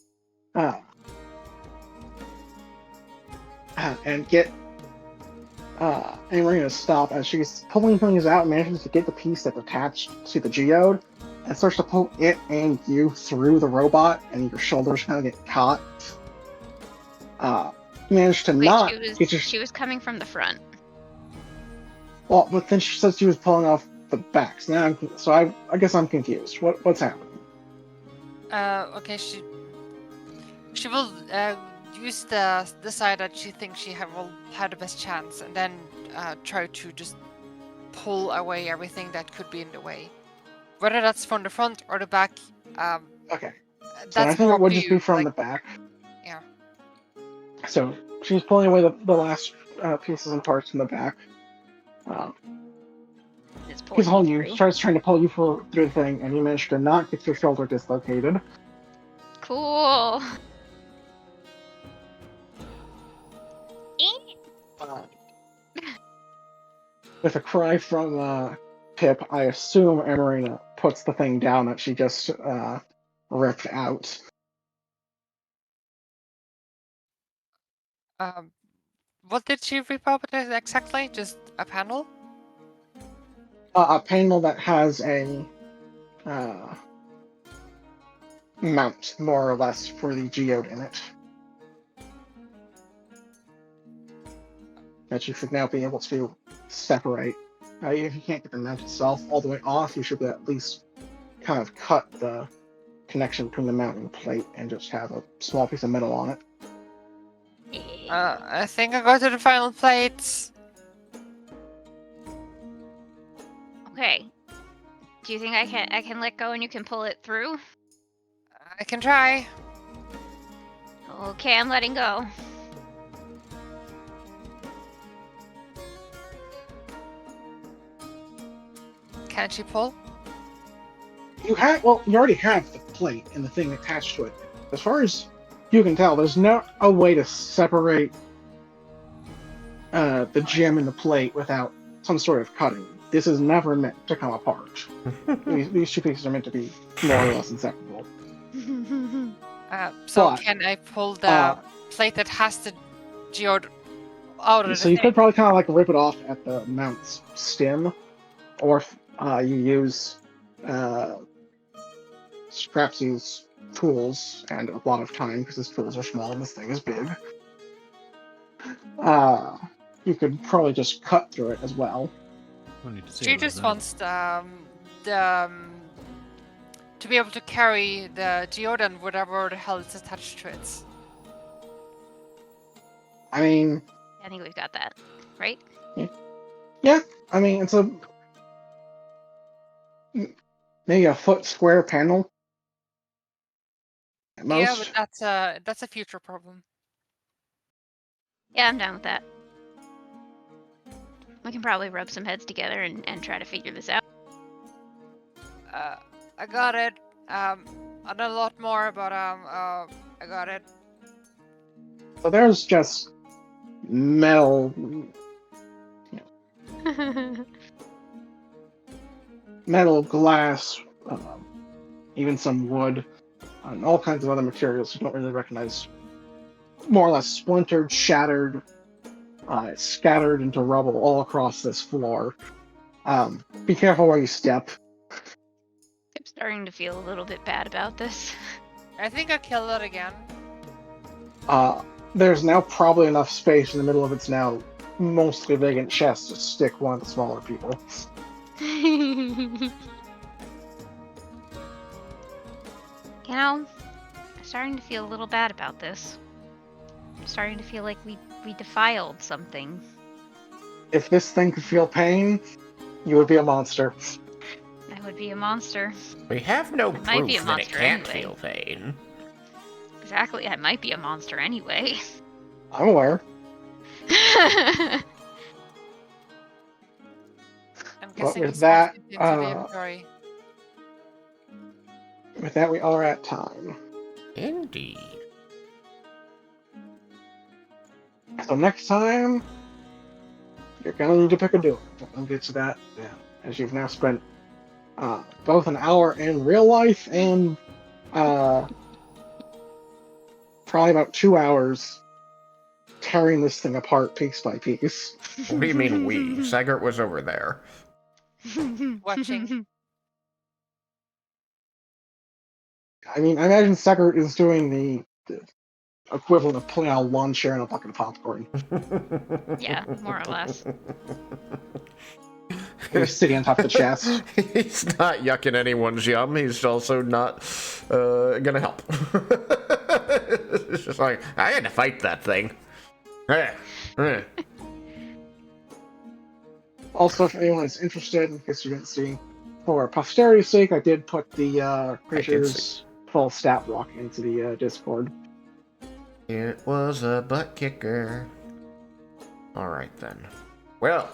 and get, and we're gonna stop as she's pulling things out and manages to get the piece that's attached to the geode, and starts to pull it and you through the robot, and your shoulders kind of get caught. You managed to Wait, not she was get your. she was coming from the front. Well, but then she said she was pulling off the backs. Now, I guess I'm confused. What's happening? Okay, she will use the side that she thinks will have the best chance, and then try to just pull away everything that could be in the way, whether that's from the front or the back. Okay. That's So I think more it up would to just you. be from Like, the back. yeah. So she's pulling away the last pieces and parts from the back. It's He's pulling you holding you, through. starts trying to pull you through the thing, and you manage to not get your shoulder dislocated. Cool. Uh, with a cry from Pip, I assume Amarina puts the thing down that she just ripped out. What did she rip up exactly? Just a panel? A panel that has a mount, more or less, for the geode in it. That you should now be able to separate. If you can't get the mount itself all the way off, you should at least kind of cut the connection between the mount and the plate and just have a small piece of metal on it. I think I go to the final plates. Okay. Do you think I can let go and you can pull it through? I can try. Okay, I'm letting go. Can she pull? You already have the plate and the thing attached to it. As far as you can tell, there's no a way to separate the gem and the plate without some sort of cutting. This is never meant to come apart. These two pieces are meant to be more or less inseparable. So But, can I pull the plate that has the geode out of the So you thing? could probably kind of like rip it off at the mount's stem, or if you use Scrapsy's tools and a lot of time because his tools are small and this thing is big. You could probably just cut through it as well. I need to see She about just that. wants to be able to carry the geode and whatever the hell is attached to it. I mean, I think we've got that, right? yeah. I mean, it's maybe a foot square panel at Yeah, most. but that's a future problem. Yeah, I'm down with that. We can probably rub some heads together and try to figure this out. I got it. I know a lot more, but I got it. So there's just metal, glass, even some wood, and all kinds of other materials you don't really recognize. More or less splintered, shattered, scattered into rubble all across this floor. Be careful where you step. I'm starting to feel a little bit bad about this. I think I killed it again. There's now probably enough space in the middle of its now mostly vacant chest to stick one of the smaller people. You know, I'm starting to feel a little bad about this. I'm starting to feel like we defiled something. If this thing could feel pain, you would be a monster. I would be a monster. We have no It might be proof a that it monster can't anyway. feel pain. Exactly, I might be a monster anyway. I'm aware. I'm guessing with it's that, into the inventory. With that, we are at time. Indeed. So next time, you're gonna need to pick a duel. We'll get to that, as you've now spent both an hour in real life and probably about 2 hours tearing this thing apart piece by piece. What do you mean we? Segert was over there. Watching. I mean, I imagine Segert is doing the equivalent of pulling out a lawn chair and a bucket of popcorn. Yeah, more or less. He's sitting on top of the chest. He's not yucking anyone's yum. He's also not gonna help. It's just like, I had to fight that thing. Also, if anyone is interested, in case you didn't see, for posterity's sake, I did put the creature's full stat block into the Discord. It was a butt kicker. Alright then. Well,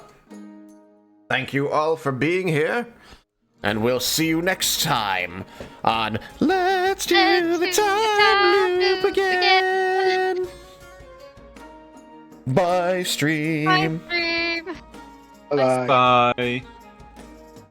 thank you all for being here, and we'll see you next time on Let's Do the Time Loop Again! Bye, stream! Bye, stream. Bye. Bye.